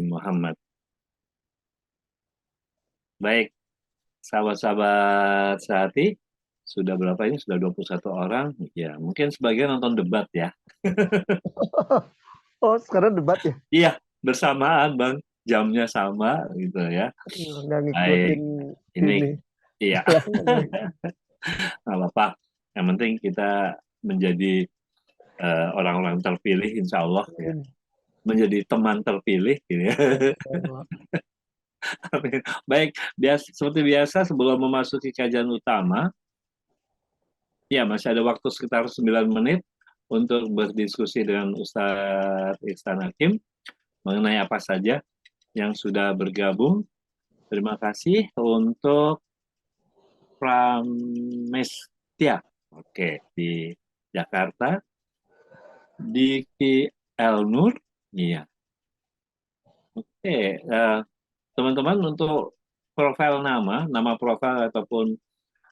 Muhammad. Baik, sahabat-sahabat sehati, sudah berapa ini? Sudah 21 orang. Ya, mungkin sebagian nonton debat ya. Oh, sekarang debat ya? Iya, bersamaan, Bang. Jamnya sama gitu ya. Nggak Baik, ngikutin ini ini. iya, nggak apa-apa. Yang penting kita menjadi orang-orang terpilih, insya Allah ya. Menjadi teman terpilih gitu ya. Baik, seperti biasa sebelum memasuki kajian utama, ya masih ada waktu sekitar 9 menit untuk berdiskusi dengan Ustadz Ihsan Hakim mengenai apa saja yang sudah bergabung. Terima kasih untuk Pramestia, oke, di Jakarta, Diki Elnur, iya. Oke, teman-teman untuk profil nama profil ataupun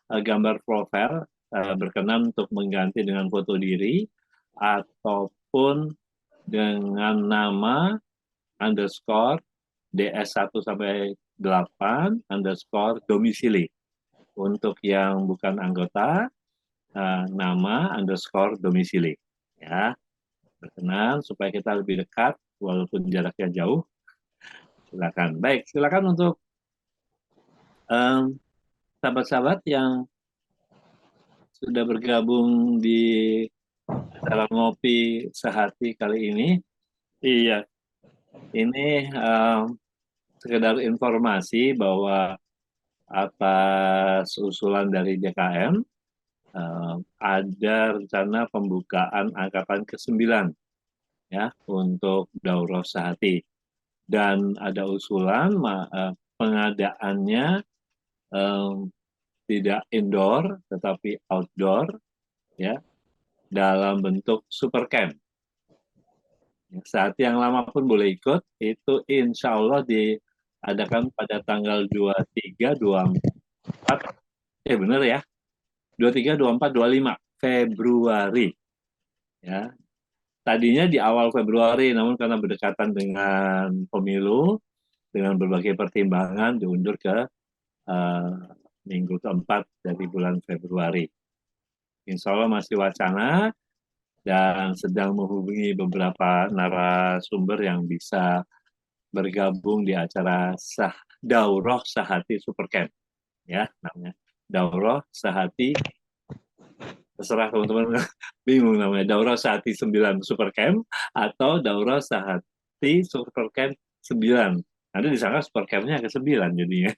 gambar profil berkenan untuk mengganti dengan foto diri ataupun dengan nama underscore DS1 sampai 8 underscore domisili. Untuk yang bukan anggota, nama underscore domisili. Ya, berkenan supaya kita lebih dekat walaupun jaraknya jauh. Silakan. Baik, silakan untuk sahabat-sahabat yang sudah bergabung di acara ngopi sehati kali ini. Iya, ini sekedar informasi bahwa atas usulan dari JKM ada rencana pembukaan angkatan ke-9 ya untuk daurah sehati, dan ada usulan pengadaannya tidak indoor tetapi outdoor ya, dalam bentuk super camp. Saat yang lama pun boleh ikut, itu insya Allah diadakan pada tanggal 23, 24, benar ya, 23, 24, 25 Februari. Ya, tadinya di awal Februari, namun karena berdekatan dengan pemilu, dengan berbagai pertimbangan diundur ke minggu keempat dari bulan Februari. Insya Allah masih wacana, dan sedang menghubungi beberapa narasumber yang bisa bergabung di acara Daurah Sehati Super Camp, ya namanya Daurah Sehati, terserah teman-teman bingung namanya Daurah Sehati 9 Super Camp atau Daurah Sehati Super Camp 9. Nanti disangka Super Camp-nya ke-9 jadinya.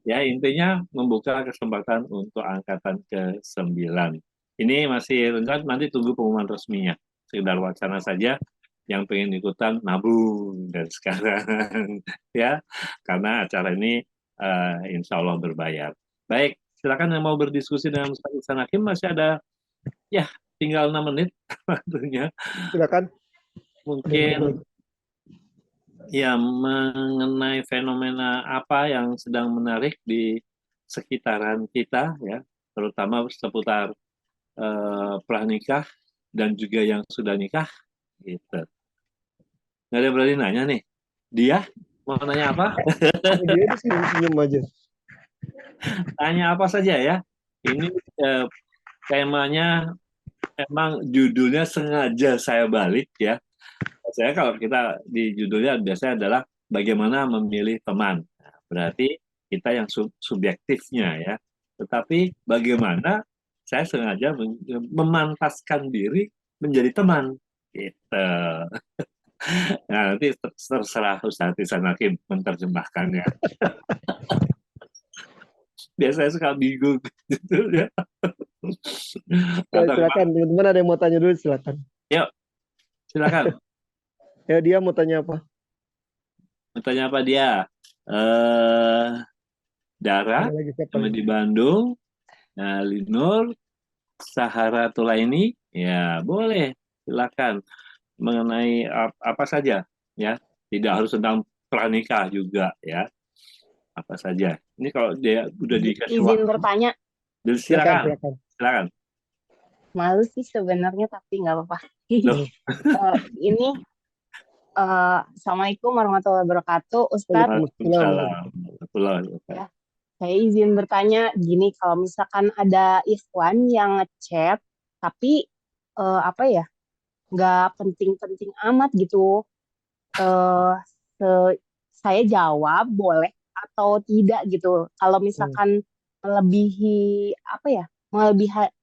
Ya, intinya membuka kesempatan untuk angkatan ke-9. Ini masih rendah, nanti tunggu pengumuman resminya. Sekedar wacana saja, yang pengen ikutan nabung dari sekarang. Ya, karena acara ini insya Allah berbayar. Baik, silakan yang mau berdiskusi dengan Ustaz Ihsan Hakim, masih ada, ya, tinggal 6 menit waktunya. Silakan. Mungkin ya mengenai fenomena apa yang sedang menarik di sekitaran kita ya, terutama seputar pranikah dan juga yang sudah nikah gitu. Nggak ada yang berani nanya nih. Dia mau nanya apa? Dia itu senyum aja. Tanya apa saja ya. Ini temanya emang judulnya sengaja saya balik ya. Saya kalau kita di judulnya biasanya adalah bagaimana memilih teman. Nah, berarti kita yang subjektifnya ya. Tetapi bagaimana saya sengaja memantaskan diri menjadi teman. Gitu. Nah, nanti terserah Ustaz Ihsan Hakim menerjemahkannya. Biasanya suka bingung gitu ya. Ya, Kata silakan teman-teman, ada yang mau tanya dulu, silakan. yuk, silakan. Ya, dia mau tanya apa? Bertanya apa dia? Eh, Dara, Ada lagi siapa sama nih? di Bandung. Nah, Linur, Sahara Tulaini, ya boleh, silakan mengenai apa saja, ya, tidak harus tentang pranikah juga, ya, apa saja. Ini kalau dia udah dikasih Izin waktu, bertanya, Silakan, silakan, silakan. silakan. malu sih sebenarnya tapi nggak apa-apa. Loh, Ini Assalamualaikum warahmatullahi wabarakatuh, Ustadz. Waalaikumsalam. Waalaikumsalam warahmatullahi wabarakatuh. Ya, saya izin bertanya gini, kalau misalkan ada ikhwan yang ngechat, tapi apa ya, nggak penting-penting amat gitu, eh saya jawab boleh atau tidak gitu. Kalau Hmm. misalkan melebihi apa ya,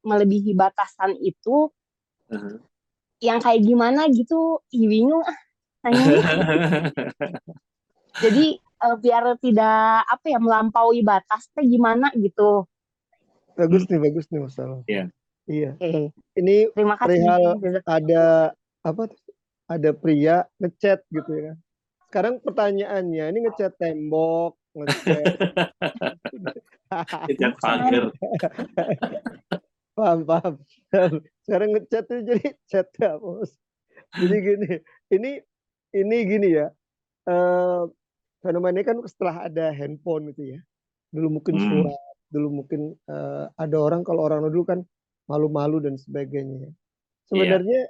melebihi batasan itu, Uh-huh. yang kayak gimana gitu, bingung tanyanya. Jadi biar tidak apa ya melampaui batas teh gimana gitu. Bagus nih masalah. Ya. Iya. Oke, Ini terima kasih. perihal ada apa tuh? Ada pria ngechat gitu ya kan. Sekarang pertanyaannya, ini ngechat tembok, ngechat Cat pagar. paham. Sekarang ngechat itu jadi chat ya, Bos. Jadi gini, ini gini ya. eh Fenomena kan setelah ada handphone gitu ya. Dulu mungkin surat, dulu mungkin ada orang, kalau orang dulu kan malu-malu dan sebagainya. Iya. Sebenarnya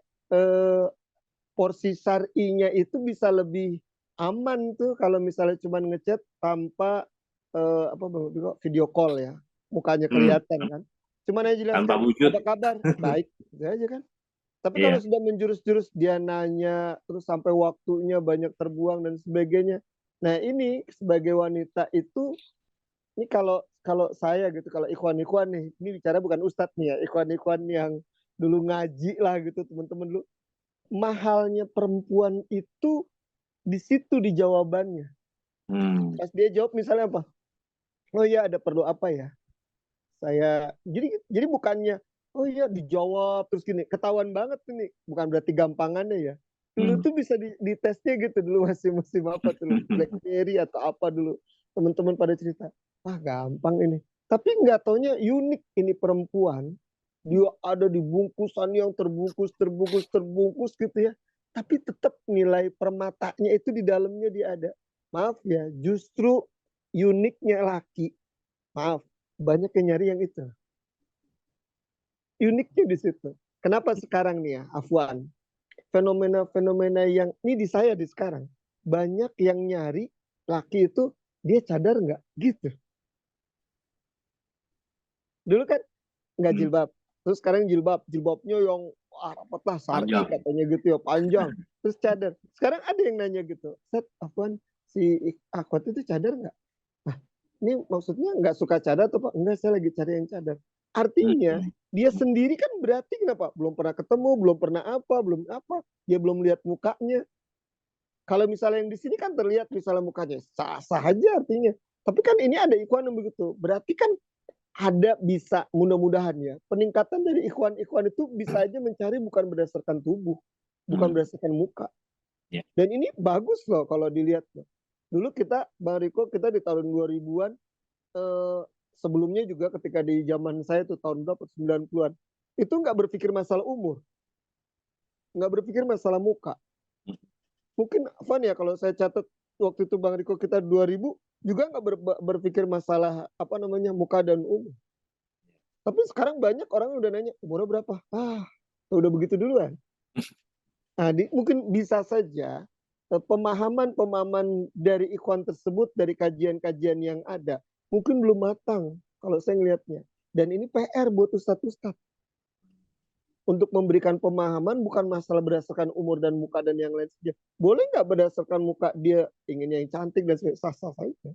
porsi syar'inya itu bisa lebih aman tuh kalau misalnya cuma ngechat tanpa apa video call ya, mukanya kelihatan kan. Cuman aja Tanpa jelaskan wujud. apa kabar, baik, gitu aja kan. Tapi Iya. kalau sudah menjurus-jurus dia nanya terus sampai waktunya banyak terbuang dan sebagainya. Nah ini sebagai wanita itu, ini kalau kalau saya gitu, kalau ikhwan-ikhwan nih, ini bicara bukan ustadz nih ya, ikhwan-ikhwan yang dulu ngaji lah gitu, teman-teman dulu. Mahalnya perempuan itu di situ di jawabannya. Pas dia jawab misalnya apa? Oh iya, ada perlu apa ya? Saya jadi bukannya oh iya dijawab terus gini, ketahuan banget ini. Bukan berarti gampangannya ya. Dulu tuh bisa ditesnya gitu dulu, masih musim apa tuh, BlackBerry atau apa dulu. Teman-teman pada cerita, wah gampang ini. Tapi nggak taunya unik ini perempuan. Dia ada di bungkusan yang terbungkus gitu ya. Tapi tetap nilai permatanya itu di dalamnya dia ada. Maaf ya, justru uniknya laki. Maaf, banyak yang nyari yang itu. Uniknya di situ. Kenapa sekarang nih ya, Afwan? Fenomena-fenomena yang ini di saya di sekarang. Banyak yang nyari laki itu, dia cadar nggak? Gitu. Dulu kan nggak jilbab. Terus sekarang jilbabnya yang rapat lah, syar'i katanya gitu ya, panjang. Terus cadar. Sekarang ada yang nanya gitu, Set, Afwan, si Akwat itu cadar nggak? Nah, ini maksudnya nggak suka cadar atau apa? Enggak, saya lagi cari yang cadar. Artinya dia sendiri kan berarti kenapa? Belum pernah ketemu, belum pernah apa, dia belum lihat mukanya. Kalau misalnya yang di sini kan terlihat misalnya mukanya sah-sah aja artinya. Tapi kan ini ada ikhwan yang begitu. Berarti kan ada bisa mudah-mudahan ya. Peningkatan dari ikhwan-ikhwan itu bisa aja mencari bukan berdasarkan tubuh, bukan berdasarkan muka. Dan ini bagus loh kalau dilihat. Dulu kita, Bang Riko, kita di tahun 2000-an, sebelumnya juga ketika di zaman saya itu tahun berapa, 90-an, itu nggak berpikir masalah umur, nggak berpikir masalah muka. Mungkin Van ya, kalau saya catat waktu itu Bang Riko kita 2000 juga nggak berpikir masalah apa namanya muka dan umur. Tapi sekarang banyak orang udah nanya umurnya berapa, udah begitu duluan. Nah, mungkin bisa saja pemahaman dari ikhwan tersebut dari kajian-kajian yang ada mungkin belum matang kalau saya ngelihatnya. Dan ini PR buat ustadz-ustadz untuk memberikan pemahaman bukan masalah berdasarkan umur dan muka dan yang lain saja. Boleh nggak berdasarkan muka dia ingin yang cantik dan sah-sah saja.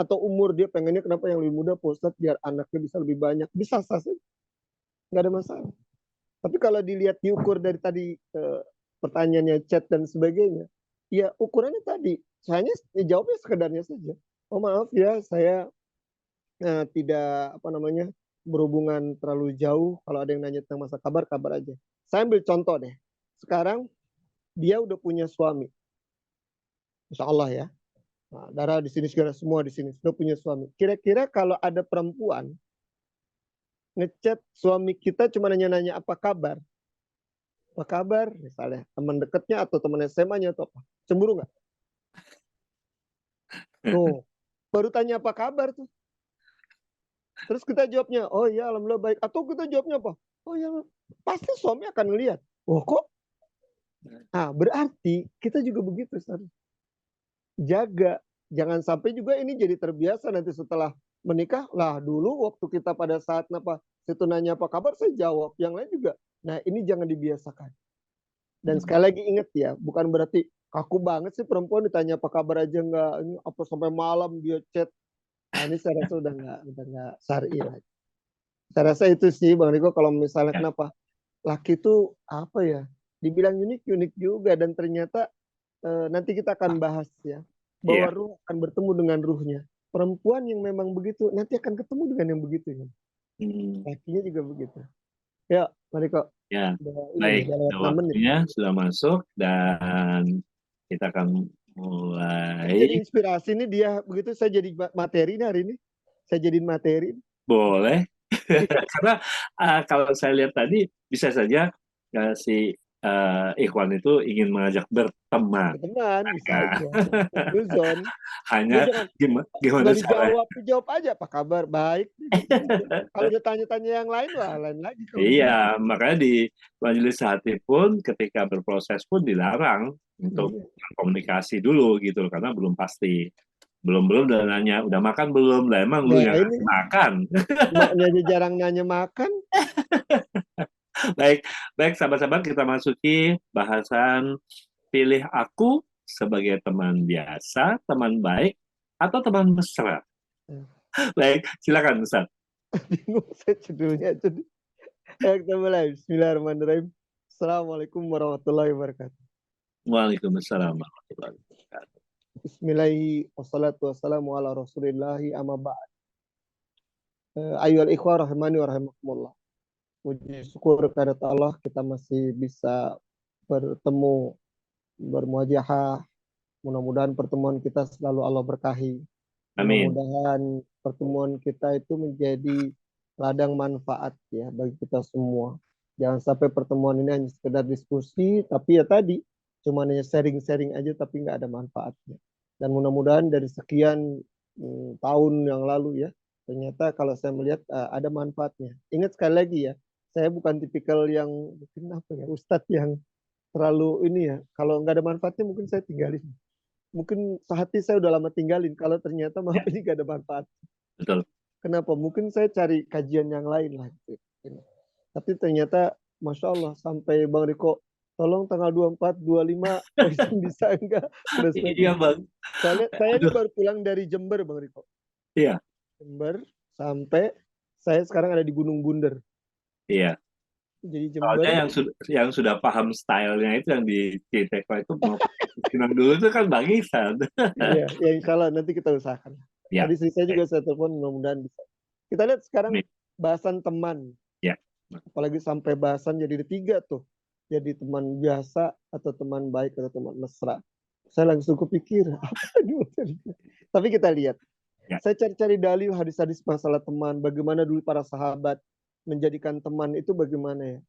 Atau umur dia pengennya kenapa yang lebih muda Pak Ustadz biar anaknya bisa lebih banyak. Bisa sah saja. Nggak ada masalah. Tapi kalau dilihat diukur dari tadi pertanyaannya chat dan sebagainya, ya ukurannya tadi. Hanya jawabnya sekedarnya saja. Oh maaf ya, saya tidak apa namanya berhubungan terlalu jauh. Kalau ada yang nanya tentang masa kabar, kabar aja. Saya ambil contoh deh. Sekarang dia udah punya suami. Insya Allah ya. Nah, darah di sini segala semua di sini sudah punya suami. Kira-kira kalau ada perempuan ngechat suami kita cuma nanya-nanya apa kabar, misalnya teman dekatnya atau teman SMA-nya atau apa, cemburu nggak? Tuh, baru tanya apa kabar tuh. Terus kita jawabnya, oh iya alhamdulillah baik. Atau kita jawabnya apa? Oh iya, pasti suami akan ngelihat. Oh kok Nah, berarti kita juga begitu, Sar. Jaga. Jangan sampai juga ini jadi terbiasa nanti setelah menikah. Lah, dulu waktu kita pada saat situ nanya apa kabar, saya jawab. Yang lain juga. Nah, ini jangan dibiasakan. Dan sekali lagi ingat ya, bukan berarti kaku banget sih perempuan ditanya apa kabar aja nggak, ini apa sampai malam dia chat. Nah, ini saya rasa udah nggak syar'i lagi. Saya rasa itu sih Bang Riko, kalau misalnya kenapa laki itu apa ya, dibilang unik juga, dan ternyata nanti kita akan bahas ya, bahwa Iya. ruh akan bertemu dengan ruhnya. Perempuan yang memang begitu nanti akan ketemu dengan yang begitu ya. Lakinya juga begitu. Ya, Bang Riko. Ya, Ini baik. udah lewat 6 menit. Waktunya sudah masuk dan kita akan Jadi mulai. inspirasi ini dia begitu, saya jadi materi nih hari ini. Saya jadiin materi. Boleh. Karena kalau saya lihat tadi bisa saja si Ikhwan itu ingin mengajak berteman. Teman bisa Nah, aja. Nuzon. Dia hanya jangan gimana nggak cara. dijawab aja apa kabar, baik. Kalau dia tanya-tanya yang lain, wah lain lagi kalau gitu. Iya, makanya di majelis hati pun ketika berproses pun dilarang untuk Iya. komunikasi dulu gitu loh, karena belum pasti. Belum udah nanya, udah makan belum? Lah emang lu Nah yang ini ngasih makan. maknya aja jarang nanya makan. Baik, baik sahabat-sahabat, kita masuki bahasan pilih aku sebagai teman biasa, teman baik, atau teman mesra. Baik, silakan Ustaz. Bingung saya judulnya. Jadi, kita mulai. Bismillahirrahmanirrahim. Assalamualaikum warahmatullahi wabarakatuh. Waalaikumsalam warahmatullahi wabarakatuh. Bismillahirrahmanirrahim. Wassalatu wassalamu ala rasulillahi amma ba'd. Ayyuhal ikhwah rahimani wa rahimakumullah. Puji syukur kepada Allah kita masih bisa bertemu, bermuajahah. Mudah-mudahan pertemuan kita selalu Allah berkahi. Amin. Mudah-mudahan pertemuan kita itu menjadi ladang manfaat ya bagi kita semua. Jangan sampai pertemuan ini hanya sekedar diskusi, tapi ya tadi cuma hanya sharing-sharing aja tapi nggak ada manfaatnya. Dan mudah-mudahan dari sekian tahun yang lalu ya, ternyata kalau saya melihat ada manfaatnya. Ingat sekali lagi ya, saya bukan tipikal yang mungkin apa ya, ustadz yang terlalu ini ya. Kalau nggak ada manfaatnya mungkin saya tinggalin. Mungkin sehati saya udah lama tinggalin kalau ternyata maaf Ya, ini gak ada manfaat. betul. Kenapa? Mungkin saya cari kajian yang lain lah. Tapi ternyata Masya Allah sampai Bang Riko, tolong tanggal 24, 25 bisa enggak? Udah Iya, selesai. Bang. Saya ini Aduh, baru pulang dari Jember Bang Riko. iya, Jember sampai saya sekarang ada di Gunung Bunder. iya. Jadi Soalnya Jember, yang sudah paham stylenya itu yang di Citeko itu mau Pinang dulu itu kan Bang Ihsan. iya, ya insya Allah nanti kita usahakan. Ya, Tadi istri saya baik. juga saya telepon, mudah-mudahan bisa. Kita lihat sekarang Amin. bahasan teman. Ya, Apalagi sampai bahasan jadi ada 3 tuh. Jadi teman biasa atau teman baik atau teman mesra. Saya langsung kepikir apa dulu. Tapi kita lihat. ya. Saya cari-cari dalil hadis-hadis masalah teman. Bagaimana dulu para sahabat menjadikan teman itu bagaimana ya.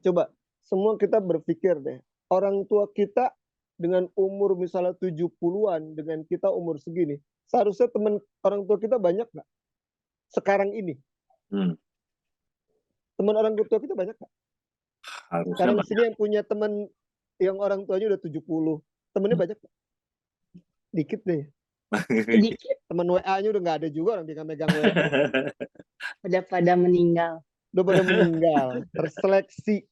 Coba semua kita berpikir deh. Orang tua kita dengan umur misalnya 70-an dengan kita umur segini. Seharusnya teman orang tua kita banyak nggak? Sekarang ini. Hmm, Teman orang tua kita banyak nggak? harusnya Sekarang di banyak. sini yang punya teman yang orang tuanya udah 70. Temennya banyak nggak? Dikit deh. Sedikit Teman WA-nya udah nggak ada juga, orang tinggal megang WA. udah pada meninggal. Udah pada meninggal. Terseleksi.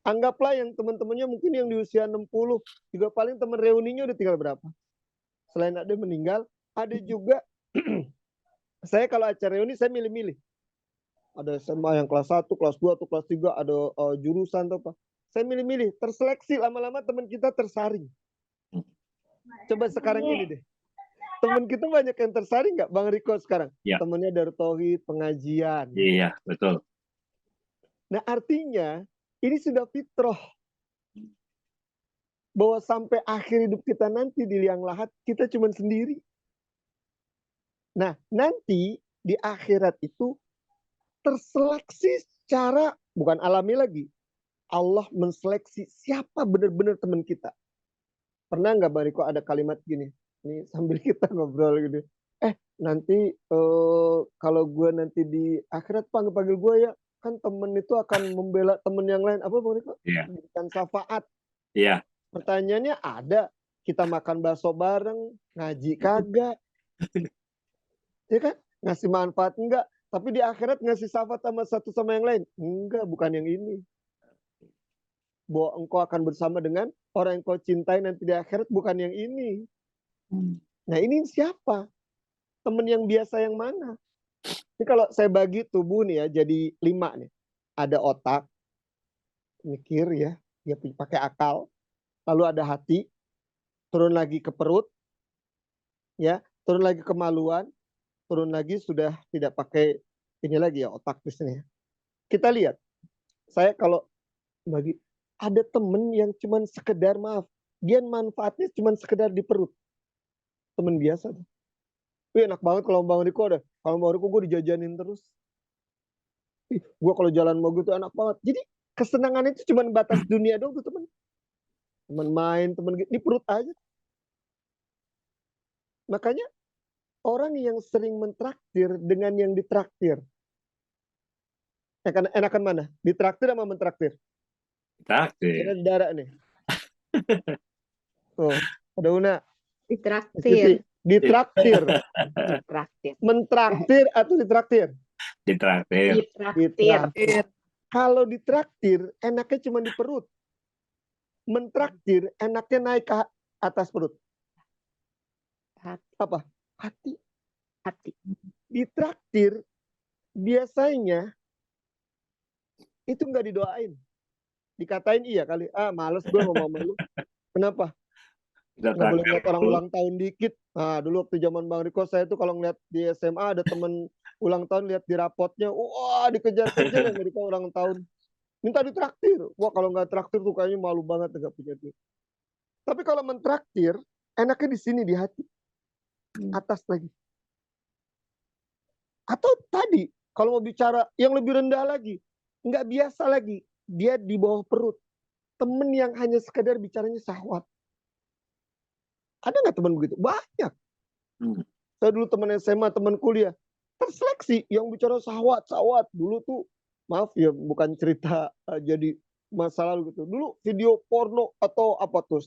Anggaplah yang teman-temannya mungkin yang di usia 60, juga paling teman reuninya udah tinggal berapa. Selain ada meninggal, ada juga saya kalau acara reuni saya milih-milih. Ada SMA yang kelas 1, kelas 2, atau kelas 3, ada jurusan atau apa. Saya milih-milih, terseleksi, lama-lama teman kita tersaring. Coba sekarang ini deh. Teman kita banyak yang tersaring nggak, Bang Riko sekarang? Ya, Temennya dari tauhid, pengajian. iya, betul. Nah artinya ini sudah fitrah. Bahwa sampai akhir hidup kita nanti di liang lahat, kita cuma sendiri. Nah nanti di akhirat itu terseleksi secara, bukan alami lagi. Allah menseleksi siapa benar-benar teman kita. Pernah nggak Bang Riko ada kalimat gini? Ini sambil kita ngobrol gini. Nanti kalau gue nanti di akhirat panggil gue ya. kan temen itu akan membela temen yang lain. Apa Bang Riko? Iya. Bukan syafaat. Iya. Pertanyaannya ada. Kita makan bakso bareng, ngaji kagak. Ya kan? Ngasih manfaat enggak. Tapi di akhirat ngasih syafaat sama satu sama yang lain. Enggak, bukan yang ini. Bahwa engkau akan bersama dengan orang yang kau cintai nanti di akhirat, bukan yang ini. Nah ini siapa? Temen yang biasa yang mana? Ini kalau saya bagi tubuh nih ya jadi 5 nih. Ada otak, mikir ya, dia pakai akal. Lalu ada hati, turun lagi ke perut, ya, turun lagi kemaluan, turun lagi sudah tidak pakai ini lagi ya otak di sini. Kita lihat, saya kalau bagi ada temen yang cuman sekedar maaf, dia manfaatnya cuman sekedar di perut. Temen biasa tuh. Wih, enak banget kalau Bang Riko ada. Kalau Bang Riko gue dijajanin terus. Gue kalau jalan mau gue tuh enak banget. Jadi kesenangan itu cuma batas dunia dong tuh teman. Teman main, teman di perut aja. Makanya orang yang sering mentraktir dengan yang ditraktir. Enakan mana? Ditraktir sama mentraktir? Traktir. Ada darah nih. Tuh, ada Una. Ditraktir. Ditraktir. Ditraktir. Mentraktir atau ditraktir? Ditraktir. Ditraktir. Kalau ditraktir, enaknya cuma di perut. Mentraktir, enaknya naik ke atas perut. Apa? Hati. Hati. Ditraktir, biasanya itu nggak didoain. Dikatain iya kali. Males gue ngomong sama lu. Kenapa? Nggak boleh ngeliat orang ulang tahun dikit. Nah, dulu waktu zaman Bang Riko, saya tuh kalau ngeliat di SMA ada temen ulang tahun, lihat di rapotnya, wah dikejar-kejar yang Riko ulang tahun. Minta ditraktir. Wah kalau nggak traktir tuh kayaknya malu banget nggak punya duit. Tapi kalau mentraktir, enaknya di sini, di hati. Atas lagi. Atau tadi, kalau mau bicara yang lebih rendah lagi, nggak biasa lagi. Dia di bawah perut. Temen yang hanya sekedar bicaranya syahwat. Ada nggak teman begitu? Banyak. Saya dulu teman SMA, teman kuliah. Terseleksi yang bicara syahwat. Dulu tuh, maaf ya, bukan cerita jadi masa lalu gitu. Dulu video porno atau apa tuh.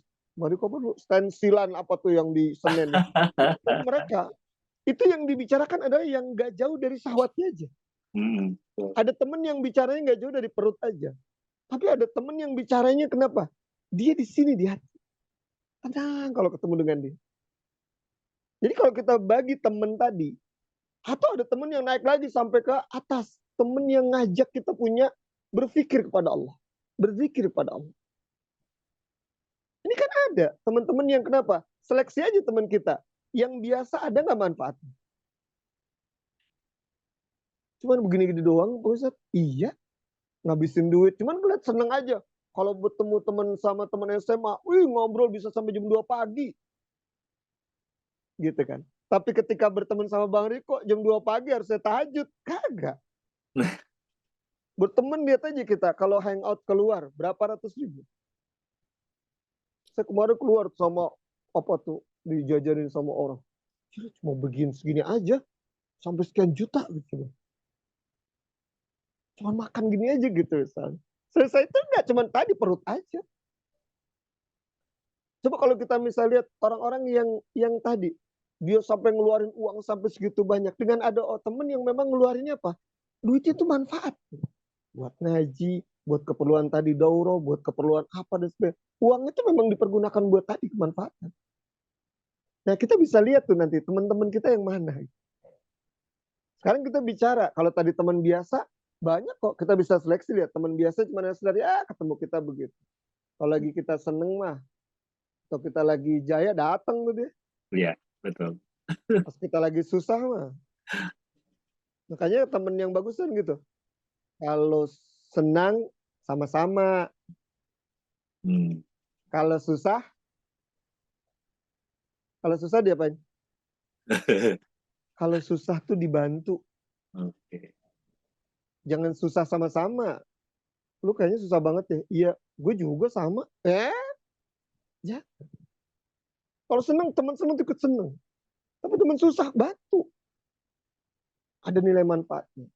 Stensilan apa tuh yang di Senen. Mereka, itu yang dibicarakan adalah yang nggak jauh dari syahwatnya aja. Ada temen yang bicaranya nggak jauh dari perut aja. Tapi ada temen yang bicaranya kenapa? Dia di sini, di hati. Tenang kalau ketemu dengan dia. Jadi kalau kita bagi temen tadi, atau ada temen yang naik lagi sampai ke atas. Temen yang ngajak kita punya berpikir kepada Allah. Berzikir kepada Allah. Ini kan ada teman-teman yang kenapa? Seleksi aja teman kita. Yang biasa ada nggak manfaatnya? Cuman begini-gini doang, Ustaz. Iya, ngabisin duit. Cuman ngeliat seneng aja. Kalau bertemu teman sama teman SMA, ngobrol bisa sampai jam 2 pagi. Gitu kan. Tapi ketika berteman sama Bang Riko, jam 2 pagi harusnya tahajud. Kagak. Berteman lihat aja kita, kalau hangout keluar, berapa ratus ribu. Saya kemarin keluar sama, apa tuh, dijajarin sama orang. Cuma begini segini aja, sampai sekian juta gitu. Cuma makan gini aja gitu. Selesai itu enggak, cuma tadi perut aja. Coba kalau kita misalnya lihat orang-orang yang tadi, dia sampai ngeluarin uang sampai segitu banyak. Dengan ada temen yang memang ngeluarinnya apa? Duitnya itu manfaat. Buat ngaji, buat keperluan tadi daurah, buat keperluan apa dan sebagainya. Uang itu memang dipergunakan buat tadi kemanfaatan. Nah kita bisa lihat tuh nanti teman-teman kita yang mana. Sekarang kita bicara, kalau tadi teman biasa, banyak kok kita bisa seleksi lihat. Teman biasa cuma dari ketemu kita begitu. Kalau lagi kita seneng mah, atau kita lagi jaya datang tuh dia. Iya, betul. Pas kita lagi susah mah. Makanya temen yang bagus kan gitu. Kalau senang sama-sama. Kalau susah diapain? Kalau susah tuh dibantu. Jangan susah sama-sama. Lu kayaknya susah banget ya. Iya, gue juga sama. Ya. Kalau senang, teman senang ikut senang. Tapi teman susah, bantu. Ada nilai manfaatnya.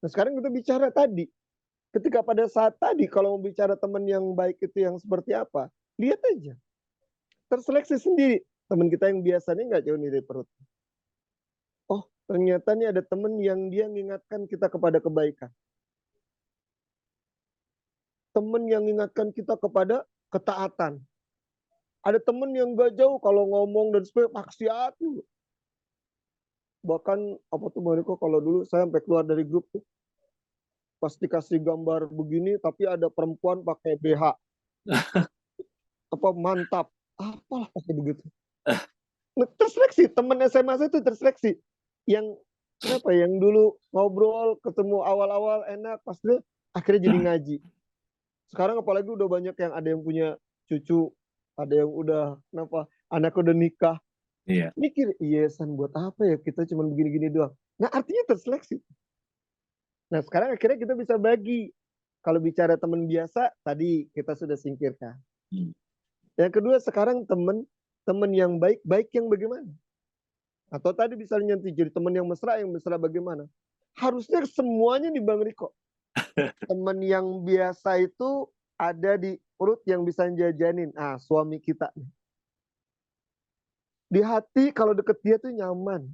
Nah sekarang kita bicara tadi, ketika pada saat tadi kalau mau bicara teman yang baik itu yang seperti apa, lihat aja, terseleksi sendiri teman kita yang biasanya nggak jauh nih dari perut. Oh ternyata nih ada teman yang dia mengingatkan kita kepada kebaikan, teman yang mengingatkan kita kepada ketaatan. Ada teman yang gak jauh kalau ngomong dan sebagainya maksiat. Bahkan apa tuh Bang Riko, kalau dulu saya sampai keluar dari grup tuh, pas dikasih gambar begini tapi ada perempuan pakai BH, apa mantap, apalah pakai begitu. Nah, terseleksi teman SMA saya itu terseleksi. Yang kenapa? Yang dulu ngobrol ketemu awal-awal enak, pas itu akhirnya jadi ngaji. Sekarang apalagi udah banyak yang ada yang punya cucu, ada yang udah kenapa anak udah nikah. Iya. Mikir, iya san buat apa ya kita cuma begini-gini doang. Nah artinya terseleksi. Nah sekarang akhirnya kita bisa bagi. Kalau bicara teman biasa, tadi kita sudah singkirkan. Yang kedua sekarang teman yang baik, baik yang bagaimana? Atau tadi misalnya nanti jadi teman yang mesra bagaimana? Harusnya semuanya di Bang Riko. Teman yang biasa itu ada di perut yang bisa jajanin. Ah, suami kita. Di hati kalau deket dia tuh nyaman.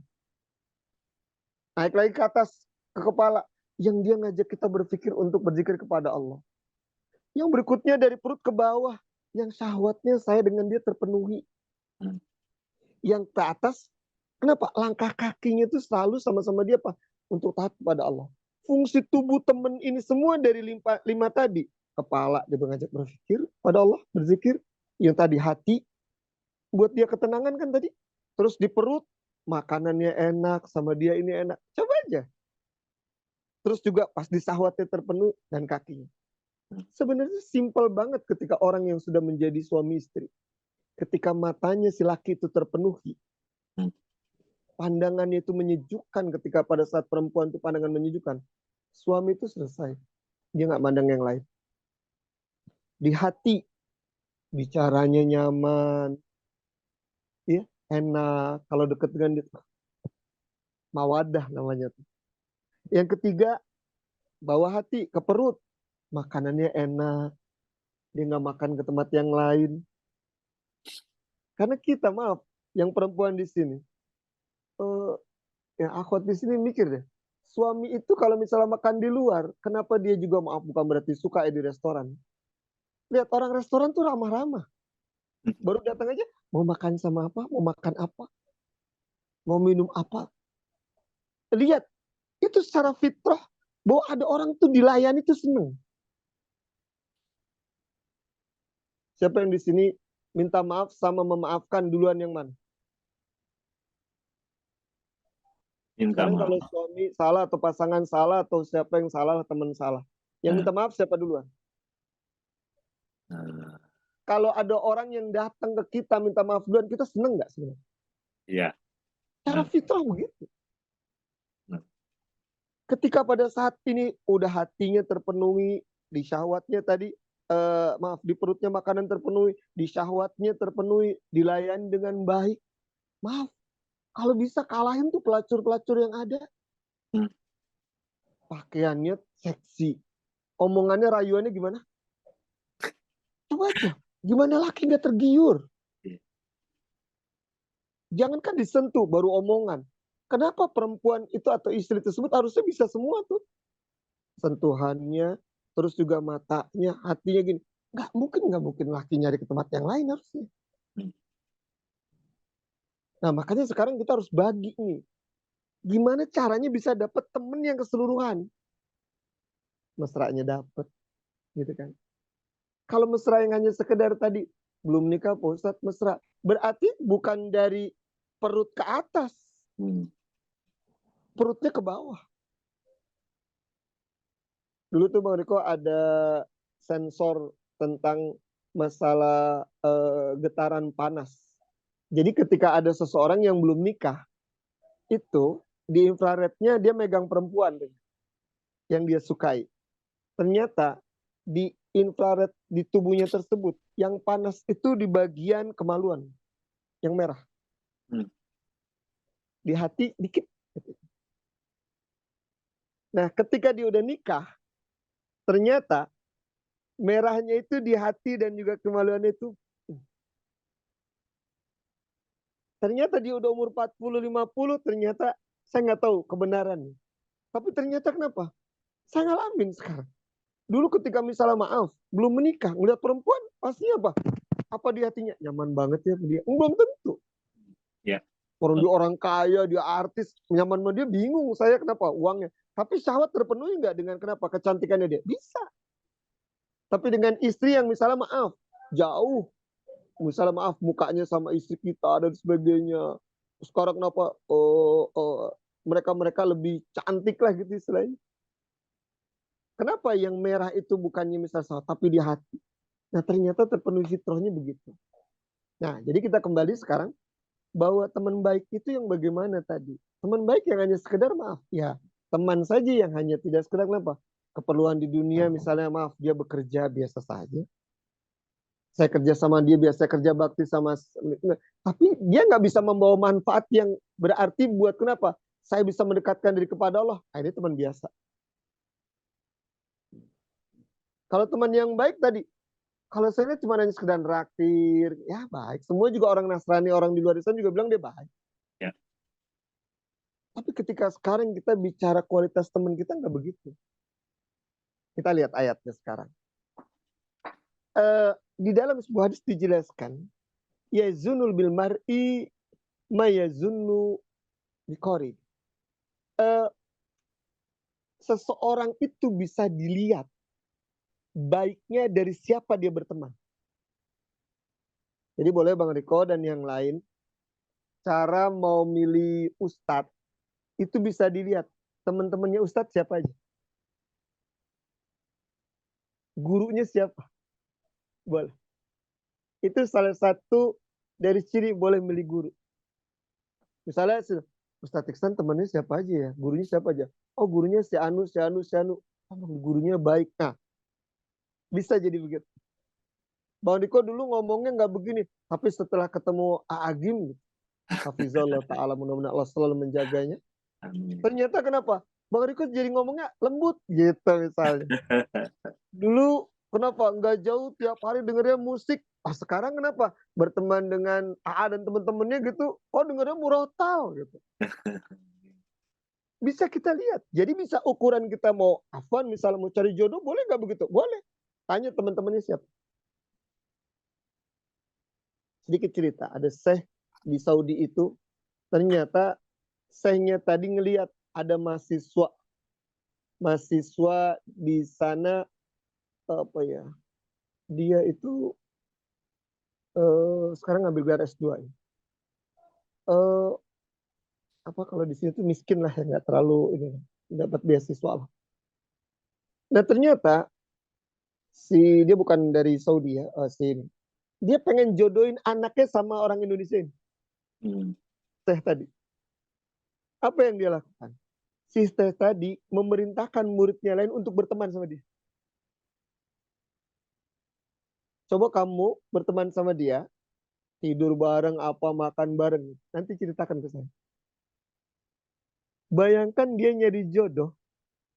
Naik lagi ke atas, ke kepala. Yang dia ngajak kita berpikir untuk berzikir kepada Allah. Yang berikutnya dari perut ke bawah. Yang syahwatnya saya dengan dia terpenuhi. Yang ke atas, kenapa? Langkah kakinya itu selalu sama-sama dia apa? Untuk taat kepada Allah. Fungsi tubuh teman ini semua dari lima tadi. Kepala dia mengajak berpikir pada Allah, berzikir. Yang tadi hati, buat dia ketenangan kan tadi. Terus di perut, makanannya enak, sama dia ini enak. Coba aja. Terus juga pas di syahwatnya terpenuhi dan kakinya. Sebenarnya simpel banget ketika orang yang sudah menjadi suami istri. Ketika matanya si laki itu terpenuhi. Pandangannya itu menyejukkan ketika pada saat perempuan itu pandangan menyejukkan. Suami itu selesai. Dia nggak mandang yang lain. Di hati, bicaranya nyaman. Ya, enak. Kalau deket dengan dia, mawadah namanya. Yang ketiga, bawa hati ke perut. Makanannya enak. Dia nggak makan ke tempat yang lain. Karena kita, maaf, yang perempuan di sini, yang akhwat di sini mikir deh. Suami itu kalau misalnya makan di luar, kenapa dia juga maaf bukan berarti suka di restoran. Lihat orang restoran tuh ramah-ramah. Baru datang aja, mau makan sama apa, mau makan apa, mau minum apa. Lihat, itu secara fitrah bahwa ada orang tuh dilayani tuh seneng. Siapa yang di sini minta maaf sama memaafkan duluan yang mana? Minta Sekarang maaf. kalau suami salah atau pasangan salah atau siapa yang salah, teman salah. Yang minta maaf siapa duluan? Kalau ada orang yang datang ke kita minta maaf duluan, kita seneng nggak sebenarnya? Iya. Cara fitrah begitu. Ketika pada saat ini udah hatinya terpenuhi, di syahwatnya tadi, maaf, di perutnya makanan terpenuhi, di syahwatnya terpenuhi, dilayani dengan baik. Maaf, kalau bisa kalahin tuh pelacur-pelacur yang ada. Pakaiannya seksi. Omongannya, rayuannya gimana? Coba aja. Gimana laki nggak tergiur? Jangankan disentuh, baru omongan. Kenapa perempuan itu atau istri tersebut harusnya bisa semua tuh? Sentuhannya, terus juga matanya, hatinya gini. Nggak mungkin laki nyari ke tempat yang lain harusnya. Nah makanya sekarang kita harus bagi nih. Gimana caranya bisa dapat temen yang keseluruhan? Mesranya dapat. Gitu kan. Kalau mesra yang hanya sekedar tadi, belum nikah Pak Ustadz mesra. Berarti bukan dari perut ke atas. Perutnya ke bawah. Dulu tuh Bang Riko ada sensor tentang masalah getaran panas. Jadi ketika ada seseorang yang belum nikah, itu di infrarednya dia megang perempuan yang dia sukai. Ternyata di infrared di tubuhnya tersebut, yang panas itu di bagian kemaluan, yang merah. Di hati dikit. Nah, ketika dia udah nikah, ternyata merahnya itu di hati dan juga kemaluan itu. Ternyata dia udah umur 40-50, ternyata saya nggak tahu kebenarannya. Tapi ternyata kenapa? Saya ngalamin sekarang. Dulu ketika misalnya maaf, belum menikah, ngeliat perempuan, pasti apa? Apa di hatinya? Nyaman banget ya dia. Belum tentu. Ya. Orang dia orang kaya, dia artis, nyaman sama dia, bingung saya kenapa? Uangnya. Tapi syahwat terpenuhi nggak dengan kenapa? Kecantikannya dia? Bisa. Tapi dengan istri yang misalnya maaf, jauh. Misalnya maaf, mukanya sama istri kita dan sebagainya. Sekarang kenapa mereka lebih cantik lah gitu istilahnya. Kenapa yang merah itu bukannya misalnya syahwat, tapi di hati? Nah, ternyata terpenuhi fitrahnya begitu. Nah, jadi kita kembali sekarang bahwa teman baik itu yang bagaimana tadi? Teman baik yang hanya sekedar maaf, ya teman saja yang hanya tidak sekedar kenapa? Keperluan di dunia misalnya maaf dia bekerja biasa saja. Saya kerja sama dia biasa kerja bakti sama, tapi dia nggak bisa membawa manfaat yang berarti buat kenapa? Saya bisa mendekatkan diri kepada Allah. Nah, ini teman biasa. Kalau teman yang baik tadi, kalau saya lihat cuma hanya sekedar raktir, ya baik. Semua juga orang Nasrani, orang di luar sana juga bilang dia baik. Ya. Tapi ketika sekarang kita bicara kualitas teman kita nggak begitu. Kita lihat ayatnya sekarang. Di dalam sebuah hadis dijelaskan, yazunul bil mar'i ma yazunnu biqari. Seseorang itu bisa dilihat baiknya dari siapa dia berteman. Jadi boleh Bang Riko dan yang lain, cara mau milih ustadz, itu bisa dilihat teman-temannya ustadz siapa aja. Gurunya siapa. Boleh. Itu salah satu dari ciri boleh milih guru. Misalnya Ustadz Iksan temannya siapa aja ya? Gurunya siapa aja? Oh gurunya si Anu, si Anu, si Anu. Oh, gurunya baik. Nah, bisa jadi begitu. Bang Diko dulu ngomongnya nggak begini, tapi setelah ketemu Agim, Hafizallah Ta'ala, mudah-mudahan Allah selalu menjaganya. Amin. Ternyata kenapa? Bang Riko jadi ngomongnya lembut gitu misalnya. Dulu kenapa nggak jauh tiap hari dengernya musik? Sekarang kenapa? Berteman dengan AA dan teman-temannya gitu, dengernya murotal gitu. Bisa kita lihat. Jadi bisa ukuran kita mau afwan, misalnya mau cari jodoh, boleh nggak begitu? Boleh. Tanya teman-temannya siapa. Sedikit cerita, ada syekh di Saudi itu, ternyata syekhnya tadi ngelihat ada mahasiswa di sana, apa ya, dia itu sekarang ngambil gelar S2 ya. Apa kalau di sini tuh miskin lah ya, nggak terlalu ini, dapat beasiswa lah. Nah ternyata dia bukan dari Saudi ya, dia pengen jodohin anaknya sama orang Indonesia ini. Teh tadi. Apa yang dia lakukan? Si Teh tadi memerintahkan muridnya lain untuk berteman sama dia. Coba kamu berteman sama dia, tidur bareng, makan bareng. Nanti ceritakan ke saya. Bayangkan dia nyari jodoh,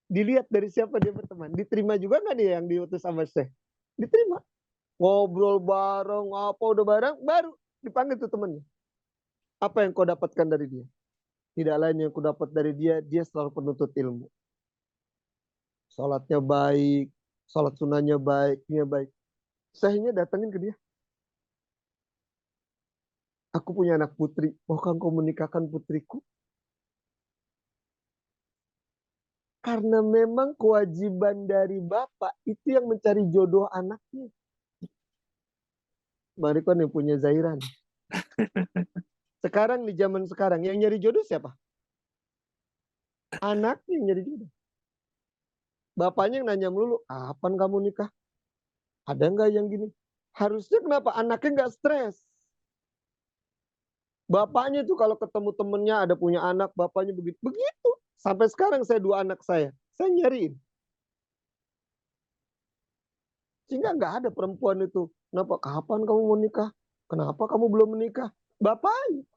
dilihat dari siapa dia berteman. Diterima juga nggak dia yang diutus sama Syekh? Diterima. Ngobrol bareng, udah bareng, baru dipanggil tuh temannya. Apa yang kau dapatkan dari dia? Tidak lain yang kau dapat dari dia selalu penuntut ilmu. Salatnya baik, salat sunahnya baik, dia baik. Syekhnya datangin ke dia. Aku punya anak putri, maukah kau menikahkan putriku? Karena memang kewajiban dari bapak itu yang mencari jodoh anaknya. Mereka yang punya Zairan. Sekarang di zaman sekarang yang nyari jodoh siapa? Anaknya yang nyari jodoh. Bapaknya yang nanya melulu, kapan kamu nikah? Ada nggak yang gini? Harusnya kenapa anaknya nggak stres? Bapaknya tuh kalau ketemu temennya ada punya anak, bapaknya begitu. Begitu. Sampai sekarang saya 2 anak saya nyariin. Sehingga nggak ada perempuan itu. Kenapa? Kapan kamu mau nikah? Kenapa kamu belum menikah? Bapaknya.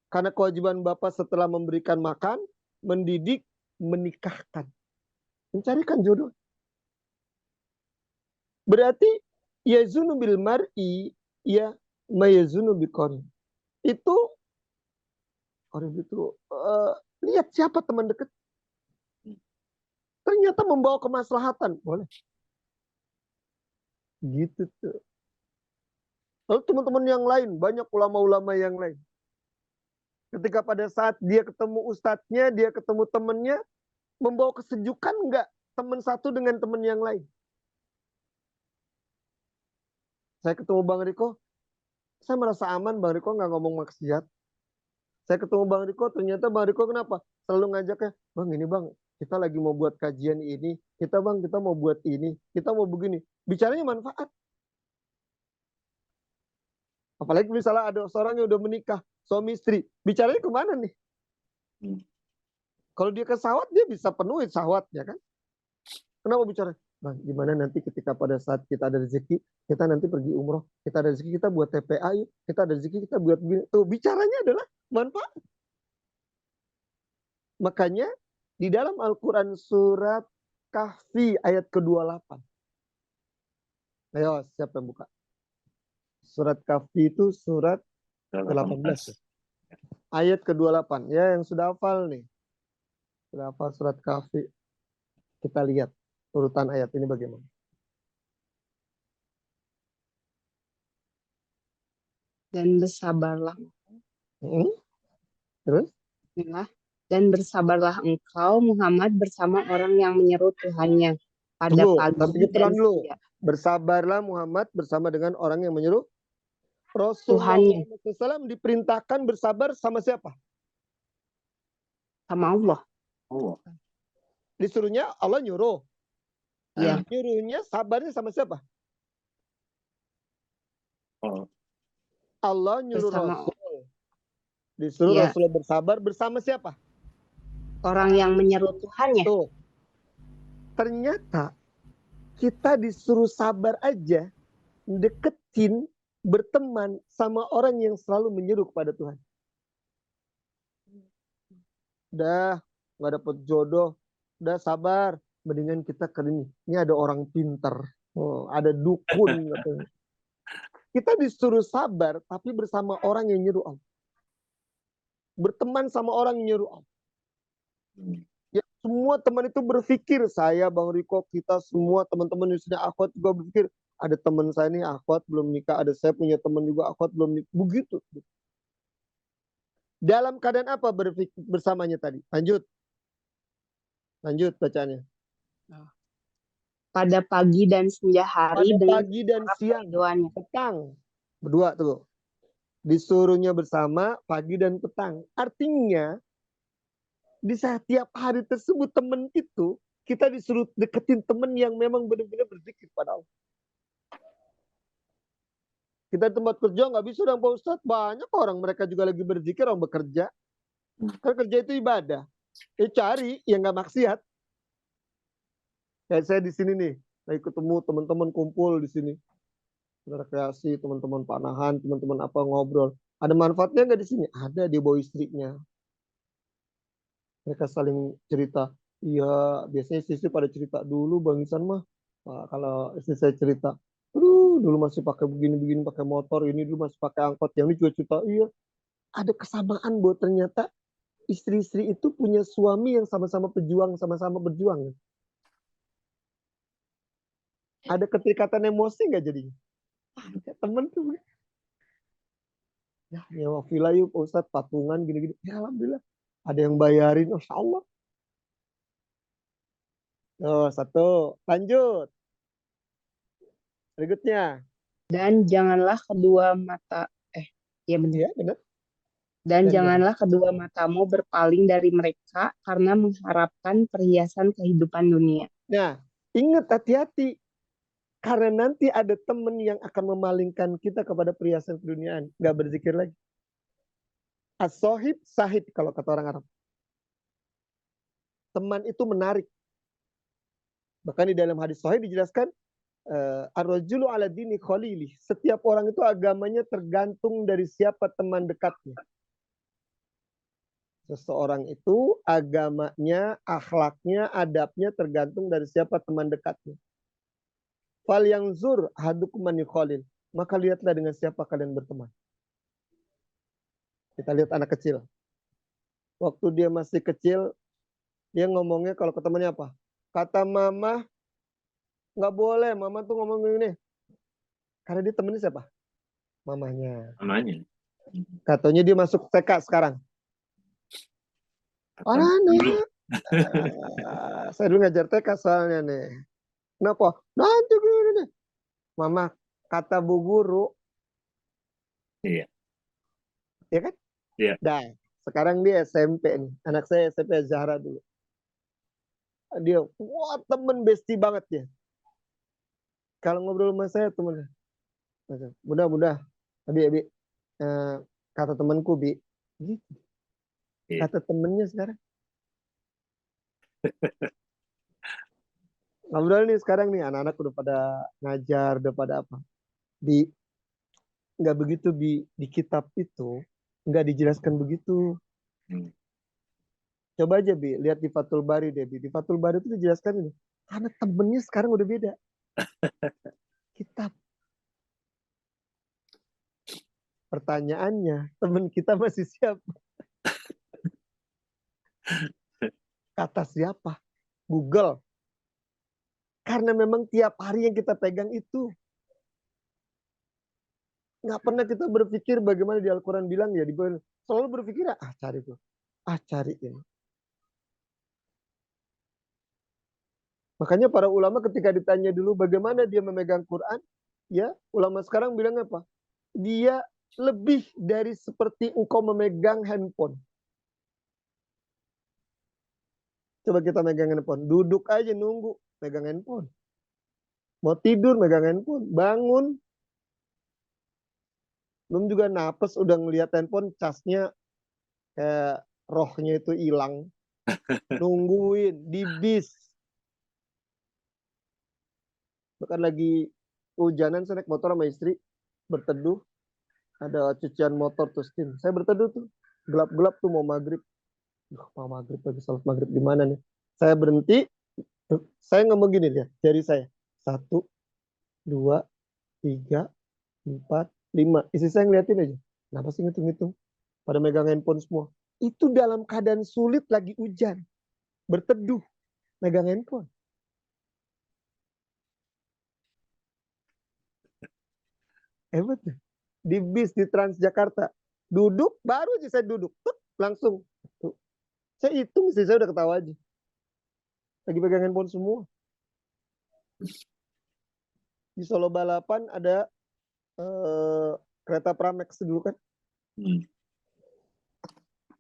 Karena kewajiban bapak setelah memberikan makan, mendidik, menikahkan, mencarikan jodoh. Berarti yazunu bil mar'i ya mayazunu biqarin. Itu orang itu lihat siapa teman dekat. Ternyata membawa kemaslahatan, boleh. Gitu tuh. Lalu teman-teman yang lain, banyak ulama-ulama yang lain. Ketika pada saat dia ketemu ustadznya, dia ketemu temannya, membawa kesejukan enggak teman satu dengan teman yang lain? Saya ketemu Bang Riko, saya merasa aman, Bang Riko nggak ngomong maksiat. Saya ketemu Bang Riko, ternyata Bang Riko kenapa? Selalu ngajaknya, Bang ini Bang, kita lagi mau buat kajian ini, kita Bang, kita mau buat ini, kita mau begini. Bicaranya manfaat. Apalagi misalnya ada seorang yang udah menikah, suami istri, bicaranya kemana nih? Kalau dia ke sahwat, dia bisa penuhi sahwatnya kan? Kenapa bicara? Bang, gimana nanti ketika pada saat kita ada rezeki, kita nanti pergi umroh, kita ada rezeki, kita buat TPA yuk, kita ada rezeki, kita buat begini. Tuh, bicaranya adalah manfaat. Makanya di dalam Al-Quran surat Kahfi ayat ke-28. Ayo, siapa yang buka? Surat Kahfi itu surat 18. Ayat ke-28. Ya, yang sudah hafal nih. Sudah hafal surat Kahfi. Kita lihat urutan ayat ini bagaimana. Dan bersabarlah. Terus? Dan bersabarlah engkau Muhammad bersama orang yang menyeru Tuhannya pada Tunggu, pagi tapi kita dan dulu. senja. Bersabarlah Muhammad bersama dengan orang yang menyeru. Rasulullah Tuhannya. SAW diperintahkan bersabar sama siapa? Sama Allah. Disuruhnya Allah nyuruh. Ya. Nyuruhnya sabarnya sama siapa? Allah nyuruh Bersama Rasul. Disuruh ya. Rasulullah bersabar bersama siapa? Orang yang menyeru Tuhannya. Tuh. Ternyata kita disuruh sabar aja, deketin, berteman sama orang yang selalu menyeru kepada Tuhan. Udah, nggak dapet jodoh, udah sabar. Mendingan kita ke ini. Ini ada orang pinter, ada dukun. Kita disuruh sabar, tapi bersama orang yang nyuruh Allah. Berteman sama orang yang nyuruh Allah. Ya, semua teman itu berpikir, saya Bang Riko, kita semua teman-teman di sini akhwat juga berpikir, ada teman saya nih akhwat belum nikah, ada saya punya teman juga akhwat belum nikah. Begitu. Dalam keadaan apa berpikir bersamanya tadi? Lanjut. Lanjut bacaannya. Pada pagi dan senja hari. Pada dengan pagi dan siang. doanya. Petang. Berdua tuh. Disuruhnya bersama pagi dan petang. Artinya di setiap hari tersebut teman itu kita disuruh deketin teman yang memang benar-benar berzikir pada Allah. Kita di tempat kerja nggak bisa dong Pak Ustadz. Banyak orang mereka juga lagi berzikir, orang bekerja. Kan kerja itu ibadah. Cari yang nggak maksiat. Kayak saya di sini nih, lagi ketemu teman-teman kumpul di sini. Rekreasi, teman-teman panahan, teman-teman apa ngobrol. Ada manfaatnya nggak di sini? Ada, dia bawa istrinya. Mereka saling cerita. Iya, biasanya istri pada cerita dulu Bang Isan mah. Nah, kalau istri saya cerita, dulu masih pakai begini-begini, pakai motor, ini dulu masih pakai angkot. Yang ini juga cerita, iya. Ada kesamaan bahwa ternyata istri-istri itu punya suami yang sama-sama pejuang, sama-sama berjuang. Ada keterikatan emosi nggak jadinya? Temen tuh. Ya, nyewa villa yuk Pak Ustadz, patungan gini-gini. Ya Alhamdulillah. Ada yang bayarin, Masya Allah. Satu. Lanjut. Berikutnya. Dan janganlah kedua mata. Ya benar. Iya, benar. Dan janganlah kedua matamu berpaling dari mereka karena mengharapkan perhiasan kehidupan dunia. Nah, ingat hati-hati. Karena nanti ada teman yang akan memalingkan kita kepada perhiasan keduniaan. Nggak berzikir lagi. As-sohib, sahib kalau kata orang Arab. Teman itu menarik. Bahkan di dalam hadis sahih dijelaskan, ar-rajulu ala dini khalili. Setiap orang itu agamanya tergantung dari siapa teman dekatnya. Seseorang itu agamanya, akhlaknya, adabnya tergantung dari siapa teman dekatnya. Fal yang zur hadukum man yukhalil. Maka lihatlah dengan siapa kalian berteman. Kita lihat anak kecil. Waktu dia masih kecil, dia ngomongnya kalau ke temannya apa? Kata mama, nggak boleh. Mama tuh ngomong gini. Karena dia temennya siapa? Mamanya. Namanya. Katanya dia masuk TK sekarang. Kata Anak. Saya dulu ngajar TK soalnya nih. Kenapa? Nanti gini nih. Mama, kata bu guru. Iya. Ya kan? Iya. Dah. Sekarang dia SMP nih. Anak saya SMP Zahra dulu. Dia, wah temen bestie banget ya. Kalau ngobrol sama saya temennya. Mudah-mudah. Abi. Kata temanku, Bi. Gitu. Iya. Kata temennya sekarang. Ngobrol nih sekarang nih. Anak-anak udah pada ngajar, udah pada apa. Bi, nggak begitu di kitab itu. Nggak dijelaskan begitu. Hmm. Coba aja, Bi. Lihat di Fathul Bari deh, Bi. Di Fathul Bari itu dijelaskan ini. Karena temennya sekarang udah beda. Kitab. Pertanyaannya, temen kita masih siapa? Kata siapa? Google. Karena memang tiap hari yang kita pegang itu. Nggak pernah kita berpikir bagaimana di Al-Quran bilang ya. Selalu berpikir, cari tuh. Cari ini. Makanya para ulama ketika ditanya dulu bagaimana dia memegang Quran. Ya, ulama sekarang bilang apa? Dia lebih dari seperti engkau memegang handphone. Coba kita megang handphone. Duduk aja nunggu, megang handphone. Mau tidur, megang handphone. Bangun. Belum juga napes, udah ngeliat handphone, casnya kayak rohnya itu hilang. Nungguin, di bis. Bahkan lagi hujanan, saya naik motor sama istri. Berteduh. Ada cucian motor tuh, steam. Saya berteduh tuh. Gelap-gelap tuh mau maghrib. Mau maghrib lagi, salat maghrib di mana nih? Saya berhenti. Saya ngomong gini lihat, jari saya. 1, 2, 3, 4, 5. Istri saya ngeliatin aja. Kenapa sih ngitung-ngitung? Pada megang handphone semua. Itu dalam keadaan sulit lagi hujan. Berteduh. Megang handphone. Hebat tuh. Di bis, di Transjakarta. Duduk, baru aja saya duduk. Langsung. Tuh. Saya hitung, istri saya udah ketawa aja. Lagi pegang handphone semua. Di Solo Balapan ada kereta Pramex dulu kan.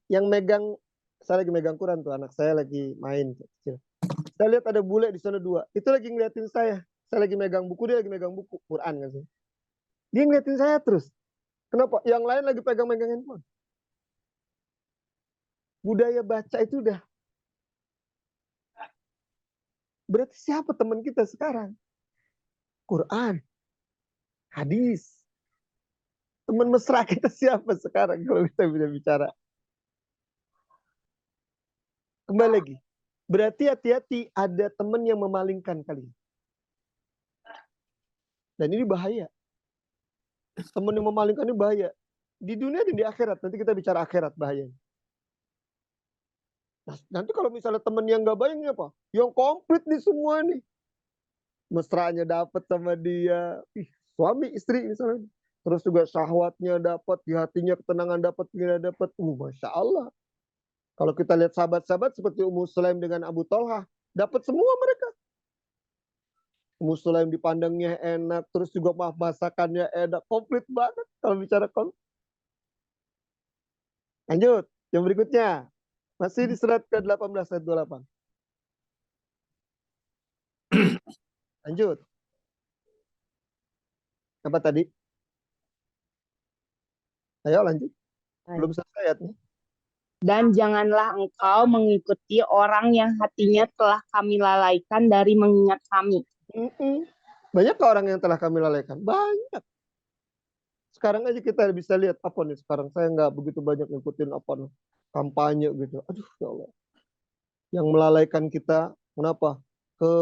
Yang megang, saya lagi megang Quran tuh, anak saya lagi main kecil. Saya lihat ada bule di sana 2. Itu lagi ngeliatin saya. Saya lagi megang buku, dia lagi megang buku Quran kan sih. Dia ngeliatin saya terus. Kenapa? Yang lain lagi pegang-megang handphone. Budaya baca itu udah. Berarti siapa teman kita sekarang? Quran. Hadis. Teman mesra kita siapa sekarang kalau kita bisa bicara? Kembali lagi. Berarti hati-hati ada teman yang memalingkan kalian. Dan ini bahaya. Teman yang memalingkan ini bahaya. Di dunia dan di akhirat. Nanti kita bicara akhirat bahayanya. Nah, nanti kalau misalnya teman yang gak baik ini apa? Yang komplit nih semua nih. Mesranya dapat sama dia. Suami istri misalnya. Terus juga syahwatnya dapat, di hatinya ketenangan dapat, gila dapat. Masya Allah. Kalau kita lihat sahabat-sahabat seperti Ummu Sulaim dengan Abu Talha, dapat semua mereka. Ummu Sulaim dipandangnya enak, terus juga masakannya enak, komplit banget kalau bicara komplit. Lanjut, yang berikutnya. Masih di surat ke-18 ayat 28. Lanjut. Apa tadi? Ayo lanjut. Belum selesai ayatnya. Dan janganlah engkau mengikuti orang yang hatinya telah kami lalaikan dari mengingat kami. Banyak orang yang telah kami lalaikan? Banyak. Sekarang aja kita bisa lihat apa nih sekarang. Saya nggak begitu banyak ngikutin apa kampanye gitu. Aduh ya Allah. Yang melalaikan kita, kenapa? Ke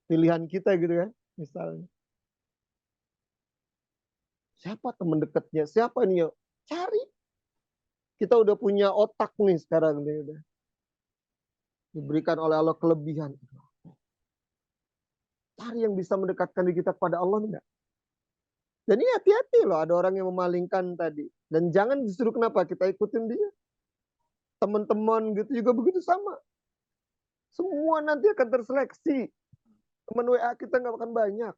pilihan kita gitu kan. Misalnya. Siapa teman dekatnya? Siapa nih? Cari. Kita udah punya otak nih sekarang nih. Udah. Diberikan oleh Allah kelebihan. Cari yang bisa mendekatkan diri kita kepada Allah enggak? Dan ini hati-hati loh, ada orang yang memalingkan tadi. Dan jangan disuruh kenapa kita ikutin dia. Teman-teman gitu juga begitu sama. Semua nanti akan terseleksi. Teman WA kita nggak akan banyak.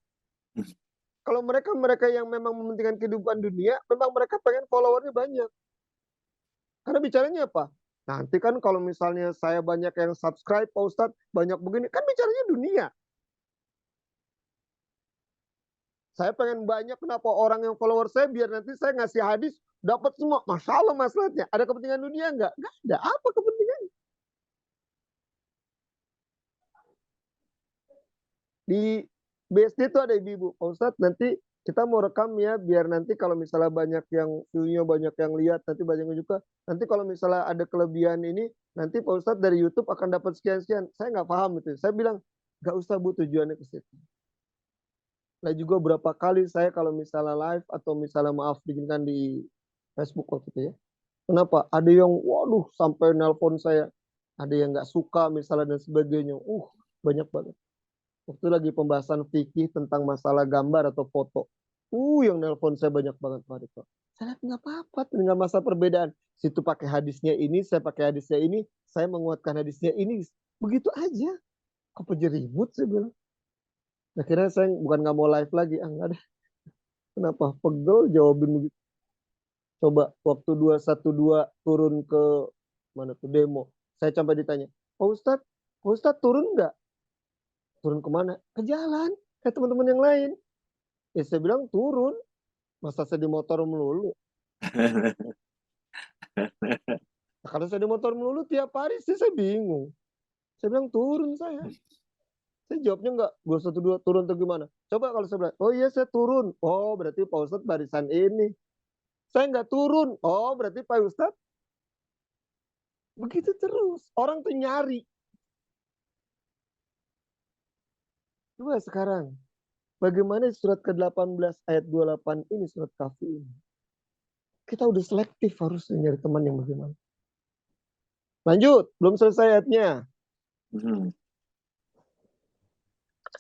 Kalau mereka yang memang mementingkan kehidupan dunia, memang mereka pengen followernya banyak. Karena bicaranya apa? Nanti kan kalau misalnya saya banyak yang subscribe, Pak Ustadz, banyak begini, kan bicaranya dunia. Saya pengen banyak, kenapa orang yang follower saya, biar nanti saya ngasih hadis, dapat semua. Masya Allah masalahnya. Ada kepentingan dunia nggak? Nggak ada. Apa kepentingan? Di BSD itu ada ibu-ibu. Pak Ustadz, nanti kita mau rekam ya, biar nanti kalau misalnya banyak yang view-nya, banyak yang lihat, nanti banyak yang juga. Nanti kalau misalnya ada kelebihan ini, nanti Pak Ustadz dari YouTube akan dapat sekian-sekian. Saya nggak paham itu. Saya bilang, nggak usah Bu, tujuannya ke situ. Nah juga berapa kali saya kalau misalnya live atau misalnya maaf bikinkan di Facebook waktu itu ya. Kenapa? Ada yang waduh sampai nelpon saya. Ada yang nggak suka misalnya dan sebagainya. Banyak banget. Waktu lagi pembahasan fikih tentang masalah gambar atau foto. Yang nelpon saya banyak banget Pak Riko. Saya lihat nggak apa-apa, nggak masalah perbedaan. Situ pakai hadisnya ini, saya pakai hadisnya ini, saya menguatkan hadisnya ini. Begitu aja. Apa jadi ribut saya bilang. Akhirnya saya bukan nggak mau live lagi. Enggak deh. Kenapa? Pegel jawabin begitu. Coba waktu 212 turun ke mana tuh demo. Saya sampai ditanya, Pak Ustadz turun nggak? Turun kemana? Ke jalan. Kayak teman-teman yang lain. Ya saya bilang turun. Masa saya di motor melulu? Nah, kalau saya di motor melulu tiap hari sih saya bingung. Saya bilang turun saya. Saya jawabnya enggak, 212 turun atau gimana? Coba kalau saya bilang, oh iya saya turun. Oh berarti Pak Ustadz barisan ini. Saya enggak turun. Oh berarti Pak Ustadz. Begitu terus. Orang tuh nyari. Coba sekarang. Bagaimana surat ke-18 ayat 28 ini, surat Kahfi ini. Kita udah selektif harus nyari teman yang bagaimana. Lanjut, belum selesai ayatnya.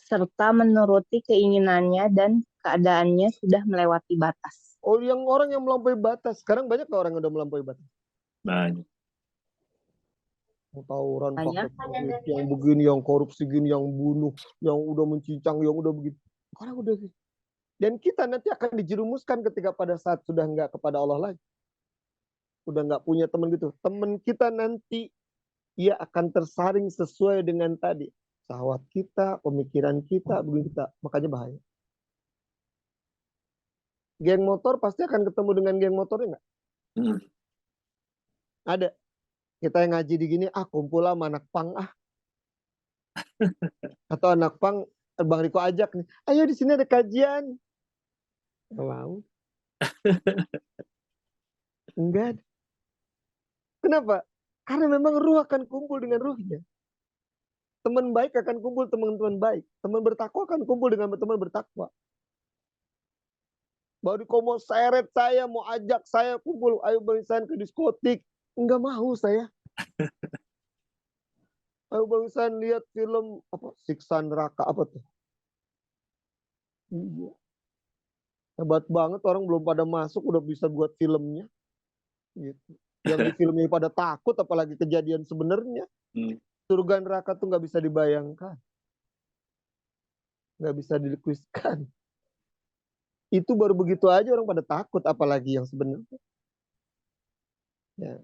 Serta menuruti keinginannya dan keadaannya sudah melewati batas. Oh, yang orang yang melampaui batas. Sekarang banyak orang yang udah melampaui batas? Banyak. Tawuran, yang begini, yang korupsi gini, yang bunuh, yang udah mencincang, yang udah begini. Orang udah gitu. Dan kita nanti akan dijerumuskan ketika pada saat sudah nggak kepada Allah lagi. Udah nggak punya teman gitu. Teman kita nanti, ia akan tersaring sesuai dengan tadi. Syahwat kita, pemikiran kita, begini kita. Makanya bahaya. Geng motor pasti akan ketemu dengan geng motornya nggak? Ada. Kita yang ngaji di gini, kumpul sama anak pang Atau anak pang, Bang Riko ajak nih, ayo di sini ada kajian. Mau? Enggak. Kenapa? Karena memang ruh akan kumpul dengan ruhnya. Teman baik akan kumpul teman-teman baik. Teman bertakwa akan kumpul dengan teman bertakwa. Bang Riko mau seret saya, mau ajak saya kumpul, ayo Bang Ihsan ke diskotik. Enggak mau saya. Ayo Bang Ihsan lihat film apa Siksa Neraka apa tuh? Iya. Hebat banget, orang belum pada masuk udah bisa buat filmnya. Gitu. Yang di filmnya pada takut, apalagi kejadian sebenarnya. Surga neraka tuh nggak bisa dibayangkan. Nggak bisa dilukiskan. Itu baru begitu aja orang pada takut, apalagi yang sebenarnya. Ya.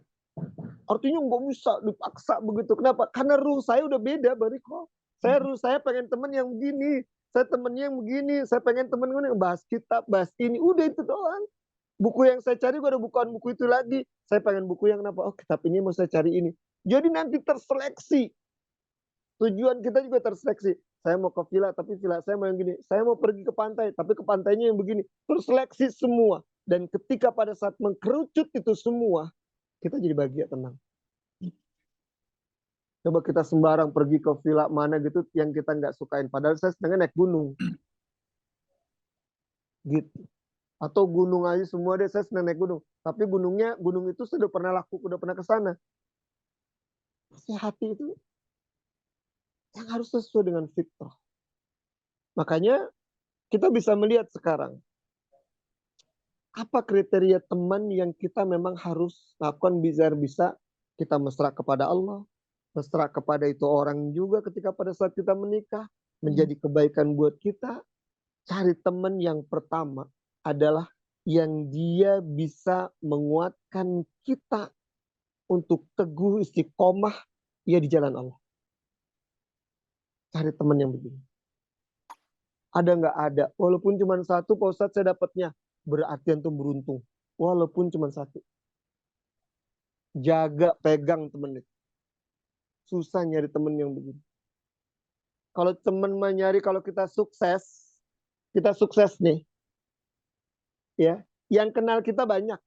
Artinya nggak bisa dipaksa begitu. Kenapa? Karena ruh saya udah beda, Bariko. Saya pengen temen yang begini. Saya temennya yang begini. Saya pengen temen yang bahas kitab, bahas ini. Udah itu doang. Buku yang saya cari gue ada bukan buku itu lagi. Saya pengen buku yang kenapa? Oh kitab ini mau saya cari ini. Jadi nanti terseleksi. Tujuan kita juga terseleksi. Saya mau ke villa, tapi villa saya mau yang gini. Saya mau pergi ke pantai, tapi ke pantainya yang begini. Terus seleksi semua. Dan ketika pada saat mengkerucut itu semua, kita jadi bahagia, tenang. Coba kita sembarang pergi ke villa mana gitu yang kita nggak sukain. Padahal saya sedang naik gunung. Gitu. Atau gunung aja semua deh, saya sedang naik gunung. Tapi gunung itu sudah pernah ke sana. Pasti hati itu yang harus sesuai dengan fitrah. Makanya kita bisa melihat sekarang. Apa kriteria teman yang kita memang harus lakukan biar bisa kita mesra kepada Allah. Mesra kepada itu orang juga ketika pada saat kita menikah. Menjadi kebaikan buat kita. Cari teman yang pertama adalah yang dia bisa menguatkan kita untuk teguh istiqomah ya di jalan Allah. Cari teman yang begini. Ada nggak ada? Walaupun cuma satu, Pak Ustadz saya dapatnya. Berarti antum beruntung. Walaupun cuma satu. Jaga, pegang teman itu. Susah nyari teman yang begini. Kalau teman menyari, kalau kita sukses nih. Ya, yang kenal kita banyak.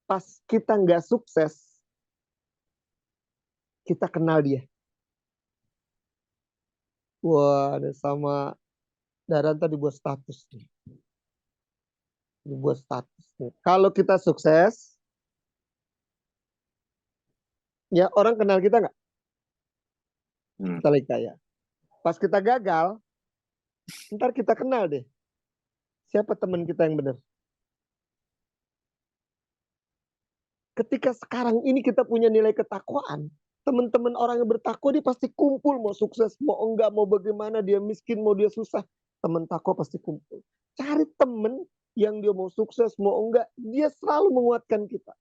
Pas kita nggak sukses, kita kenal dia. Wah, ada sama Daran tadi buat status nih. Dibuat status nih. Kalau kita sukses, ya orang kenal kita nggak? Kita lagi kaya. Pas kita gagal, ntar kita kenal deh. Siapa teman kita yang benar? Ketika sekarang ini kita punya nilai ketakwaan, teman-teman orang yang bertakwa dia pasti kumpul, mau sukses, mau enggak, mau bagaimana, dia miskin, mau dia susah, teman takwa pasti kumpul. Cari teman yang dia mau sukses, mau enggak, dia selalu menguatkan kita.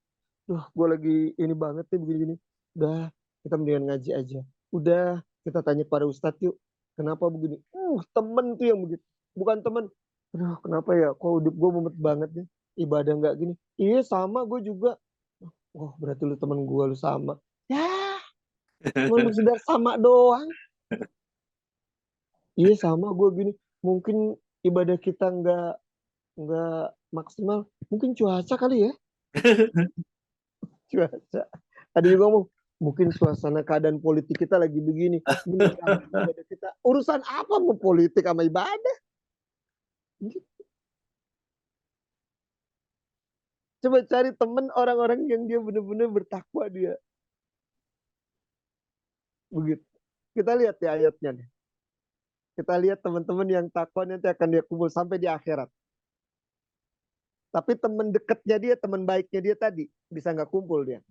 Duh, gue lagi ini banget nih begini-gini. Udah, kita mendingan ngaji aja. Udah, kita tanya pada Ustadz yuk, kenapa begini? Temen tuh yang begitu. Bukan temen, aduh kenapa ya, kok hidup gue mumet banget nih, ibadah nggak gini. Iya sama, gue juga. Wah, berarti lu temen gue, lu sama. Ya, cuma sekedar sama doang. Iya sama, gue gini. Mungkin ibadah kita nggak maksimal. Mungkin cuaca kali ya. Cuaca. Ada juga ngomong, mungkin suasana keadaan politik kita lagi begini. Ini ibadah kita. Urusan apa mau politik sama ibadah? Coba cari temen orang-orang yang dia benar-benar bertakwa dia. Begitu. Kita lihat ya ayatnya nih. Kita lihat teman-teman yang takwa nanti akan dia kumpul sampai di akhirat. Tapi teman dekatnya dia, teman baiknya dia tadi, bisa nggak kumpul dia.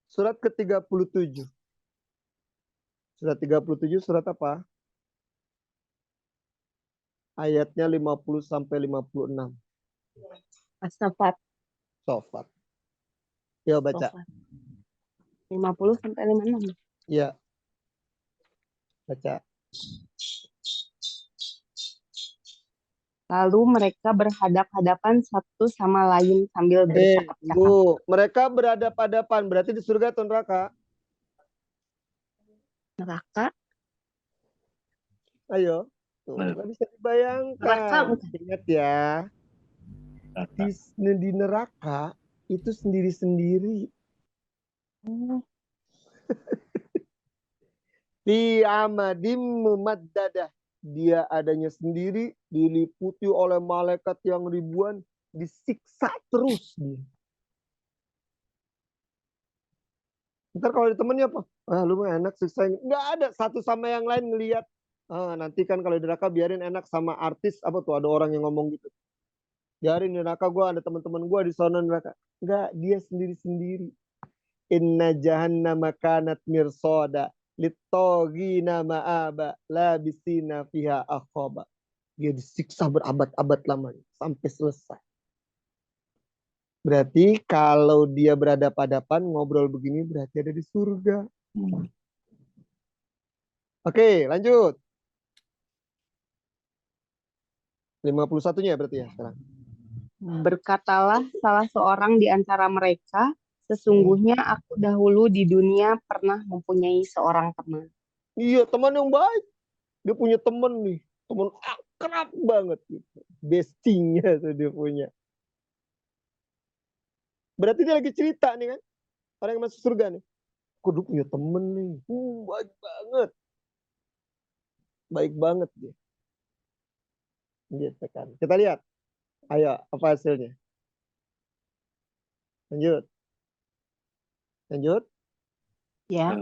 Surat ke-37. Surat 37 surat apa? Ayatnya 50 sampai 56. As-Saffat. Sofat. Ya baca. 50 sampai 56. Iya. Baca. Lalu mereka berhadap-hadapan satu sama lain sambil bercakap-cakap. Mereka berhadap-hadapan, berarti di surga atau neraka? Neraka? Ayo. Tuh, nggak bisa dibayangkan. Neraka bukan? Ingat ya. Di neraka itu sendiri-sendiri. Fi amadim mumaddadah. Dia adanya sendiri, diliputi oleh malaikat yang ribuan, disiksa terus dia. Ntar kalau temennya apa? Lu mah enak siksa. Nggak ada, satu sama yang lain ngelihat. Nanti kan kalau di neraka biarin enak sama artis, apa tuh ada orang yang ngomong gitu. Biarin di neraka gue ada teman-teman gue di sana neraka. Enggak, dia sendiri-sendiri. Inna jahannama kanat mirsada littogina ma'aba labisina fiha akhaba. Dia disiksa berabad-abad lamanya sampai selesai. Berarti kalau dia berhadapan-hadapan ngobrol begini berarti ada di surga. Oke, lanjut. 51-nya berarti ya sekarang. Berkatalah salah seorang di antara mereka Sesungguhnya aku dahulu di dunia pernah mempunyai seorang teman. Iya, teman yang baik. Dia punya teman nih. Teman akrab banget gitu. Bestinya tuh dia punya. Berarti dia lagi cerita nih kan. Orang yang masuk surga nih. Aku dulu punya temen nih. Baik banget. Baik banget dia. Gitu kan. Kita lihat. Ayo, apa hasilnya? Lanjut. Lanjut. Ya,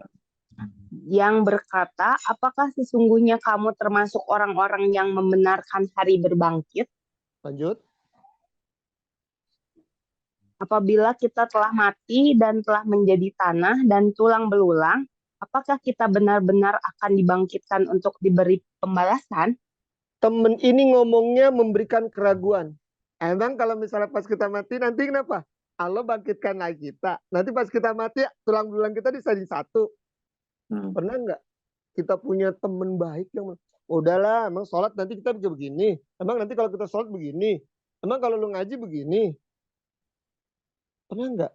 yang berkata, apakah sesungguhnya kamu termasuk orang-orang yang membenarkan hari berbangkit? Lanjut. Apabila kita telah mati dan telah menjadi tanah dan tulang belulang, apakah kita benar-benar akan dibangkitkan untuk diberi pembalasan? Temen ini ngomongnya memberikan keraguan. Emang kalau misalnya pas kita mati nanti kenapa? Allah bangkitkan lagi kita. Nanti pas kita mati tulang belulang kita disadiin satu. Pernah nggak kita punya temen baik yang udahlah emang sholat nanti kita bisa begini. Emang nanti kalau kita sholat begini. Emang kalau lu ngaji begini. Pernah nggak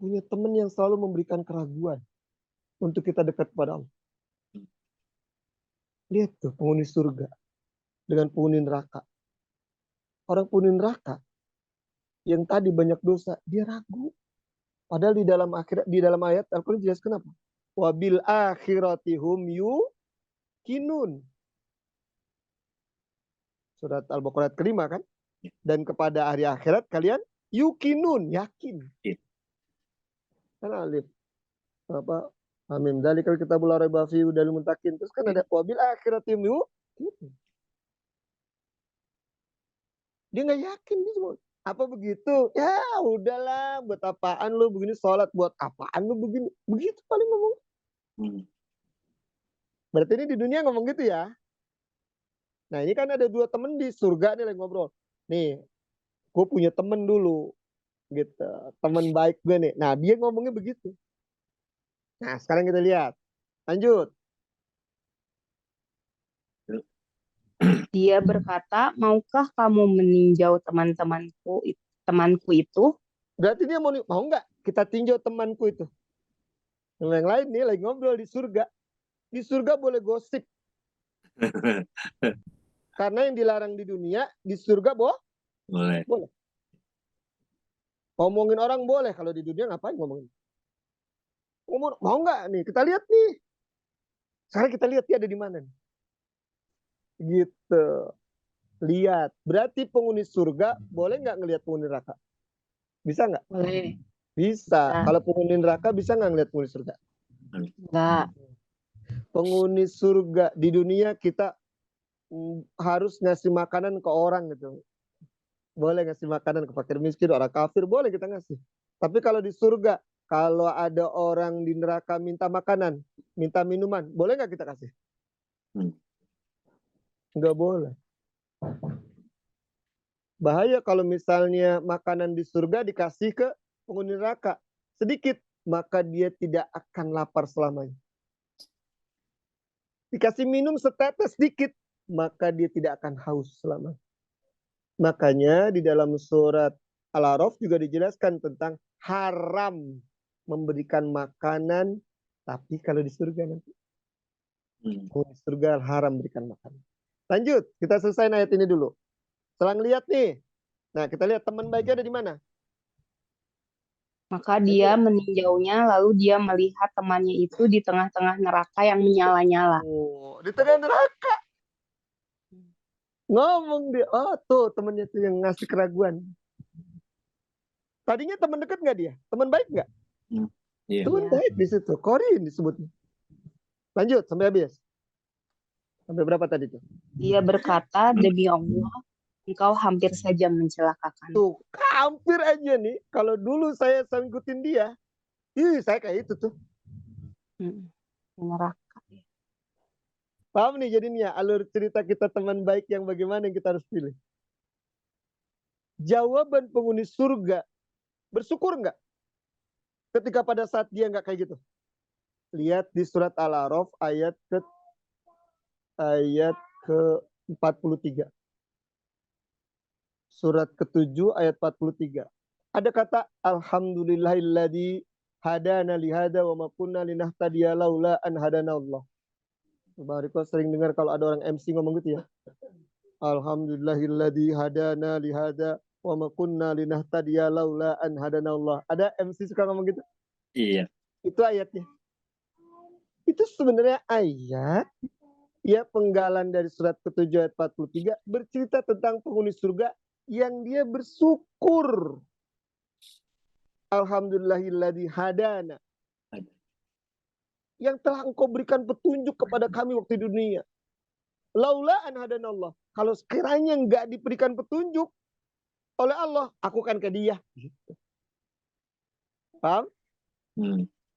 punya temen yang selalu memberikan keraguan untuk kita dekat kepada Allah? Lihat tuh penghuni surga dengan penghuni neraka. Orang penghuni neraka yang tadi banyak dosa, dia ragu. Padahal di dalam ayat Al-Quran jelas kenapa? Wabil akhirati hum yuqinun. Surat Al-Baqarah ayat kelima kan? Dan kepada hari akhirat kalian yuqinun, yakin. Kan alif. Apa? Amin. Dalikal kitabul la raiba fihi hudal muttaqin. Terus kan ada wabil akhirati hum yuqinun. Dia nggak yakin dia cuma apa begitu? Ya udahlah, buat apaan lu begini sholat? Buat apaan lu begini? Begitu paling ngomong. Berarti ini di dunia ngomong gitu ya. Nah ini kan ada dua temen di surga nih lagi ngobrol. Nih, gue punya temen dulu. Gitu. Temen baik gue nih. Nah dia ngomongnya begitu. Nah sekarang kita lihat. Lanjut. Dia berkata, maukah kamu meninjau temanku itu? Berarti dia mau nggak kita tinjau temanku itu. Yang lain nih lagi ngobrol di surga. Di surga boleh gosip. Karena yang dilarang di dunia, di surga boleh. Ngomongin orang boleh. Kalau di dunia ngapain ngomongin? Mau nggak nih? Kita lihat nih. Sekarang kita lihat dia ada di mana nih. Gitu. Lihat. Berarti penghuni surga boleh nggak ngelihat penghuni neraka? Bisa nggak? Boleh. Bisa. Kalau penghuni neraka bisa nggak ngelihat penghuni surga? Enggak. Penghuni surga di dunia kita harus ngasih makanan ke orang gitu. Boleh ngasih makanan ke fakir miskin, orang kafir, boleh kita ngasih. Tapi kalau di surga, kalau ada orang di neraka minta makanan, minta minuman, boleh nggak kita kasih? Nggak boleh. Bahaya kalau misalnya makanan di surga dikasih ke penghuni neraka. Sedikit, maka dia tidak akan lapar selamanya. Dikasih minum setetes sedikit, maka dia tidak akan haus selamanya. Makanya di dalam surat Al-A'raf juga dijelaskan tentang haram memberikan makanan, tapi kalau di surga nanti. Di surga haram berikan makanan. Lanjut, kita selesai ayat ini dulu. Setelah lihat nih, nah kita lihat teman baiknya ada di mana? Maka dia meninjaunya, lalu dia melihat temannya itu di tengah-tengah neraka yang menyala-nyala. Oh, di tengah neraka. Ngomong dia, oh tuh temannya tuh yang ngasih keraguan. Tadinya teman dekat nggak dia? Teman baik nggak? Teman baik di situ. Korin disebutnya. Lanjut sampai habis. Sampai berapa tadi tuh? Dia berkata, demi Allah, engkau hampir saja mencelakakan. Tuh, hampir aja nih. Kalau dulu saya ngikutin dia, saya kayak itu tuh. Neraka. Paham nih jadinya alur cerita kita teman baik yang bagaimana yang kita harus pilih. Jawaban penghuni surga, bersyukur nggak? Ketika pada saat dia nggak kayak gitu. Lihat di surat Al-A'raf ayat ke-43. Surat ke-7 ayat 43. Ada kata alhamdulillahilladzi hadana lihada wa ma kunna linahtadiya laula an hadana Allah. Bang Riko sering dengar kalau ada orang MC ngomong gitu ya. Alhamdulillahilladzi hadana lihada wa ma kunna linahtadiya laula an hadana Allah. Ada MC suka ngomong gitu? Iya. Itu ayatnya. Itu sebenarnya ayat ya penggalan dari surat ke-7 ayat 43 bercerita tentang penghuni surga yang dia bersyukur. Alhamdulillahilladzi hadana. Yang telah engkau berikan petunjuk kepada kami waktu di dunia. Laula an hadanallah. Kalau sekiranya enggak diberikan petunjuk oleh Allah, aku kan ke dia. Paham?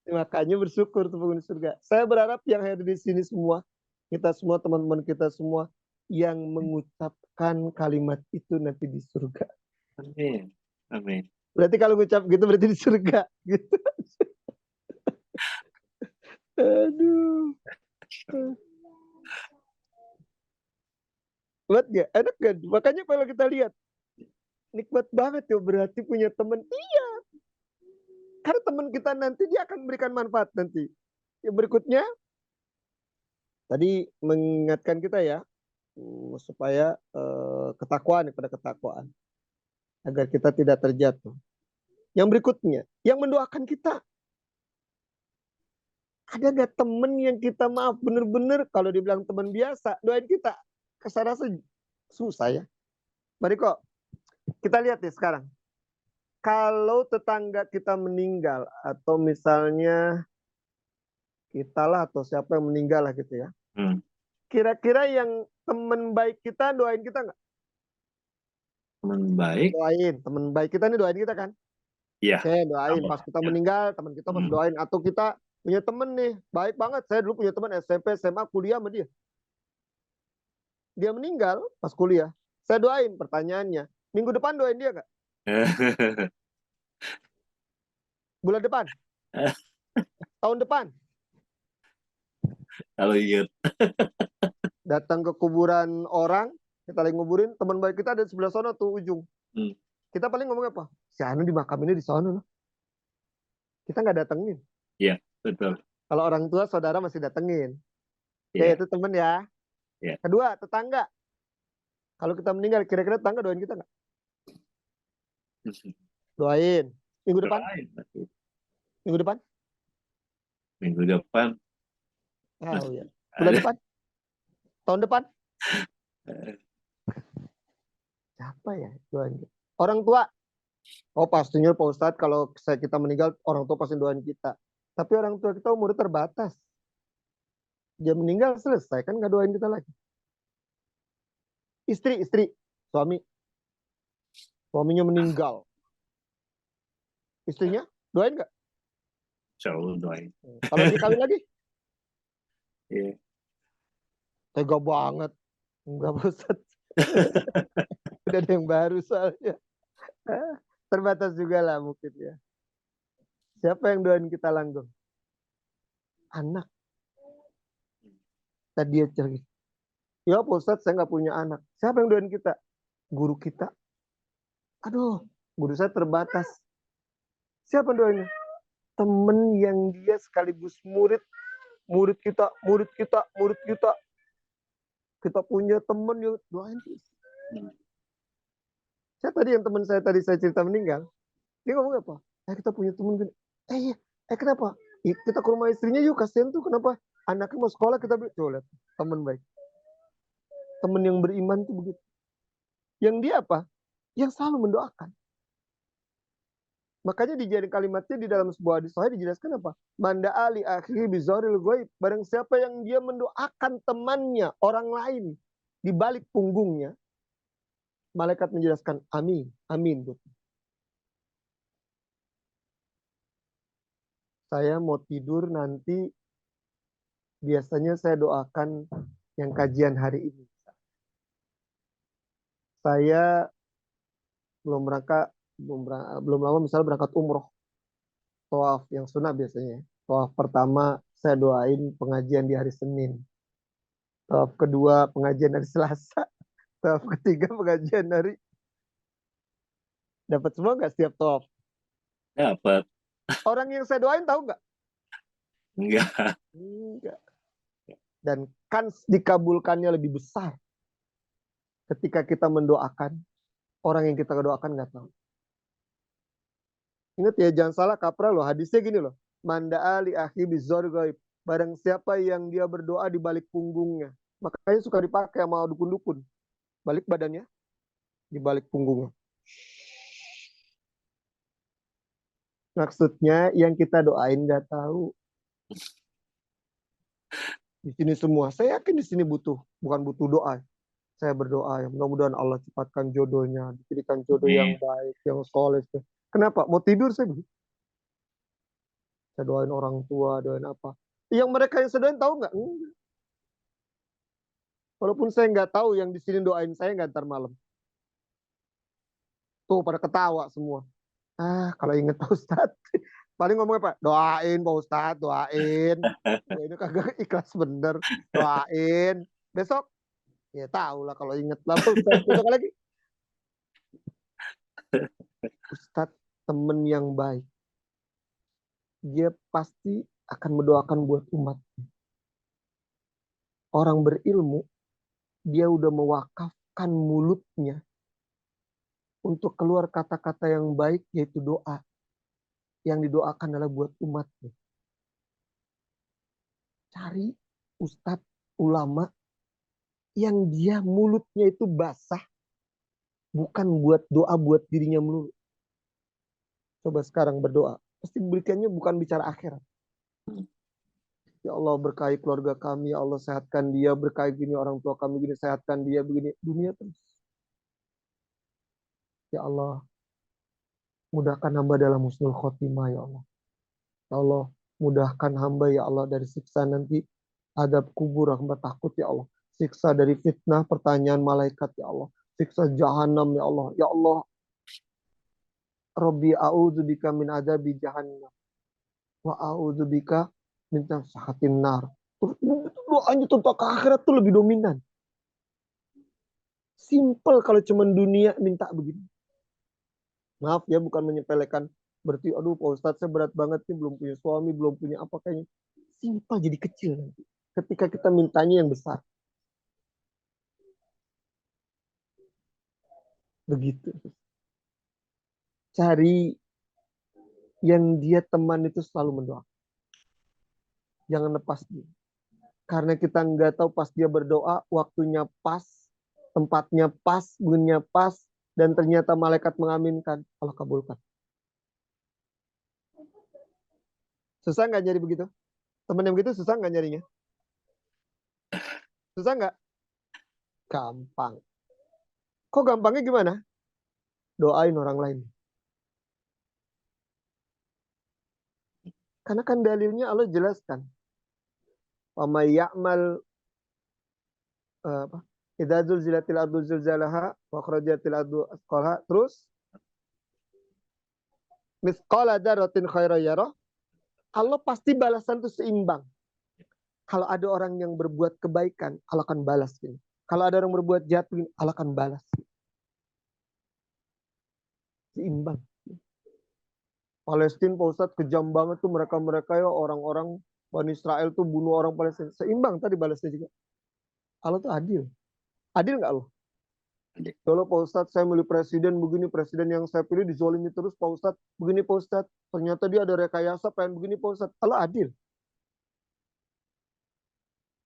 Makanya bersyukur tuh penghuni surga. Saya berharap yang hadir di sini semua, kita semua, teman-teman kita semua, yang mengucapkan kalimat itu nanti di surga. Amin. Amin. Berarti kalau ngucap gitu berarti di surga. Gitu. Aduh. Lihat gak? Enak gak? Makanya kalau kita lihat, nikmat banget ya berarti punya teman. Iya. Karena teman kita nanti dia akan memberikan manfaat nanti. Yang berikutnya, tadi mengingatkan kita ya, supaya ketakwaan kepada ketakwaan. Agar kita tidak terjatuh. Yang berikutnya, yang mendoakan kita. Ada gak teman yang kita maaf bener-bener kalau dibilang teman biasa, doain kita. Saya rasa susah ya. Mari kok, kita lihat ya sekarang. Kalau tetangga kita meninggal, atau misalnya kita lah atau siapa yang meninggal lah gitu ya. Kira-kira yang teman baik kita doain kita nggak? Teman baik. Doain, teman baik kita nih doain kita kan? Iya. Oke, doain. Pas kita meninggal, teman kita pas doain. Atau kita punya teman nih, baik banget. Saya dulu punya teman SMP, SMA, kuliah sama dia. Dia meninggal pas kuliah. Saya doain, pertanyaannya. Minggu depan doain dia nggak? Bulan depan? Tahun depan? Kalau ingat. Datang ke kuburan orang, kita lagi nguburin, teman baik kita ada di sebelah sana tuh ujung. Kita paling ngomong apa? Si Anu di makam ini di sana loh. Kita nggak datengin. Iya, betul. Kalau orang tua, saudara masih datengin. Iya. Itu temen ya. Iya. Kedua, tetangga. Kalau kita meninggal, kira-kira tetangga doain kita nggak? Doain. Minggu depan? Minggu depan? Minggu depan. Oh ya. Bulan depan? Tahun depan? Siapa ya doain kita? Orang tua. Oh pastinya Pak Ustadz kalau kita meninggal orang tua pasti doain kita. Tapi orang tua kita umurnya terbatas. Dia meninggal selesai kan nggak doain kita lagi. Istri, suaminya meninggal. Istrinya doain nggak? Jauh doain. Kalau dia kawin lagi? Iya. Tega banget. Enggak bosan. Udah ada yang baru soalnya. Terbatas juga lah mungkin ya. Siapa yang doain kita langgeng? Anak. Tadi dia cerita. Ya Pak Ustadz saya nggak punya anak. Siapa yang doain kita? Guru kita. Aduh, guru saya terbatas. Siapa doainnya? Temen yang dia sekaligus murid kita. Kita punya temen yang doain. Saya tadi yang teman saya tadi saya cerita meninggal. Dia ngomong apa? Kita punya temen. Kenapa? Kita ke rumah istrinya yuk, kasihan tuh. Kenapa? Anaknya mau sekolah kita beli. Coba lihat, teman baik. Teman yang beriman tuh begitu. Yang dia apa? Yang selalu mendoakan. Makanya dijadikan kalimatnya di dalam sebuah hadis sahih dijelaskan apa? Manda ali akhi bizaril ghaib. Barang siapa yang dia mendoakan temannya, orang lain di balik punggungnya, malaikat menjelaskan amin, amin. Saya mau tidur nanti, biasanya saya doakan yang kajian hari ini. Saya belum lama misalnya berangkat umroh. Tawaf yang sunnah biasanya. Tawaf pertama saya doain pengajian di hari Senin. Tawaf kedua pengajian hari Selasa. Tawaf ketiga pengajian hari Dapat semua nggak setiap tawaf? Dapat. Orang yang saya doain tahu nggak? Enggak. Enggak. Dan kan dikabulkannya lebih besar ketika kita mendoakan orang yang kita doakan nggak tahu. Ingat ya, jangan salah kaprah loh. Hadisnya gini loh. Manda'a li akhi bizor gaib. Barang siapa yang dia berdoa di balik punggungnya. Makanya suka dipakai sama dukun-dukun. Balik badannya, di balik punggungnya. Maksudnya yang kita doain nggak tahu. Di sini semua, saya yakin di sini bukan butuh doa. Saya berdoa ya mudah-mudahan Allah cepatkan jodohnya, diberikan jodoh yang baik, yang soleh. Kenapa? Mau tidur saya begitu. Saya doain orang tua, doain apa. Yang mereka yang saya doain tahu nggak? Enggak. Walaupun saya nggak tahu yang di sini doain saya nggak ntar malam. Tuh pada ketawa semua. Kalau inget Pak Ustadz, paling ngomong apa? Doain Pak Ustadz, doain. Ya, ini kagak ikhlas bener, doain. Besok, ya tahu lah kalau inget lah Pak Ustadz. Besok lagi. Ustadz temen yang baik. Dia pasti akan mendoakan buat umat. Orang berilmu, dia udah mewakafkan mulutnya untuk keluar kata-kata yang baik, yaitu doa. Yang didoakan adalah buat umatnya. Cari ustadz, ulama, yang dia mulutnya itu basah. Bukan buat doa buat dirinya melulu. Coba sekarang berdoa. Pasti berikannya bukan bicara akhirat. Ya Allah berkahi keluarga kami, ya Allah sehatkan dia, berkahi gini orang tua kami gini, sehatkan dia begini. Dunia terus. Ya Allah, mudahkan hamba dalam husnul khotimah ya Allah. Ya Allah, mudahkan hamba ya Allah dari siksa nanti adab kubur, hamba takut ya Allah. Siksa dari fitnah pertanyaan malaikat ya Allah. Siksa jahanam ya Allah. Ya Allah, Rabbi a'udzubika min adabi jahannam wa a'udzubika min sakhatin nar. Doanya tentang ke akhirat tuh lebih dominan. Simple kalau cuma dunia minta begini. Maaf ya, bukan menyepelekan. Berarti aduh Pak Ustadz saya berat banget nih, belum punya suami, belum punya apa kayaknya. Simpel jadi kecil nanti. Ketika kita mintanya yang besar. Begitu. Cari yang dia teman itu selalu mendoa. Jangan lepas dia. Karena kita nggak tahu pas dia berdoa, waktunya pas, tempatnya pas, bunyinya pas, dan ternyata malaikat mengaminkan. Allah kabulkan. Susah nggak nyari begitu? Temen yang begitu susah nggak nyarinya? Susah nggak? Gampang. Kok gampangnya gimana? Doain orang lain. Karena kan dalilnya Allah jelaskan. Wa may ya'mal apa? Idza zulzilatil ardu zilzalaha wa akhrajatil ardu asqalaha. Terus mithqala dzarratin khairan yarah. Allah pasti balasan itu seimbang. Kalau ada orang yang berbuat kebaikan, Allah akan balas ini. Kalau ada orang berbuat jahat, Allah akan balas. Seimbang. Palestina, Pak Ustadz, kejam banget tuh mereka-mereka ya, orang-orang Bani Israel tuh bunuh orang Palestina. Seimbang tadi balasnya juga. Allah tuh adil. Adil nggak Allah? Kalau Pak Ustadz saya milih presiden begini, presiden yang saya pilih dizolimi terus Pak Ustadz. Begini Pak Ustadz, ternyata dia ada rekayasa pengen begini Pak Ustadz. Allah adil.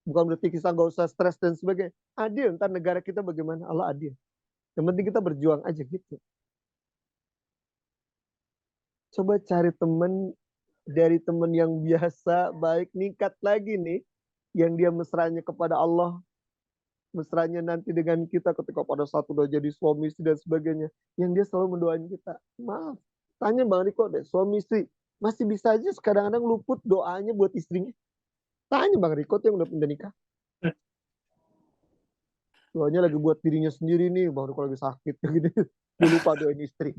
Bukan berarti kita nggak usah stres dan sebagainya. Adil, ntar negara kita bagaimana? Allah adil. Yang penting kita berjuang aja gitu. Coba cari teman dari teman yang biasa, baik, ningkat lagi nih. Yang dia mesranya kepada Allah, mesranya nanti dengan kita ketika pada saat udah jadi suami istri dan sebagainya. Yang dia selalu mendoain kita. Maaf, tanya Bang Riko deh, suami istri masih bisa aja kadang-kadang luput doanya buat istrinya. Tanya Bang Riko tuh yang udah nikah. Doanya lagi buat dirinya sendiri nih, Bang Riko lagi sakit gitu. Dia lupa doain istri.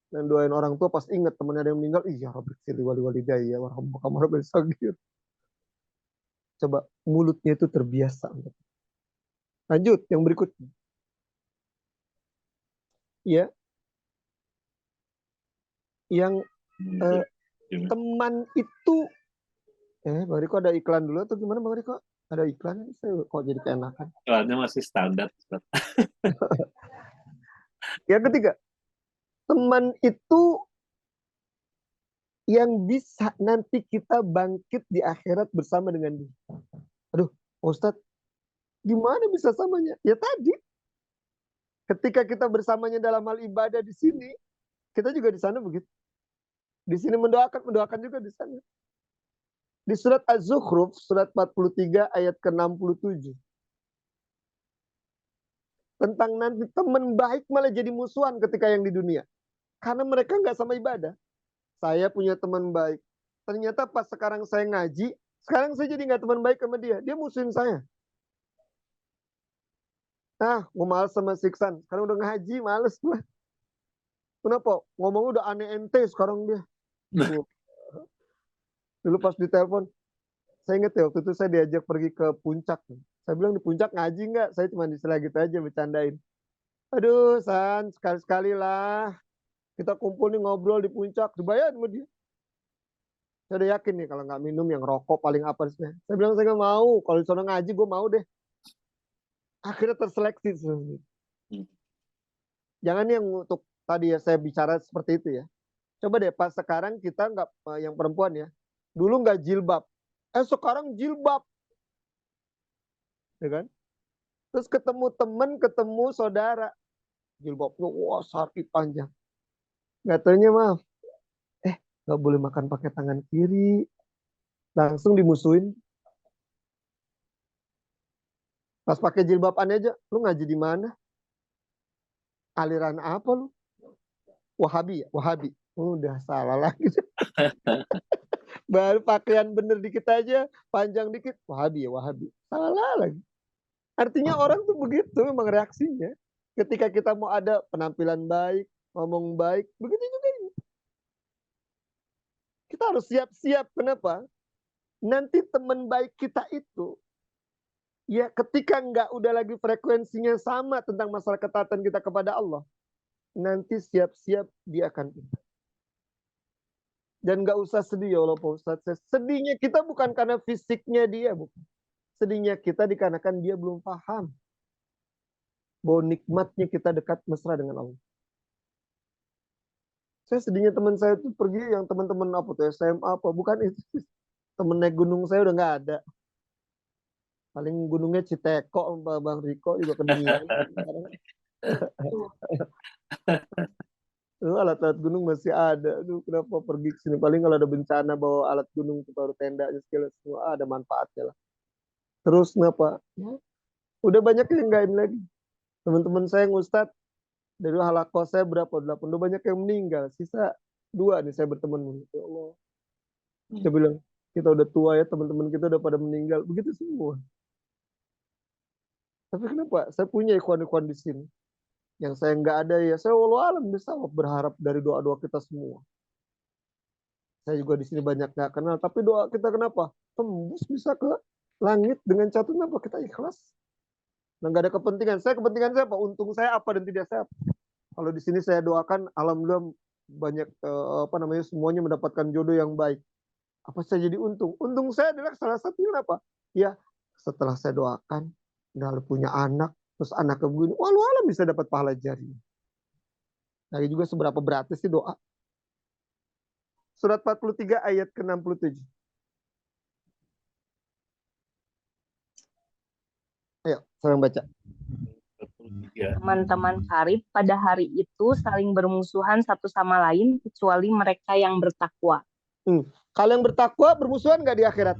Dan doain orang tua pas ingat temannya ada yang meninggal, iya Rabbi sirri wali walidayya warhamhum rabbil sagir. Coba mulutnya itu terbiasa. Lanjut yang berikutnya. Ya. yang Hmm, gimana? teman itu, Bang Riko ada iklan dulu atau gimana Bang Riko? Ada iklan? Saya kok jadi keenakan. Iklannya masih standar. Ustaz. Yang ketiga, teman itu yang bisa nanti kita bangkit di akhirat bersama dengan dia. Aduh, Ustadz, gimana bisa samanya? Ya tadi, ketika kita bersamanya dalam hal ibadah di sini, kita juga di sana begitu. Di sini mendoakan juga di sana. Di surat Az-Zukhruf, surat 43 ayat ke-67. Tentang nanti teman baik malah jadi musuhan ketika yang di dunia. Karena mereka nggak sama ibadah. Saya punya teman baik. Ternyata pas sekarang saya ngaji, sekarang saya jadi nggak teman baik sama dia. Dia musuhin saya. Gue males sama Siksan. Sekarang udah ngaji, males lah. Kenapa? Ngomong udah aneh ente sekarang dia. Dulu pas ditelepon, saya inget ya waktu itu saya diajak pergi ke puncak. Saya bilang di puncak ngaji nggak? Saya cuma di gitu aja bercandain. Aduh, San, sekali-sekali lah. Kita kumpul nih ngobrol di puncak. Dibayar sama dia. Saya udah yakin nih kalau nggak minum yang rokok paling apa sih. Saya bilang saya nggak mau. Kalau di sana ngaji gue mau deh. Akhirnya terseleksi. Jangan yang untuk tadi ya saya bicara seperti itu ya. Coba deh pas sekarang kita nggak yang perempuan ya. Dulu nggak jilbab. Sekarang jilbab. Ya kan? Terus ketemu temen, ketemu saudara. Jilbabnya wah sakit panjang. Nggak taunya maaf. Nggak boleh makan pakai tangan kiri. Langsung dimusuhin. Pas pakai jilbab aneh aja. Lu ngaji di mana? Aliran apa lu? Wahabi ya? Wahabi. Udah salah lagi. Baru pakaian bener dikit aja. Panjang dikit. Wahabi ya? Wahabi. Salah lagi. Artinya orang tuh begitu memang reaksinya. Ketika kita mau ada penampilan baik, ngomong baik. Begitu juga ini. Kita harus siap-siap. Kenapa? Nanti teman baik kita itu, ya ketika nggak udah lagi frekuensinya sama tentang masalah ketaatan kita kepada Allah, nanti siap-siap dia akan pindah. Dan nggak usah sedih ya Allah Pak Ustadz. Sedihnya kita bukan karena fisiknya dia, bukan. Sedihnya kita dikarenakan dia belum paham bahwa nikmatnya kita dekat mesra dengan Allah. Saya sedihnya teman saya itu pergi yang teman-teman apa tuh SMA apa, bukan itu. Temen naik gunung saya udah nggak ada. Paling gunungnya Citeko, Bang Riko juga kedinginan. Alat-alat gunung masih ada. Aduh, kenapa pergi ke sini? Paling kalau ada bencana bawa alat gunung baru tendanya segala semua ada manfaatnya lah. Terus kenapa? Ya, udah banyak yang nggak ini lagi. Teman-teman saya yang Ustadz dari halakoh saya berapa? 8. Udah banyak yang meninggal. Sisa 2 nih saya berteman. Ya Allah. Saya bilang kita udah tua ya, teman-teman kita udah pada meninggal. Begitu semua. Tapi kenapa? Saya punya ikhwan-ikhwan di sini. Yang saya nggak ada ya, saya walau alam bisa berharap dari doa-doa kita semua. Saya juga di sini banyak nggak kenal, tapi doa kita kenapa? Tembus bisa ke langit dengan catatan apa? Kita ikhlas. Nah, nggak ada kepentingan. Kepentingan saya apa? Untung saya apa dan tidak saya apa. Kalau di sini saya doakan, alhamdulillah banyak semuanya mendapatkan jodoh yang baik. Apa saya jadi untung? Untung saya adalah salah satunya apa? Ya, setelah saya doakan, udah punya anak, terus anak begini, walau alam bisa dapat pahala jari. Nah, juga seberapa beratnya sih doa. Surat 43 ayat ke-67. Ayo, saya baca. Teman-teman karib pada hari itu saling bermusuhan satu sama lain kecuali mereka yang bertakwa. Kalau yang bertakwa bermusuhan nggak di akhirat?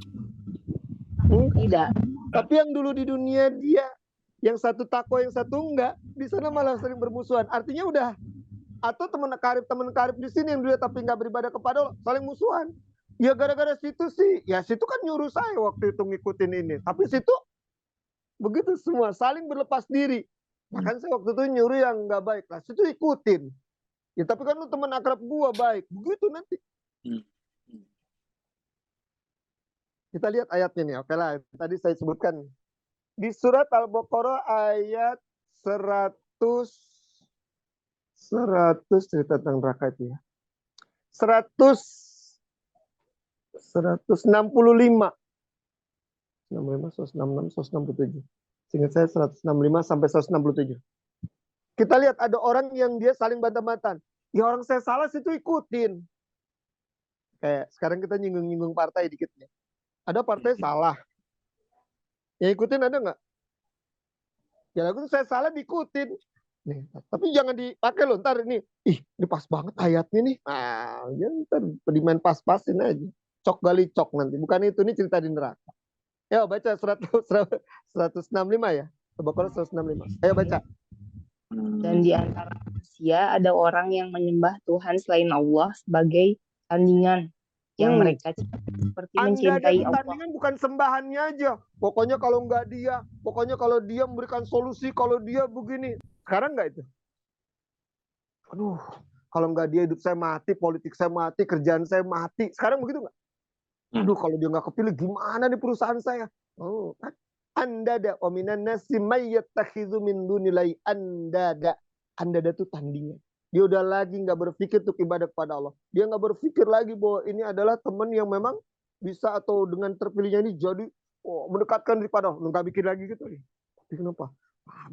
Tidak. Tapi yang dulu di dunia dia, yang satu takwa, yang satu enggak, di sana malah sering bermusuhan. Artinya udah, atau teman karib di sini yang dulu tapi nggak beribadah kepada Allah, saling musuhan. Ya gara-gara situ sih, ya situ kan nyuruh saya waktu itu ngikutin ini. Tapi situ begitu semua saling berlepas diri. Bahkan saya waktu itu nyuruh yang nggak baik lah, situ ikutin. Ya tapi kan lu teman akrab gua baik, begitu nanti. Kita lihat ayatnya nih, oke lah. Tadi saya sebutkan di surat Al-Baqarah ayat 100 cerita tentang neraka itu ya. 165. 166, 167. Seingat saya 165 sampai 167. Kita lihat ada orang yang dia saling bantah-bantahan. Ya orang saya salah situ ikutin. Kayak sekarang kita nyinggung-nyinggung partai dikit ya. Ada partai salah. Yang ikutin ada nggak? Ya lagu saya salah diikutin. Nih, tapi jangan dipakai loh ntar ini. Ini pas banget ayatnya nih. Ya ntar dimain pas-pasin aja. Cok gali cok nanti. Bukan itu, ini cerita di neraka. Ayo baca 165 ya. Al-Baqarah 165. Ayo baca. Dan di antara manusia ada orang yang menyembah Tuhan selain Allah sebagai tandingan yang mereka seperti mencintai Allah. Tandingan bukan sembahannya aja. Pokoknya kalau nggak dia, pokoknya kalau dia memberikan solusi, kalau dia begini. Sekarang nggak itu? Aduh, kalau nggak dia hidup saya mati, politik saya mati, kerjaan saya mati. Sekarang begitu nggak? Aduh, kalau dia nggak kepilih gimana nih perusahaan saya? Oh, kan? Andada ominan nasi mayyattakhidhu min dunilai andada. Andada itu tandingan. Dia udah lagi nggak berpikir untuk ibadah kepada Allah. Dia nggak berpikir lagi bahwa ini adalah teman yang memang bisa atau dengan terpilihnya ini jadi mendekatkan daripada Allah. Nggak bikin lagi gitu nih. Tapi kenapa?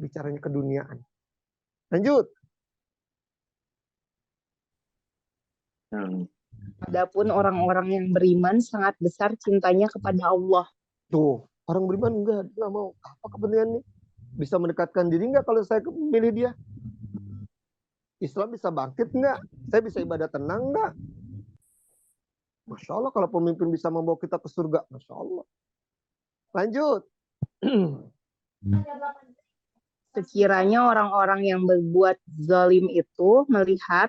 Bicaranya keduniaan. Lanjut. Adapun orang-orang yang beriman sangat besar cintanya kepada Allah. Tuh, orang beriman nggak mau. Apa kepentingan nih? Bisa mendekatkan diri nggak kalau saya memilih dia? Islam bisa bangkit nggak? Saya bisa ibadah tenang nggak? Masya Allah kalau pemimpin bisa membawa kita ke surga. Masya Allah. Lanjut. Sekiranya orang-orang yang berbuat zalim itu melihat,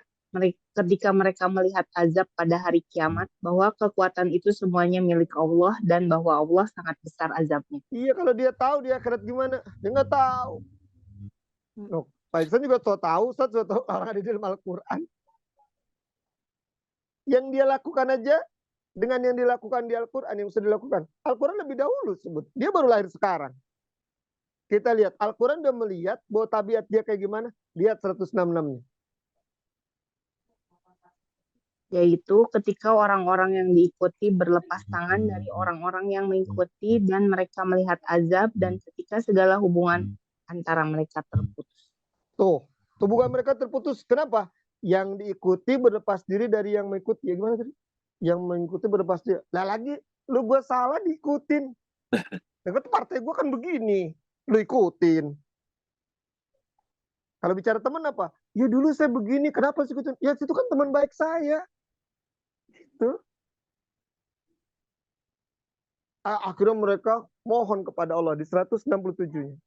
ketika mereka melihat azab pada hari kiamat, bahwa kekuatan itu semuanya milik Allah dan bahwa Allah sangat besar azabnya. Iya, kalau dia tahu dia akhirat gimana, dia nggak tahu. Loh, Pak Iksan juga tahu, Ustaz juga tahu orang ada di dalam Al-Quran. Yang dia lakukan aja dengan yang dilakukan di Al-Quran, yang sudah dilakukan. Al-Quran lebih dahulu sebut. Dia baru lahir sekarang. Kita lihat, Al-Quran udah melihat bahwa tabiat dia kayak gimana. Lihat 166-nya. Yaitu ketika orang-orang yang diikuti berlepas tangan dari orang-orang yang mengikuti dan mereka melihat azab dan ketika segala hubungan antara mereka terputus. Tuh hubungan mereka terputus. Kenapa? Yang diikuti berlepas diri dari yang mengikuti. Ya gimana tadi? Yang mengikuti berlepas diri. Lah lagi, lu gue salah diikutin. Nah, partai gue kan begini. Lu ikutin. Kalau bicara teman apa? Ya dulu saya begini, kenapa sih ikutin? Ya itu kan teman baik saya. Gitu. Akhirnya mereka mohon kepada Allah di 167-nya.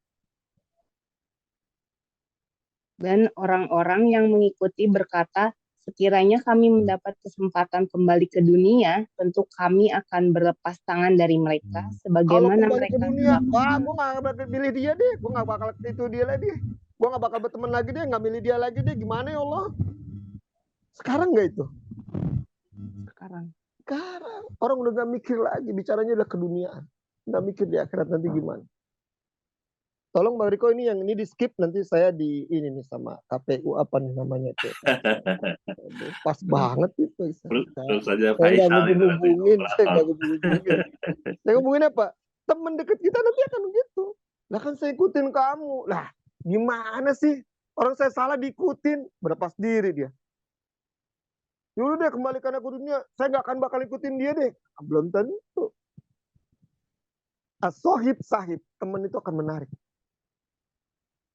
Dan orang-orang yang mengikuti berkata, sekiranya kami mendapat kesempatan kembali ke dunia, tentu kami akan berlepas tangan dari mereka, sebagaimana kalau mereka ke dunia, gue gak bakal pilih dia deh, gue gak bakal itu dia lagi, gue gak bakal berteman lagi deh, gak milih dia lagi deh, gimana ya Allah? Sekarang gak itu? Sekarang orang udah gak mikir lagi, bicaranya udah keduniaan, gak mikir di akhirat nanti gimana. Tolong Bang Riko ini yang ini di skip, nanti saya di ini nih sama KPU apa nih namanya itu. Pas banget itu. Terus saja saya nggak hubungin. Saya ngomongin apa? Teman dekat kita nanti akan begitu. Lah kan saya ikutin kamu. Lah gimana sih? Orang saya salah diikutin. Berlepas diri dia. Dulu deh kembalikan aku dunia. Saya nggak akan bakal ikutin dia deh. Belum tentu. As-sohib sahib. Teman itu akan menarik.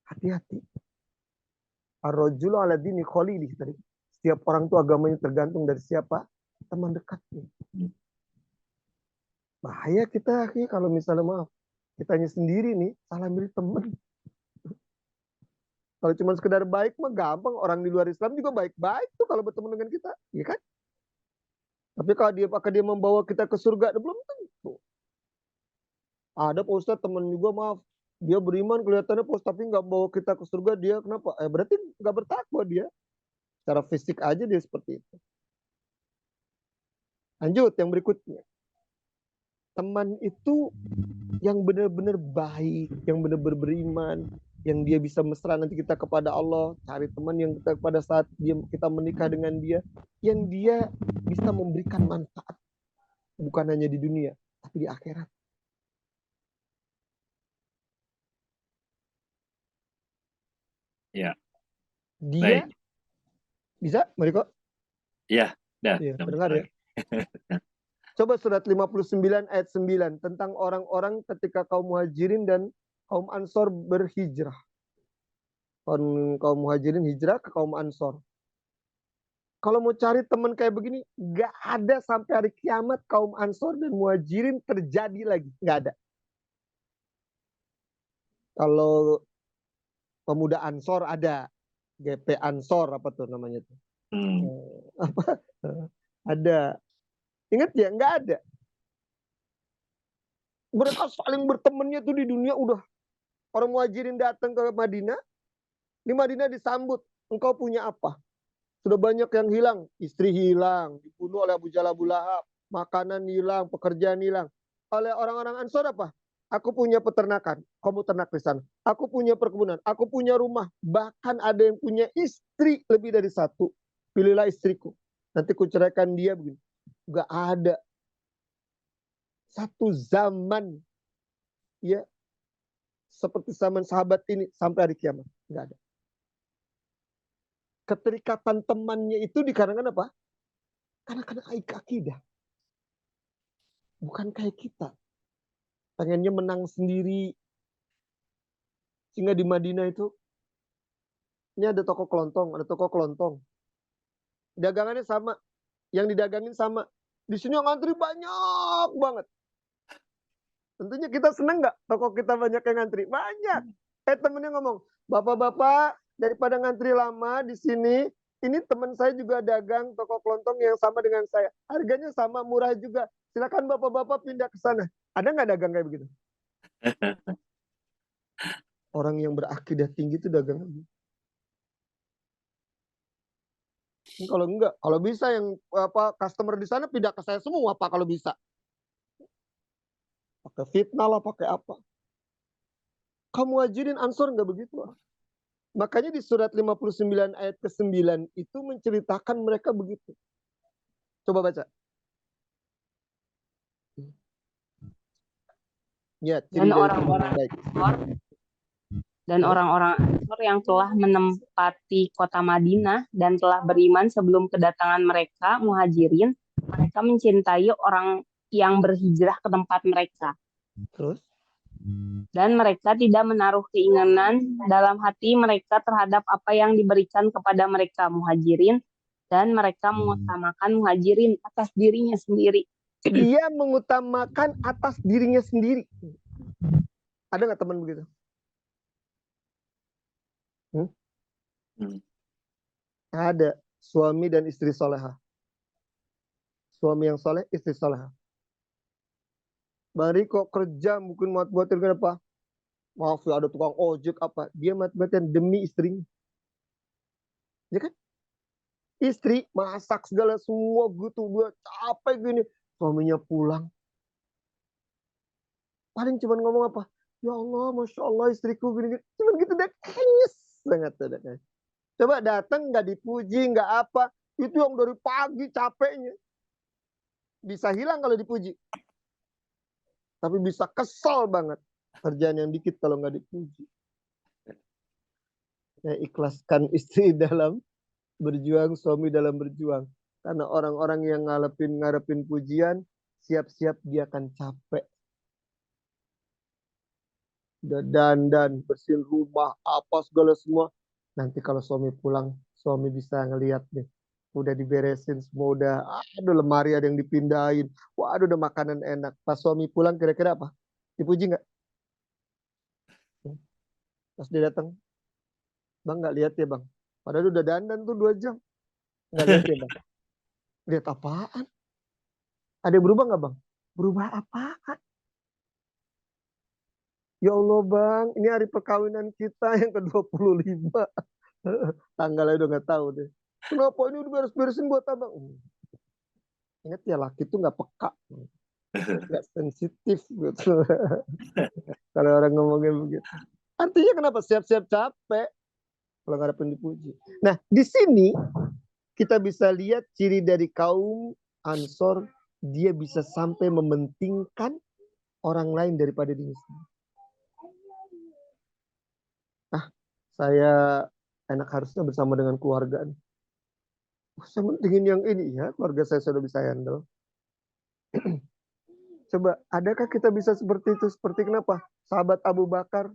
Hati-hati. Ar-rajulu ala dini khalilih tadi. Setiap orang itu agamanya tergantung dari siapa? Teman dekatnya. Bahaya kita kalau misalnya maaf, kitanya sendiri nih salah milih teman. Kalau cuma sekedar baik mah gampang, orang di luar Islam juga baik-baik tuh kalau bertemu dengan kita, ya kan? Tapi kalau dia membawa kita ke surga, belum tentu. Ada Pak Ustadz teman juga maaf, dia beriman kelihatannya Pak Ustadz, tapi nggak bawa kita ke surga, dia kenapa? Berarti nggak bertakwa dia. Secara fisik aja dia seperti itu. Lanjut yang berikutnya. Teman itu yang benar-benar baik, yang benar-benar beriman, yang dia bisa mesra nanti kita kepada Allah, cari teman yang kita pada saat kita menikah dengan dia, yang dia bisa memberikan manfaat bukan hanya di dunia tapi di akhirat. Ya, Dia baik. bisa, Mariko? Ya, dah. Iya, Dapat dengar ya. lagi. Coba surat 59 ayat 9 tentang orang-orang ketika kaum Muhajirin dan kaum Ansor berhijrah. Kaum Muhajirin hijrah ke kaum Ansor. Kalau mau cari teman kayak begini, nggak ada sampai hari kiamat kaum Ansor dan Muhajirin terjadi lagi. Nggak ada. Kalau pemuda Ansor ada. GP Ansor apa tuh namanya tuh? Apa? Ada. Ingat ya, nggak ada. Mereka saling bertemannya tuh di dunia udah. Orang Muhajirin datang ke Madinah. Di Madinah disambut. Engkau punya apa? Sudah banyak yang hilang. Istri hilang. Dibunuh oleh Abu Jahal, Abu Lahab. Makanan hilang. Pekerjaan hilang. Oleh orang-orang Ansor apa? Aku punya peternakan. Kamu ternak di sana. Aku punya perkebunan. Aku punya rumah. Bahkan ada yang punya istri lebih dari satu. Pilihlah istriku. Nanti kuceraikan dia begini. Gak ada. Satu zaman. Ya. Seperti zaman sahabat ini. Sampai hari kiamat. Gak ada. Keterikatan temannya itu dikarenakan apa? Karena akidah. Bukan kayak kita. Pengennya menang sendiri. Sehingga di Madinah itu, ini ada toko kelontong. Dagangannya sama. Yang didagangin sama. Di sini yang ngantri banyak banget. Tentunya kita seneng nggak toko kita banyak yang ngantri? Banyak. Temennya ngomong, bapak-bapak daripada ngantri lama di sini, ini teman saya juga dagang toko kelontong yang sama dengan saya. Harganya sama, murah juga. Silakan bapak-bapak pindah ke sana. Ada nggak dagang kayak begitu? Orang yang berakidah tinggi itu dagang. Kalau enggak, kalau bisa yang customer di sana pindah ke saya semua Pak kalau bisa. Pakai fitnah lah, pakai apa. Kamu Muhajirin Ansor enggak begitu. Makanya di surat 59 ayat ke-9 itu menceritakan mereka begitu. Coba baca. Ya, Dan orang-orang Ansor yang telah menempati kota Madinah dan telah beriman sebelum kedatangan mereka, Muhajirin, mereka mencintai orang yang berhijrah ke tempat mereka. Terus? Dan mereka tidak menaruh keinginan dalam hati mereka terhadap apa yang diberikan kepada mereka, Muhajirin, dan mereka mengutamakan Muhajirin atas dirinya sendiri. Dia mengutamakan atas dirinya sendiri. Ada nggak teman begitu? Ada. Suami dan istri soleha. Suami yang soleh, istri soleha. Bang Riko kerja mungkin buatin kenapa? Maaf ya ada tukang ojek apa. Dia mati-matian demi istrinya. Ya kan? Istri masak segala semua gitu. Gue capek gini. Suaminya pulang. Paling cuma ngomong apa? Ya Allah, Masya Allah istriku gini-gini. Cuma gitu deh. Kayaknya sangat ada. Coba datang nggak dipuji, nggak apa. Itu yang dari pagi capeknya. Bisa hilang kalau dipuji. Tapi bisa kesel banget. Kerjaan yang dikit kalau nggak dipuji. Ya, ikhlaskan istri dalam berjuang, suami dalam berjuang. Karena orang-orang yang ngarepin pujian, siap-siap dia akan capek. Udah dandan, bersihin rumah, apa segala semua. Nanti kalau suami pulang, suami bisa ngeliat nih. Udah diberesin semua, aduh lemari ada yang dipindahin. Waduh udah makanan enak. Pas suami pulang kira-kira apa? Dipuji nggak? Pas dia datang, bang nggak lihat ya bang? Padahal udah dandan tuh 2 jam. Nggak lihat ya bang? Lihat apaan? Ada yang berubah nggak bang? Berubah apaan? Ya Allah bang, ini hari perkawinan kita yang ke-25. Tanggalnya udah nggak tahu deh. Kenapa ini udah beres-beresin buat abang? Ingat ya laki itu nggak peka. Nggak sensitif gitu. Kalau orang ngomongin begitu. Artinya kenapa? Siap-siap capek kalau ngarepin dipuji. Nah, di sini kita bisa lihat ciri dari kaum Ansor, dia bisa sampai mementingkan orang lain daripada diri sendiri. Saya enak harusnya bersama dengan keluarga. Saya mentingin yang ini ya, keluarga saya sudah bisa handle. Coba, adakah kita bisa seperti itu? Seperti kenapa? Sahabat Abu Bakar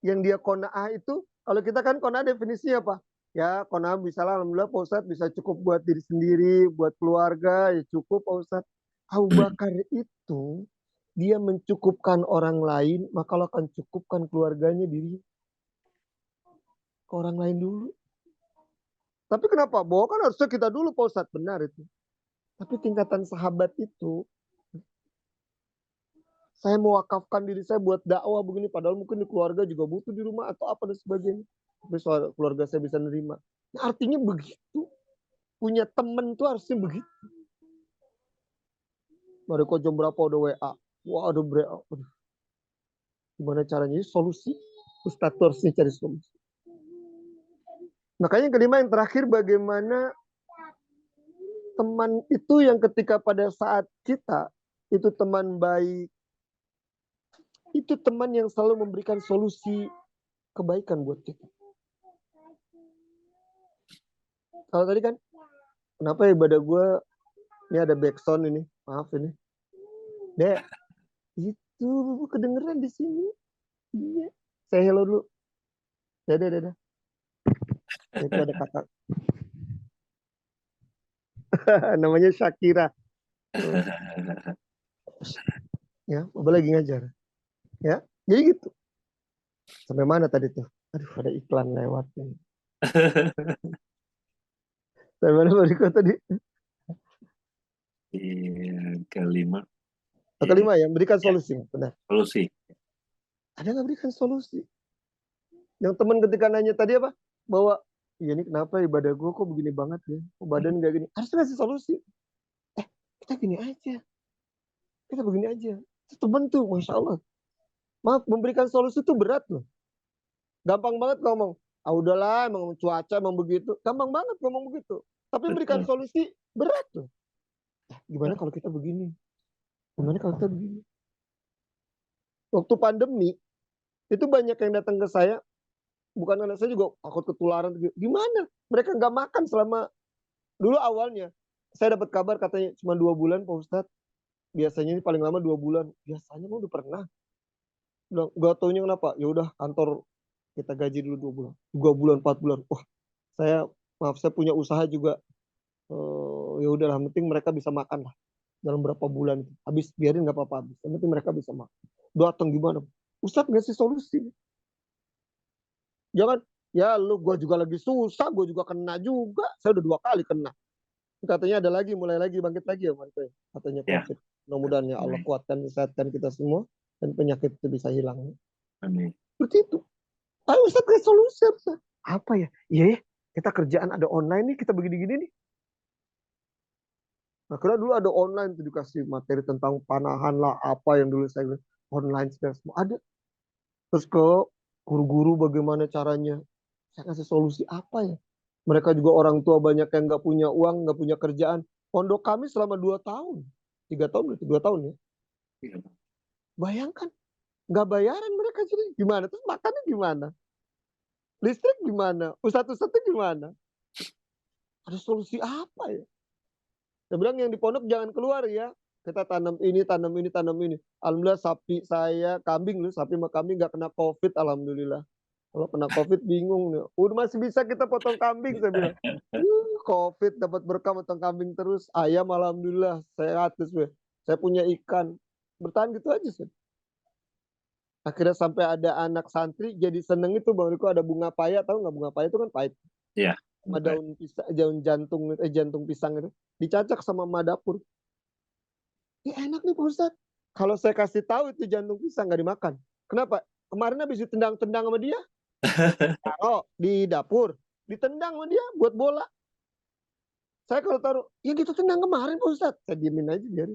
yang dia qanaah itu, kalau kita kan qanaah definisinya apa? Ya, qanaah bisa lah, alhamdulillah Pak Ustadz bisa cukup buat diri sendiri, buat keluarga, ya cukup Pak Ustadz. Abu Bakar itu, dia mencukupkan orang lain, maka Allah akan cukupkan keluarganya diri ke orang lain dulu. Tapi kenapa? Bahwa kan harusnya kita dulu Pak Ustadz, benar itu. Tapi tingkatan sahabat itu, saya mewakafkan diri saya buat dakwah begini, padahal mungkin di keluarga juga butuh di rumah atau apa dan sebagainya. Tapi soal keluarga saya bisa nerima. Nah, artinya begitu. Punya temen tuh harusnya begitu. Mari kok jam berapa udah WA? Wah, ada WA. Gimana caranya? Solusi. Ustadz tuh harusnya cari solusi. Makanya yang kelima, yang terakhir, bagaimana teman itu yang ketika pada saat kita, itu teman baik, itu teman yang selalu memberikan solusi kebaikan buat kita. Kalau tadi kan, kenapa ibadah gue, ini ada backsound ini, maaf ini. Dek, itu kedengeran di sini. Iya. Saya hello dulu. Dadah. Itu ada kakak. Namanya Shakira. Ya, Bapak lagi ngajar. Ya, jadi gitu. Sampai mana tadi tuh? Aduh, ada iklan lewat. Sampai mana berikut tadi? Kelima. Kelima ya, berikan solusi. Benar. Solusi. Ada nggak berikan solusi? Yang teman ketika nanya tadi apa? Bahwa, ya ini kenapa ibadah gue kok begini banget ya? Kok badan nggak gini? Harus ngasih solusi. Kita gini aja. Kita begini aja. Teman tuh, Masya Allah. Maaf, memberikan solusi itu berat loh. Gampang banget ngomong. Ah udahlah, emang cuaca emang begitu. Gampang banget ngomong begitu. Tapi memberikan solusi berat loh. Gimana kalau kita begini? Gimana kalau kita begini? Waktu pandemi, itu banyak yang datang ke saya. Bukan karena saya juga takut ketularan. Gimana? Mereka nggak makan selama... Dulu awalnya, saya dapat kabar katanya cuma 2 bulan Pak Ustadz. Biasanya ini paling lama 2 bulan. Biasanya mah udah pernah. Nggak taunya kenapa? Ya udah kantor kita gaji dulu 2 bulan. 2 bulan, 4 bulan. Wah, saya punya usaha juga. Ya udah, yang penting mereka bisa makan lah. Dalam berapa bulan. Habis biarin nggak apa-apa. Yang penting mereka bisa makan. Datang gimana? Ustadz ngasih solusi. Jangan, ya lu gue juga lagi susah, gue juga kena juga. Saya udah 2 kali kena. Katanya ada lagi, mulai lagi, bangkit lagi ya Mantai. Katanya COVID. Mudah-mudahan ya Allah kuatkan, sehatkan kita semua. Dan penyakit itu bisa hilang. Amin. Seperti itu. Tapi Ustaz ngasih solusi. Apa ya? Iya ya, kita kerjaan ada online nih, kita begini-gini nih. Nah, karena dulu ada online tuh dikasih materi tentang panahan lah, apa yang dulu saya bilang online semua ada. Terus ke guru-guru bagaimana caranya. Saya kasih solusi apa ya? Mereka juga orang tua banyak yang nggak punya uang, nggak punya kerjaan. Pondok kami selama 2 tahun. 3 tahun berarti 2 tahun ya. Bayangkan, nggak bayaran mereka jadi gimana? Terus makannya gimana? Listrik gimana? Ustadz-ustadznya gimana? Ada solusi apa ya? Saya bilang yang di pondok jangan keluar ya. Kita tanam ini, tanam ini, tanam ini. Alhamdulillah sapi saya, kambing loh, sapi sama kambing nggak kena COVID, alhamdulillah. Kalau kena COVID bingung nih. Udah masih bisa kita potong kambing, saya bilang. COVID dapat berkah potong kambing terus. Ayam alhamdulillah sehat terus. Saya punya ikan. Bertahan gitu aja sih. Akhirnya sampai ada anak santri jadi seneng itu Bang Riko, ada bunga paya, tahu nggak bunga paya itu kan pahit. Iya. Sama daun pisang, daun jantung pisang itu dicacak sama emak dapur. Ya enak nih Pak Ustadz. Kalau saya kasih tahu itu jantung pisang nggak dimakan. Kenapa? Kemarin habis ditendang-tendang sama dia. Taruh di dapur, ditendang sama dia buat bola. Saya kalau taruh, ya gitu tendang kemarin Pak Ustadz. Saya diemin aja biarin.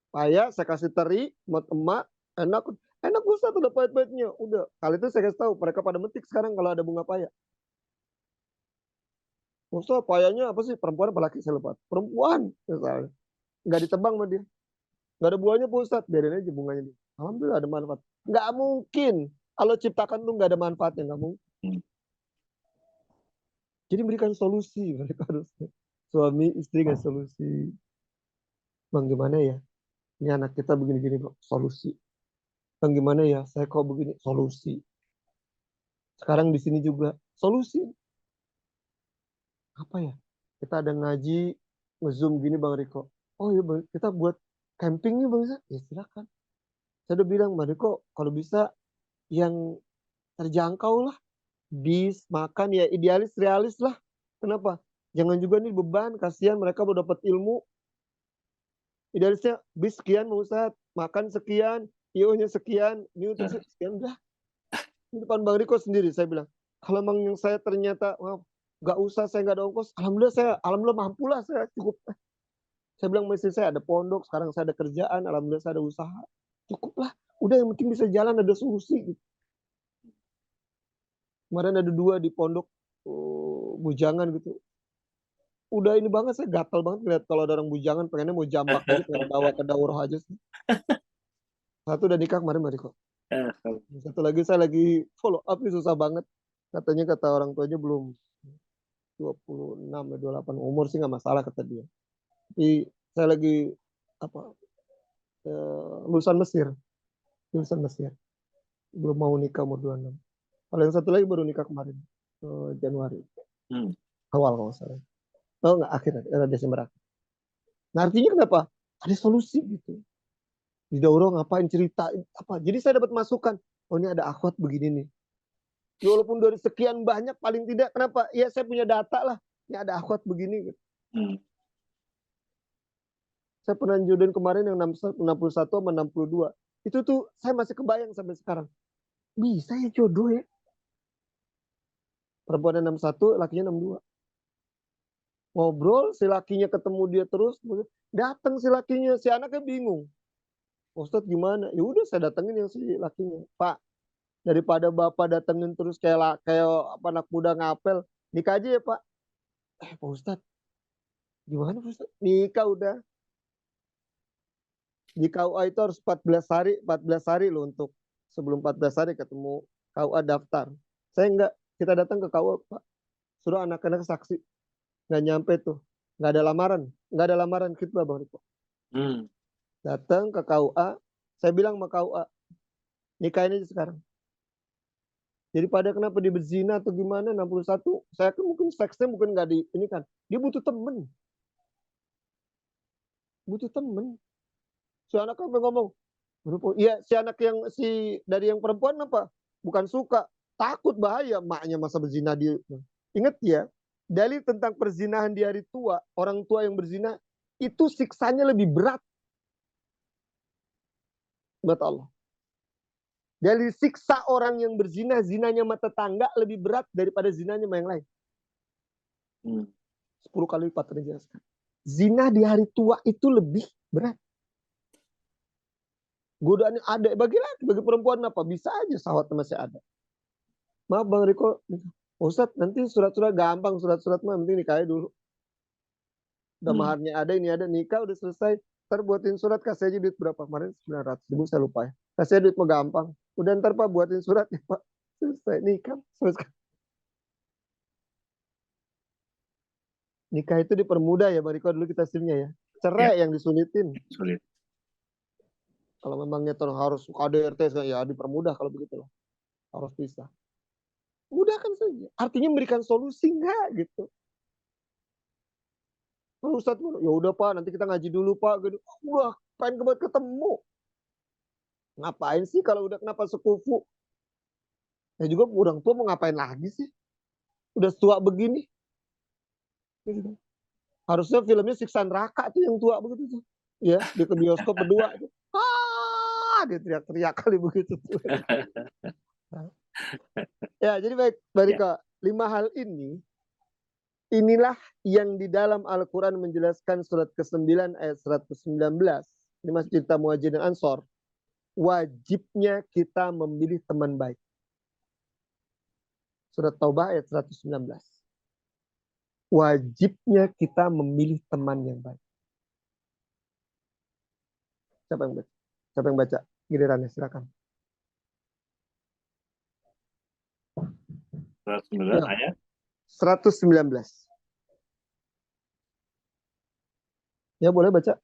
Paya saya kasih teri buat emak, enak. Enak Ustaz, udah pahit-pahitnya. Udah, kali itu saya kasih tahu, mereka pada metik sekarang kalau ada bunga paya. Ustaz, payanya apa sih? Perempuan apa laki? Saya lupa. Perempuan, misalnya. Nggak ditebang sama dia. Nggak ada buahnya Pak Ustaz, biarin aja bunganya dia. Alhamdulillah ada manfaat. Nggak mungkin. Allah ciptakan tuh nggak ada manfaatnya, nggak mungkin. Jadi berikan solusi mereka harusnya. Suami istri nggak solusi. Bang gimana ya? Ini anak kita begini-gini Bang. Solusi. Bang gimana ya? Saya kok begini? Solusi. Sekarang di sini juga solusi. Apa ya? Kita ada ngaji, nge-zoom gini Bang Riko. Oh iya Bang, kita buat camping nih Bang Ustaz. Ya silakan. Saya udah bilang Bang Riko, kalau bisa yang terjangkau lah. Bis, makan ya idealis, realis lah. Kenapa? Jangan juga nih beban, kasihan mereka baru dapat ilmu. Idealisnya bis sekian Bang Ustaz, makan sekian, IO-nya sekian, ini untuk sekian udah. Di depan Bang Riko sendiri saya bilang, kalau memang yang saya ternyata nggak usah, saya nggak ada ongkos, alhamdulillah mampu lah, saya cukup. Saya bilang mesti saya ada pondok, sekarang saya ada kerjaan, alhamdulillah saya ada usaha, cukup lah. Udah yang penting bisa jalan, ada solusi. Gitu. Kemarin ada 2 di pondok bujangan gitu. Udah ini banget, saya gatal banget lihat kalau ada orang bujangan, pengennya mau jambak aja, pengen bawa ke daurah aja sih. Satu udah nikah kemarin Bang Riko. Satu lagi saya lagi follow up nih susah banget. Katanya kata orang tuanya belum 26 28 umur sih nggak masalah kata dia. Tapi saya lagi apa lulusan Mesir. Lulusan Mesir. Belum mau nikah umur 26. Kalau yang satu lagi baru nikah kemarin Januari. Awal kalau salah. Oh enggak akhir Desember akhir. Nah artinya kenapa? Ada solusi gitu. Di daurah ngapain cerita apa? Jadi saya dapat masukan. Oh ini ada akhwat begini nih. Ya, walaupun dari sekian banyak paling tidak kenapa? Ya saya punya data lah. Ini ada akhwat begini. Gitu. Saya pernah jodohin kemarin yang 61 sama 62. Itu tuh saya masih kebayang sampai sekarang. Bisa ya jodoh ya. Perempuan 61, lakinya 62. Ngobrol, si lakinya ketemu dia terus. Datang si lakinya, si anaknya bingung. Ustadz gimana? Ya udah saya datengin yang si lakinya. Pak, daripada bapak datengin terus kayak apa anak muda ngapel, nikah aja ya Pak. Pak Ustadz, gimana Pak Ustadz? Nikah udah. Di KUA itu harus 14 hari loh untuk sebelum 14 hari ketemu KUA daftar. Saya enggak, kita datang ke KUA Pak. Suruh anak-anak saksi. Nggak nyampe tuh. Nggak ada lamaran. Nggak ada lamaran khitbah Bang Riko. Datang ke KUA. Saya bilang sama KUA, nikahin aja sekarang. Jadi pada kenapa dia berzina atau gimana 61. Saya kan mungkin seksnya mungkin nggak di ini kan. Dia butuh temen. Butuh temen. Si anak kan ngomong, iya si anak yang dari yang perempuan apa? Bukan suka, takut bahaya maknya masa berzina dia. Ingat ya, dalil tentang perzinahan di hari tua, orang tua yang berzina itu siksanya lebih berat. Buat Allah. Dari siksa orang yang berzina, zinanya sama tetangga lebih berat daripada zinanya sama yang lain. 10 kali lipat dijelaskan. Zina di hari tua itu lebih berat. Godaan ada bagi laki, bagi perempuan apa? Bisa aja sahwatnya masih ada. Maaf Bang Riko, Ustadz nanti surat-surat gampang, surat-surat mah penting nikahnya dulu. Udah maharnya ada, ini ada, nikah udah selesai. Ntar buatin surat, kasih aja duit berapa? Kemarin 900.000 saya lupa ya. Kasih aja duit mah gampang. Udah ntar Pak buatin surat ya Pak. Selesai nikah. Selesai. Nikah itu dipermudah ya Bang Riko dulu kita simnya ya. Cerai yang disulitin. Sulit. Kalau memangnya harus KDRT ya dipermudah kalau begitu loh. Harus pisah. Mudahkan saja. Artinya memberikan solusi enggak gitu. Ustadz, ya udah Pak, nanti kita ngaji dulu Pak. Gitu. Wah, pengen banget ketemu. Ngapain sih kalau udah kenapa sekufu? Ya juga orang tua mau ngapain lagi sih? Udah tua begini. Harusnya filmnya Siksa Neraka tuh yang tua begitu tuh. Ya, dia ke bioskop berdua. Dia teriak-teriak kali begitu tuh. Ya, jadi baik, Barika, 5 hal ini inilah yang di dalam Al-Quran menjelaskan surat ke-9 ayat 119. Ini masih cerita Muhajirin Ansor. wajibnya kita memilih teman baik. Surat Taubah ayat 119. Wajibnya kita memilih teman yang baik. Siapa yang baca? Siapa yang baca? Gilirannya silakan. Surat 9 Ya. ayat 119. Ya, boleh baca.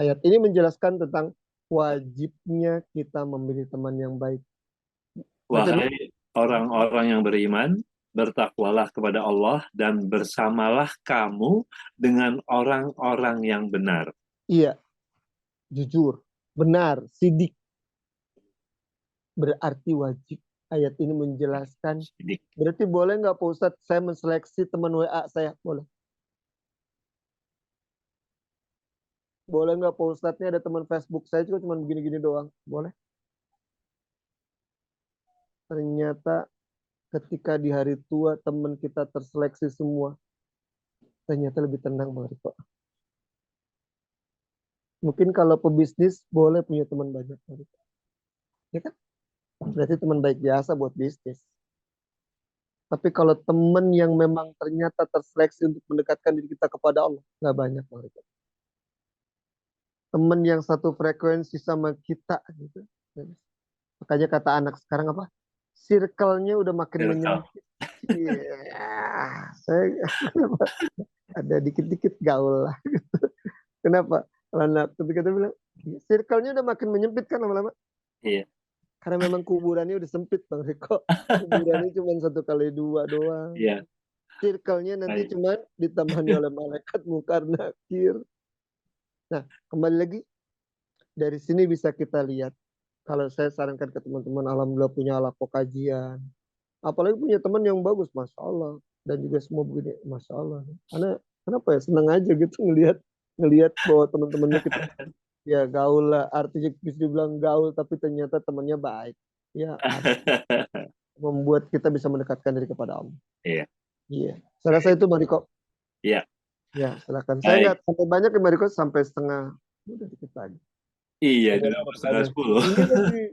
Ayat ini menjelaskan tentang wajibnya kita memilih teman yang baik. Baca dulu. wahai orang-orang yang beriman, bertakwalah kepada Allah dan bersamalah kamu dengan orang-orang yang benar. Iya, jujur, benar, sidik. Berarti wajib. Ayat ini menjelaskan. Sidik. Berarti boleh nggak Pak Ustadz saya menseleksi teman WA saya? Boleh. Boleh nggak Pak Ustadz, ini ada teman Facebook saya juga cuma begini-gini doang. Boleh. Ternyata ketika di hari tua teman kita terseleksi semua. Ternyata lebih tenang Bang Riko. Mungkin kalau pebisnis boleh punya teman banyak Bang Riko. Ya kan? Berarti teman baik biasa buat bisnis. Tapi kalau teman yang memang ternyata terseleksi untuk mendekatkan diri kita kepada Allah, nggak banyak Bang Riko. Teman yang satu frekuensi sama kita gitu. Makanya kata anak sekarang apa? Circle-nya udah makin Circle. menyempit. Iya, saya ada dikit-dikit gaul lah. Kenapa? Karena ketika dia bilang, circle-nya udah makin menyempit kan lama-lama. Iya. Karena memang kuburannya udah sempit Bang Riko. Kuburannya cuma 1x2 doang. Iya. Circle-nya nanti Baik. cuma ditemani oleh malaikat Munkar Nakir. Nah, kembali lagi dari sini bisa kita lihat. Kalau saya sarankan ke teman-teman, alhamdulillah punya lapo kajian. Apalagi punya teman yang bagus, Masya Allah. Dan juga semua begini, Masya Allah. Karena kenapa ya, senang aja gitu ngelihat bahwa teman-temannya kita ya gaul lah. Artinya bisa dibilang gaul, tapi ternyata temannya baik. Ya, membuat kita bisa mendekatkan diri kepada Allah. Iya. Iya. Saya rasa itu Bang Riko. Iya. Ya, silakan. Saya Baik. nggak sampai banyak ya Bang Riko, sampai setengah. Udah dikit lagi. Iya, Ada dulu pertanyaan. 9:10. Ini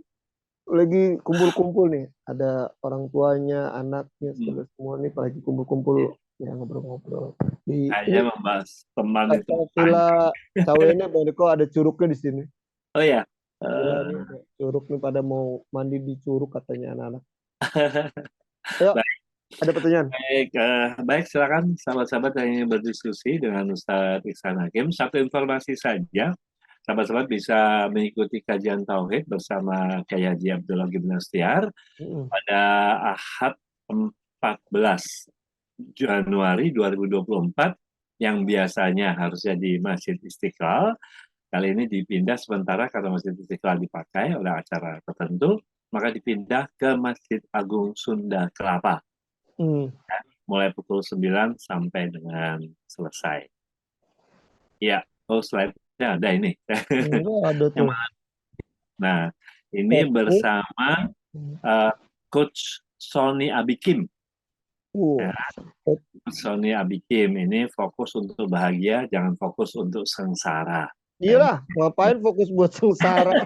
lagi kumpul-kumpul nih. Ada orang tuanya, anaknya, semua nih lagi kumpul-kumpul ya ngobrol-ngobrol. Di Hanya membahas teman itu. Villa Cawene Bang Riko ada curugnya di sini. Oh ya. Villa ini ada curug nih, pada mau mandi di curug katanya anak-anak. Ayo, Baik. ada pertanyaan. Baik, silakan sahabat-sahabat yang ingin berdiskusi dengan Ustadz Ihsan Hakim. Satu informasi saja, sahabat-sahabat bisa mengikuti kajian Tauhid bersama Kyai Haji Abdullah Gibran Astiar pada Ahad 14 Januari 2024 yang biasanya harusnya di Masjid Istiqlal. Kali ini dipindah sementara karena Masjid Istiqlal dipakai oleh acara tertentu, maka dipindah ke Masjid Agung Sunda Kelapa. Mulai pukul 9 sampai dengan selesai. Ya, slide-nya ada ini. Ada tuh. Nah, ini bersama Coach Sony Abikim. Ya, Sony Abikim ini fokus untuk bahagia, jangan fokus untuk sengsara. Iyalah, ngapain fokus buat sengsara?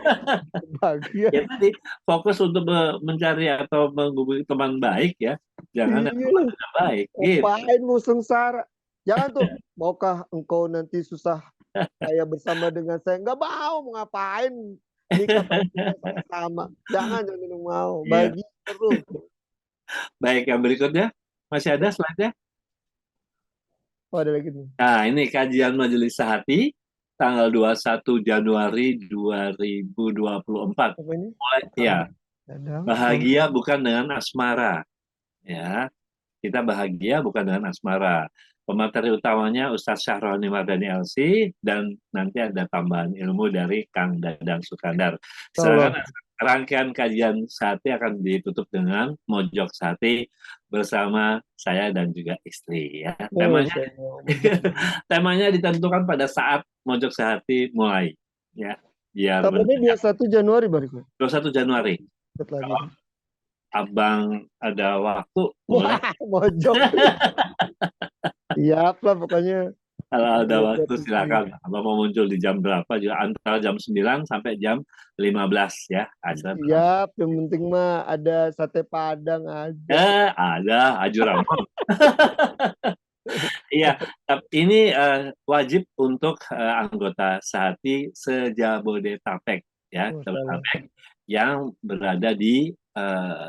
Bahagia. Ya tadi, fokus untuk mencari atau menghubungi teman baik ya. Jangan yang tidak baik. Ngapain mau sengsara? Jangan tuh, maukah engkau nanti susah saya bersama dengan saya? Nggak mau ngapain? Nikah sama. Jangan mau. Bagi terus. Baik, yang berikutnya. Masih ada slide-nya? Oh, ada lagi nih. Nah, ini kajian Majelis Sehati tanggal 21 Januari 2024. Mulai ya. Bahagia bukan dengan asmara. Ya. Kita bahagia bukan dengan asmara. Pemateri utamanya Ustadz Syahroni Mardani LC dan nanti ada tambahan ilmu dari Kang Dadang Sukandar. Sedangkan rangkaian kajian Sehati akan ditutup dengan Mojok Sehati bersama saya dan juga istri ya. Temanya ditentukan pada saat Mojok Sehati mulai ya. Biar Tapi 21 Januari baru. 21 Januari. Kalau Abang ada waktu boleh. Mojok. Siap lah pokoknya. Kalau ada Iya, waktu silakan. Abang mau muncul di jam berapa juga antara jam 9 sampai jam 15 ya. Ada. siap, yang penting mah ada sate Padang aja. Ada Ajurama. Iya, ini wajib untuk anggota Sehati se-Jabodetabek ya, Masalah. Jabodetabek yang berada di eh,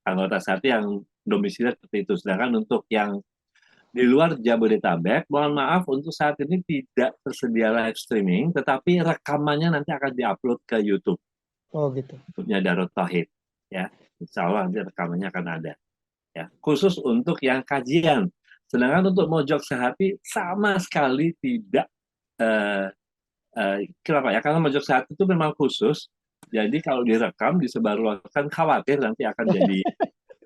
anggota Sehati yang domisili seperti itu. Sedangkan untuk yang di luar Jabodetabek, mohon maaf untuk saat ini tidak tersedia live streaming, tetapi rekamannya nanti akan diupload ke YouTube. Oh gitu. YouTube-nya Darut Tauhid ya. Insya Allah nanti rekamannya akan ada ya. Khusus untuk yang kajian. Sedangkan untuk Mojok Sehati sama sekali tidak kenapa ya? Karena Mojok Sehati itu memang khusus. Jadi kalau direkam disebarluaskan khawatir nanti akan jadi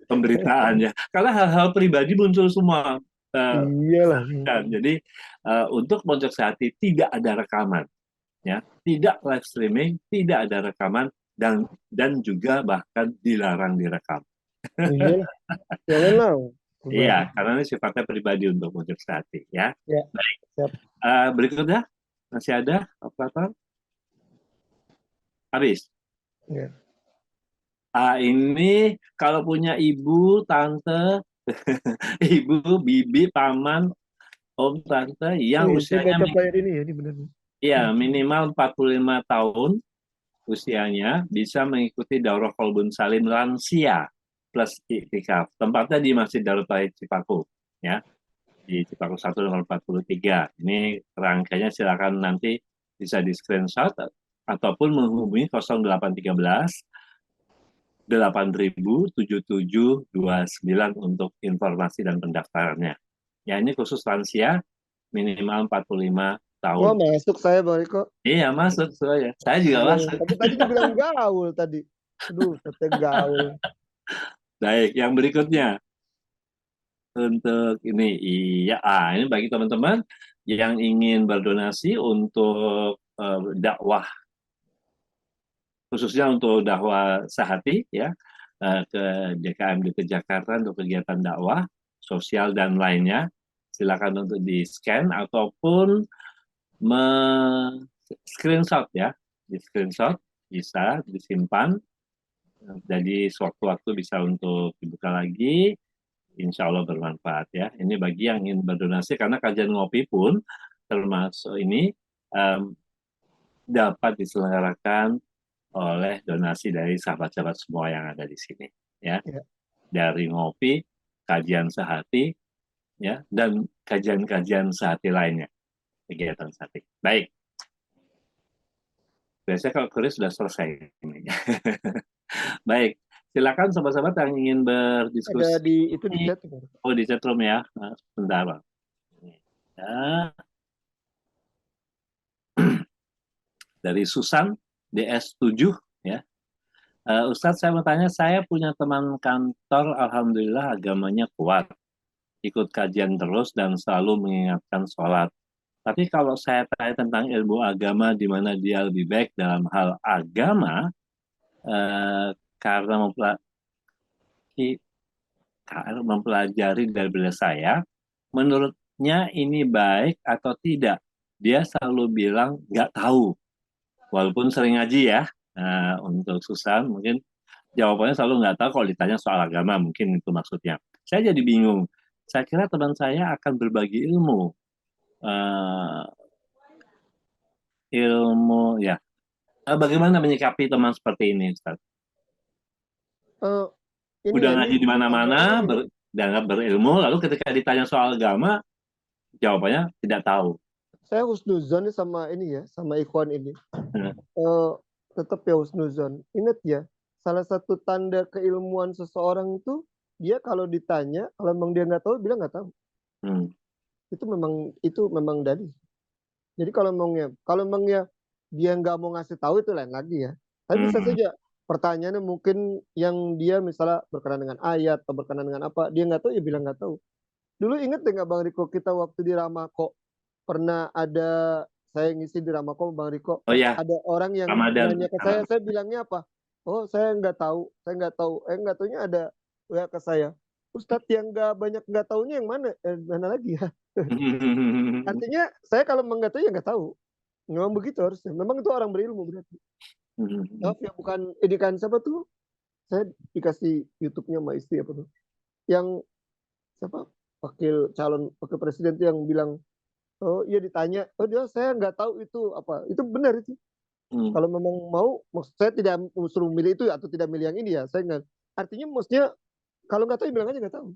pemberitaan ya. Karena hal-hal pribadi muncul semua. Iyalah. Dan jadi untuk Mojok Sehati tidak ada rekaman ya, tidak live streaming, tidak ada rekaman dan juga bahkan dilarang direkam. Iyalah. Janganlah. Iya, karena ini sifatnya pribadi untuk Mojok Sehati ya. Ya, Baik. siap. Berikutnya masih ada operator? Habis. Ya. Ini kalau punya ibu, tante, ibu, bibi, paman, om, tante yang Iya, saya usianya baca player ini ya, ini benar. ya minimal 45 tahun usianya bisa mengikuti Daurah Qalbun Salim lansia plus iktikaf. Tempatnya di Masjid Darut Tauhid Cipaku ya. Di Cipaku 1 nomor 43. Ini rangkaiannya silakan nanti bisa di screenshot ataupun menghubungi 0813 80007729 untuk informasi dan pendaftarannya. Ya ini khusus lansia minimal 45 Wah, tahun. masuk saya Bang Riko. Iya masuk saya. Saya juga masuk. Tapi tadi dibilang gaul tadi. Aduh, kata gaul. Baik, yang berikutnya untuk ini iya ini bagi teman-teman yang ingin berdonasi untuk dakwah khususnya untuk dakwah Sehati ya ke DKMD ke Jakarta untuk kegiatan dakwah sosial dan lainnya silakan untuk di scan ataupun screenshot ya di screenshot bisa disimpan jadi sewaktu-waktu bisa untuk dibuka lagi insya Allah bermanfaat ya ini bagi yang ingin berdonasi karena kajian ngopi pun termasuk ini dapat diselenggarakan oleh donasi dari sahabat-sahabat semua yang ada di sini ya. Dari ngopi, kajian Sehati ya dan kajian-kajian Sehati lainnya kegiatan Sehati. Baik. Biasanya kalau kuliah sudah selesai ini. Baik. Silakan sahabat-sahabat yang ingin berdiskusi. Ada di itu di chat. Oh di chat room ya. Nah, sebentar Bang. Ya. Dari Susan DS7 ya. Ustadz saya mau tanya, saya punya teman kantor, alhamdulillah agamanya kuat, ikut kajian terus dan selalu mengingatkan sholat. Tapi kalau saya tanya tentang ilmu agama, di mana dia lebih baik dalam hal agama, karena mempelajari dari saya, menurutnya ini baik atau tidak? Dia selalu bilang nggak tahu, walaupun sering ngaji ya. Untuk Susan mungkin jawabannya selalu nggak tahu kalau ditanya soal agama, mungkin itu maksudnya. Saya jadi bingung. Saya kira teman saya akan berbagi ilmu. Ilmu ya. Bagaimana menyikapi teman seperti ini, Ustaz? Udah ngaji di mana-mana, dianggap berilmu, lalu ketika ditanya soal agama, jawabannya tidak tahu. Saya husnuzon sama ini ya, sama ikhwan ini. Tetap ya husnuzon. Ingat ya, salah satu tanda keilmuan seseorang itu dia kalau ditanya, kalau memang dia nggak tahu, bilang nggak tahu. Itu memang dalil. Jadi kalau memangnya dia nggak mau ngasih tahu itu lain lagi ya. Tapi bisa saja pertanyaannya mungkin yang dia misalnya berkenaan dengan ayat atau berkenaan dengan apa, dia nggak tahu ya bilang nggak tahu. Dulu inget nggak Bang Riko, kita waktu di Ramako pernah ada saya ngisi di Ramako Bang Riko. Oh ya. Ada orang yang nanya ke saya bilangnya apa? Oh saya nggak tahu. Nggak taunya ada WA ke saya. Ustadz yang nggak banyak nggak taunya yang mana? Mana lagi ya? Artinya saya kalau memang nggak tahu ya nggak tahu. Memang begitu harusnya. Memang itu orang berilmu berarti. Maaf ya, bukan ini kan siapa tuh? Saya dikasih YouTube-nya sama istri apa tuh? Yang siapa? Calon wakil presiden tuh yang bilang, oh iya ditanya, oh dia saya nggak tahu itu apa. Itu benar itu. Kalau memang mau, maksud saya tidak suruh milih itu atau tidak milih yang ini ya. Saya nggak. Artinya maksudnya kalau nggak tahu ya bilang aja nggak tahu.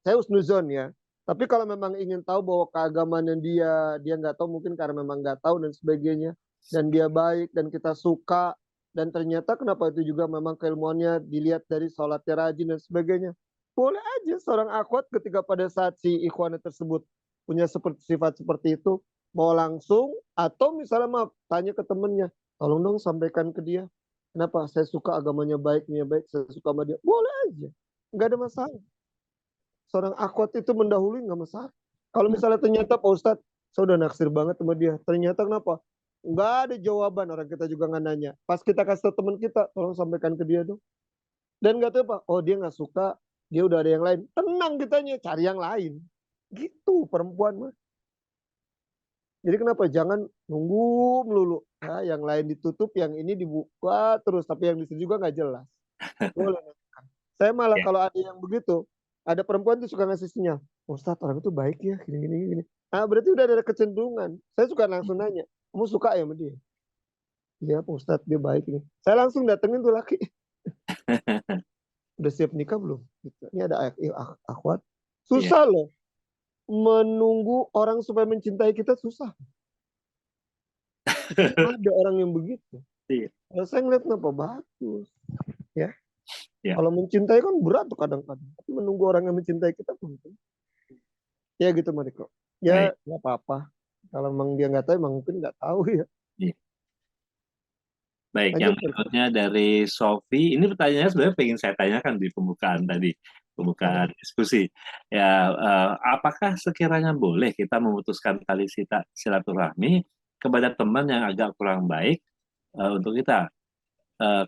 Saya husnuzon ya. Tapi kalau memang ingin tahu bahwa keagamaan yang dia nggak tahu mungkin karena memang nggak tahu dan sebagainya, dan dia baik dan kita suka, dan ternyata kenapa itu juga memang keilmuannya dilihat dari sholatnya rajin dan sebagainya, boleh aja seorang akhwat ketika pada saat si ikhwannya tersebut punya sifat seperti itu, mau langsung atau misalnya maaf tanya ke temennya, tolong dong sampaikan ke dia kenapa saya suka agamanya baik, niat baik, saya suka sama dia, boleh aja, nggak ada masalah. Seorang akhwat itu mendahului nggak masalah. Kalau misalnya ternyata Pak Ustadz, saya udah naksir banget sama dia. Ternyata kenapa? Nggak ada jawaban, orang kita juga nggak nanya. Pas kita kasih tahu teman kita, tolong sampaikan ke dia tuh. Dan nggak tahu apa, oh dia nggak suka, dia udah ada yang lain. Tenang kitanya, cari yang lain. Gitu perempuan mah. Jadi kenapa? Jangan nunggu melulu. Ya, yang lain ditutup, yang ini dibuka terus. Tapi yang di sini juga nggak jelas. Boleh. Saya malah kalau ada yang begitu, ada perempuan tuh suka ngasih sinyal, Ustadz orang itu baik ya, gini. Ah berarti udah ada kecenderungan. Saya suka langsung nanya, kamu suka ya sama dia? Iya Pak Ustadz dia baik ini. Saya langsung datengin tuh laki. Udah siap nikah belum? Gitu. Ini ada akhwat. Susah loh. Menunggu orang supaya mencintai kita susah. Ada orang yang begitu. Kalau saya ngeliat kenapa bagus. Ya. Kalau mencintai kan berat tuh kadang-kadang. Tapi menunggu orang yang mencintai kita pun. Ya gitu Mariko. Ya nggak apa-apa. Kalau memang dia nggak tahu, emang mungkin nggak tahu ya. Baik, yang berikutnya dari Sofi. Ini pertanyaannya sebenarnya pengen saya tanyakan di pembukaan tadi, pembukaan diskusi. Ya, apakah sekiranya boleh kita memutuskan tali silaturahmi kepada teman yang agak kurang baik untuk kita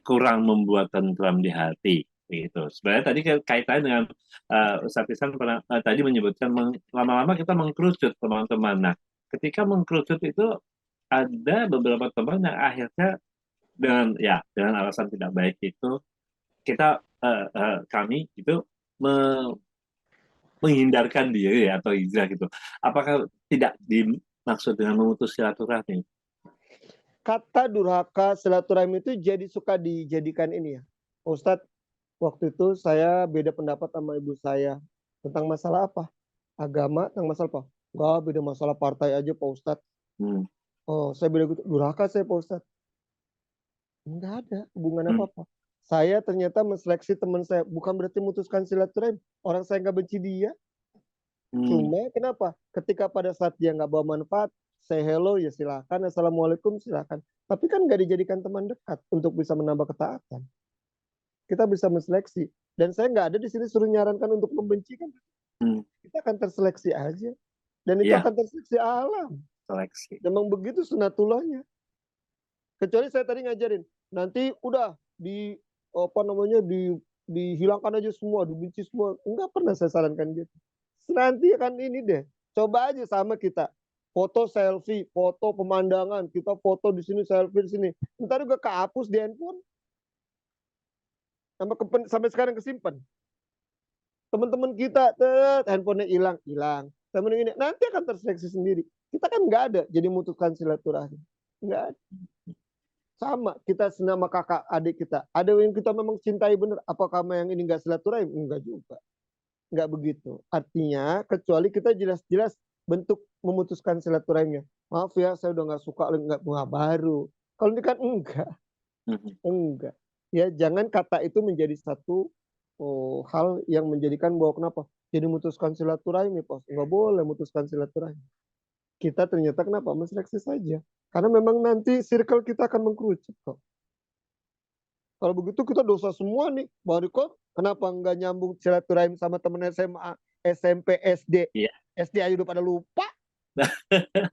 kurang membuat tentram di hati, gitu. Sebenarnya tadi kaitannya dengan Ustaz Ihsan pernah tadi menyebutkan lama-lama kita mengkerucut teman-teman. Nah, ketika mengkerucut itu ada beberapa teman yang akhirnya dengan alasan tidak baik itu kita kami itu menghindarkan diri atau hijrah gitu. Apakah tidak dimaksud dengan memutus silaturahmi? Kata durhaka silaturahmi itu jadi suka dijadikan ini ya. Ustadz, waktu itu saya beda pendapat sama ibu saya tentang masalah apa? Agama, tentang masalah apa? Enggak, beda masalah partai aja Pak Ustadz. Oh, saya beda gitu. Durhaka saya Pak Ustadz. Enggak ada hubungan apa-apa. Saya ternyata menseleksi teman saya. Bukan berarti memutuskan silaturahmi. Orang saya nggak benci dia. Cuma kenapa? Ketika pada saat dia nggak bawa manfaat, say hello ya silakan, assalamualaikum silakan. Tapi kan nggak dijadikan teman dekat untuk bisa menambah ketaatan. Kita bisa menseleksi. Dan saya nggak ada di sini suruh nyarankan untuk membenci kan. Kita akan terseleksi aja. Dan itu akan terseleksi alam. Seleksi. Memang begitu sunatullahnya. Kecuali saya tadi ngajarin, nanti udah dihilangkan aja semua, dibenci semua. Enggak pernah saya sarankan gitu. Nanti kan ini deh, coba aja sama kita. Foto selfie, foto pemandangan, kita foto di sini, selfie di sini. Ntar juga kehapus di handphone. Sampai sekarang kesimpan. Teman-teman kita, handphonenya hilang. Temen ini nanti akan terseleksi sendiri. Kita kan nggak ada, jadi memutuskan silaturahmi. Nggak ada. Sama kita senama kakak adik kita. Ada yang kita memang cintai bener. Apakah yang ini nggak silaturahmi? Enggak juga. Nggak begitu. Artinya kecuali kita jelas-jelas bentuk memutuskan silaturahminya. Maaf ya, saya udah nggak suka, nggak baru. Kalau ini kan enggak. Ya jangan kata itu menjadi satu hal yang menjadikan bahwa kenapa? Jadi memutuskan silaturahmi, Pos. Nggak boleh memutuskan silaturahmi. Kita ternyata kenapa? Menseleksi saja. Karena memang nanti circle kita akan mengkerucut kok. Kalau begitu kita dosa semua nih. Bang Riko, kenapa nggak nyambung silaturahim sama temen SMA, SMP, SD? SD aja udah pada lupa.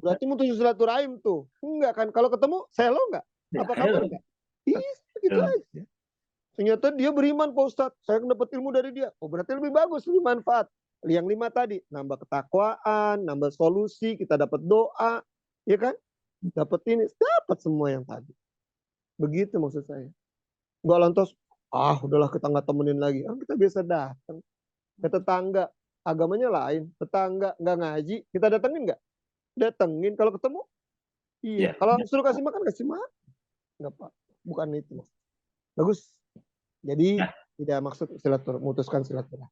Berarti mutus silaturahim tuh. Enggak kan? Kalau ketemu, selo nggak? Apa kabar nggak? Iya, gitu aja. Ternyata dia beriman Pak Ustadz. Saya dapat ilmu dari dia. Oh berarti lebih bagus, lebih manfaat. Yang 5 tadi, nambah ketakwaan, nambah solusi, kita dapat doa, ya kan? Dapat ini, dapat semua yang tadi. Begitu maksud saya. Nggak lantas, udahlah kita nggak temenin lagi. Kita biasa datang. Ke tetangga, agamanya lain. Tetangga nggak ngaji, kita datengin nggak? Datengin. Kalau ketemu, iya. Ya. Kalau suruh kasih makan, kasih makan. Nggak apa, bukan itu. Bagus. Jadi tidak maksud memutuskan silaturahmi.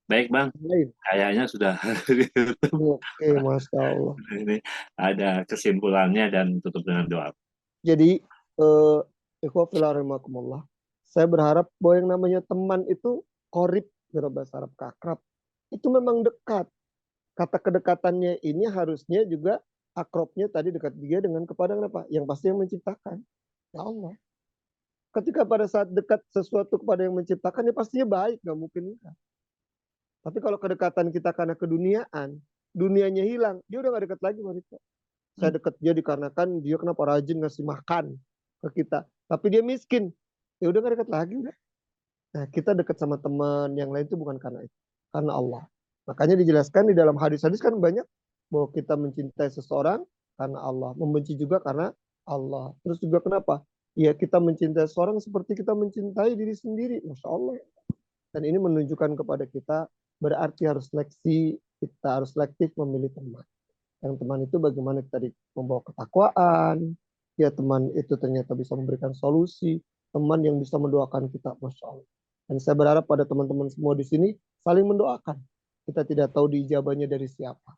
Baik Bang, kayaknya sudah Oke, Masya Allah. ini ada kesimpulannya dan tutup dengan doa. Jadi, saya berharap bahwa yang namanya teman itu korib, dalam bahasa Arab kakrab, itu memang dekat. Kata kedekatannya ini harusnya juga akrobnya tadi dekat dia dengan kepada apa? Yang pasti yang menciptakan. Ya Allah. Ketika pada saat dekat sesuatu kepada yang menciptakan, ya pastinya baik, nggak mungkin enggak. Tapi kalau kedekatan kita karena keduniaan, dunianya hilang, dia udah nggak dekat lagi wanita. Saya dekat dia dikarenakan dia kenapa rajin ngasih makan ke kita. Tapi dia miskin, ya udah nggak dekat lagi udah. Nah, kita dekat sama teman yang lain itu bukan karena itu, karena Allah. Makanya dijelaskan di dalam hadis-hadis kan banyak bahwa kita mencintai seseorang karena Allah, membenci juga karena Allah. Terus juga kenapa? Ya kita mencintai seseorang seperti kita mencintai diri sendiri, Masya Allah. Dan ini menunjukkan kepada kita berarti harus seleksi, kita harus selektif memilih teman. Yang teman itu bagaimana tadi membawa ketakwaan, ya teman itu ternyata bisa memberikan solusi, teman yang bisa mendoakan kita, Masya Allah. Dan saya berharap pada teman-teman semua di sini saling mendoakan. Kita tidak tahu diijabahnya dari siapa.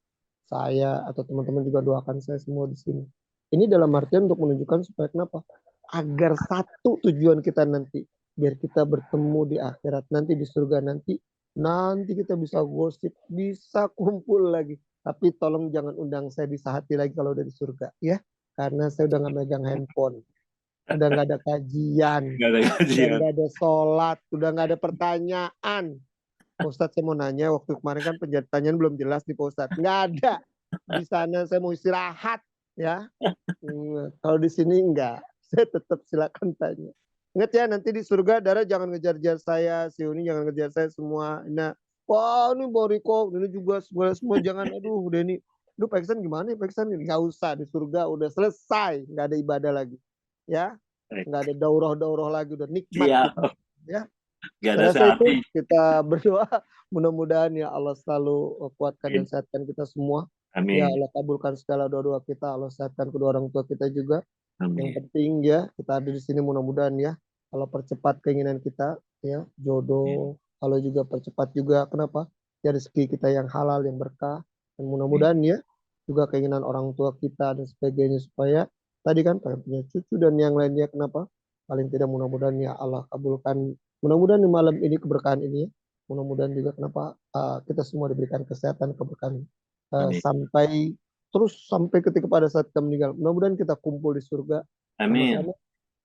Saya atau teman-teman juga doakan saya semua di sini. Ini dalam artian untuk menunjukkan supaya kenapa? Agar satu tujuan kita nanti. Biar kita bertemu di akhirat nanti, di surga nanti. Nanti kita bisa gosip, bisa kumpul lagi. Tapi tolong jangan undang saya di Sahati lagi kalau udah di surga. Ya, karena saya udah nggak megang handphone. Udah nggak ada kajian. Udah nggak ada sholat. Udah nggak ada pertanyaan. Ustadz, saya mau nanya, waktu kemarin kan pertanyaan belum jelas nih Pak Ustadz. Nggak ada. Di sana saya mau istirahat. Ya, kalau di sini enggak. Saya tetap silakan tanya. Ingat ya, nanti di surga Dara jangan ngejar-ngejar saya, si Uni jangan ngejar saya semua. Nah, wah ini Boriko, ini juga semua jangan. Aduh, udah ini. Lu Pak Iksan gimana ya Pak Iksan? Nggak usah, di surga udah selesai, nggak ada ibadah lagi. Ya, nggak ada daurah-daurah lagi, udah nikmat. Gitu. Ya, saya rasa itu kita berdoa. Mudah-mudahan ya Allah selalu kuatkan dan sehatkan kita semua. Amin. Ya Allah kabulkan segala doa-doa kita, Allah sehatkan kedua orang tua kita juga. Amin. Yang penting ya kita ada di sini mudah-mudahan ya Allah percepat keinginan kita ya jodoh. Amin. Allah juga percepat juga kenapa ya rezeki kita yang halal yang berkah dan mudah-mudahan ya juga keinginan orang tua kita dan sebagainya supaya tadi kan pengen punya cucu dan yang lainnya kenapa paling tidak mudah-mudahan ya Allah kabulkan mudah-mudahan di malam ini keberkahan ini ya. Mudah-mudahan juga kenapa kita semua diberikan kesehatan keberkahan sampai ketika pada saat kita meninggal. Mudah-mudahan kita kumpul di surga. Amin. Sama-sama.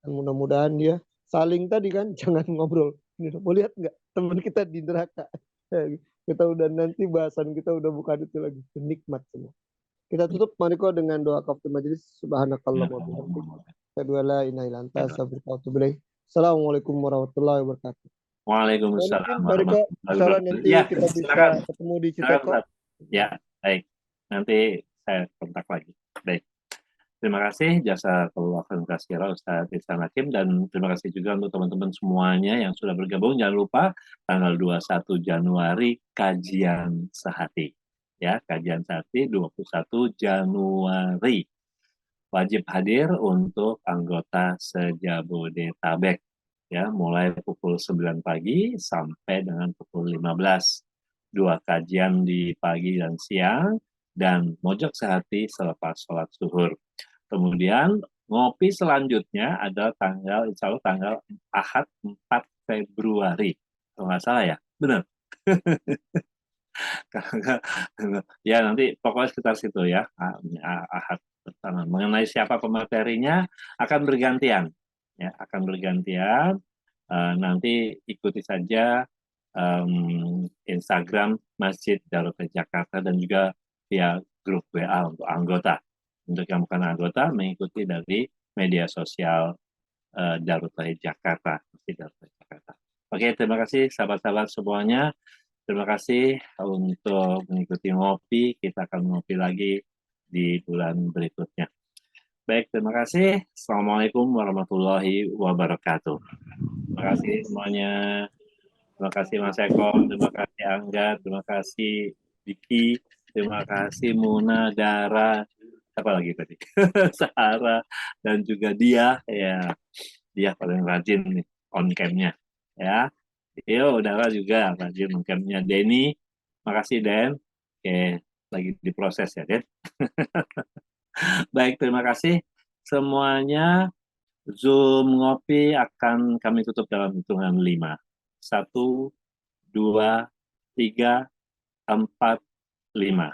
Dan mudah-mudahan dia saling tadi kan jangan ngobrol. Mau lihat nggak teman kita di neraka? Kita udah nanti bahasan kita udah bukan itu lagi. Nikmat semua. Kita tutup Mariko dengan doa kafatul majelis. Subhanakallah wa bihamdika. Kedua ilaha illa anta astaghfiruka wa atubu ilaik. Assalamualaikum warahmatullahi wabarakatuh. Waalaikumsalam. Mariko, insyaallah nanti ya, kita bisa ketemu di Citeko. Ya, baik. Nanti saya kontak lagi. Baik. Terima kasih jazakallahu khairan katsira Ustaz Ihsan Hakim dan terima kasih juga untuk teman-teman semuanya yang sudah bergabung. Jangan lupa tanggal 21 Januari kajian sehati. Ya, kajian sehati 21 Januari. Wajib hadir untuk anggota se-Jabodetabek. Ya, mulai pukul 9 pagi sampai dengan pukul 15. 2 kajian di pagi dan siang dan mojok sehati selepas sholat zuhur. Kemudian ngopi selanjutnya adalah insya Allah tanggal Ahad 4 Februari. Kalau nggak salah ya, benar. Ya nanti pokoknya sekitar situ ya, Ahad pertama. Mengenai siapa pematerinya akan bergantian, ya akan bergantian. Nanti ikuti saja Instagram Masjid Darut Jakarta dan juga via grup WA untuk anggota. Untuk yang bukan anggota mengikuti dari media sosial Darut Jakarta, Masjid Darut Jakarta. Oke, terima kasih sahabat-sahabat semuanya. Terima kasih untuk mengikuti ngopi. Kita akan ngopi lagi di bulan berikutnya. Baik, terima kasih. Assalamualaikum warahmatullahi wabarakatuh. Terima kasih semuanya. Terima kasih Mas Eko, terima kasih Angga, terima kasih Diki, terima kasih Muna, Dara, apa lagi tadi? Sarah, dan juga dia, ya dia paling rajin nih on cam-nya. Ya, Dara juga rajin on cam-nya. Denny, makasih Den. Oke, lagi diproses ya Den. Baik, terima kasih semuanya. Zoom ngopi akan kami tutup dalam hitungan 5. 1, 2, 3, 4, 5.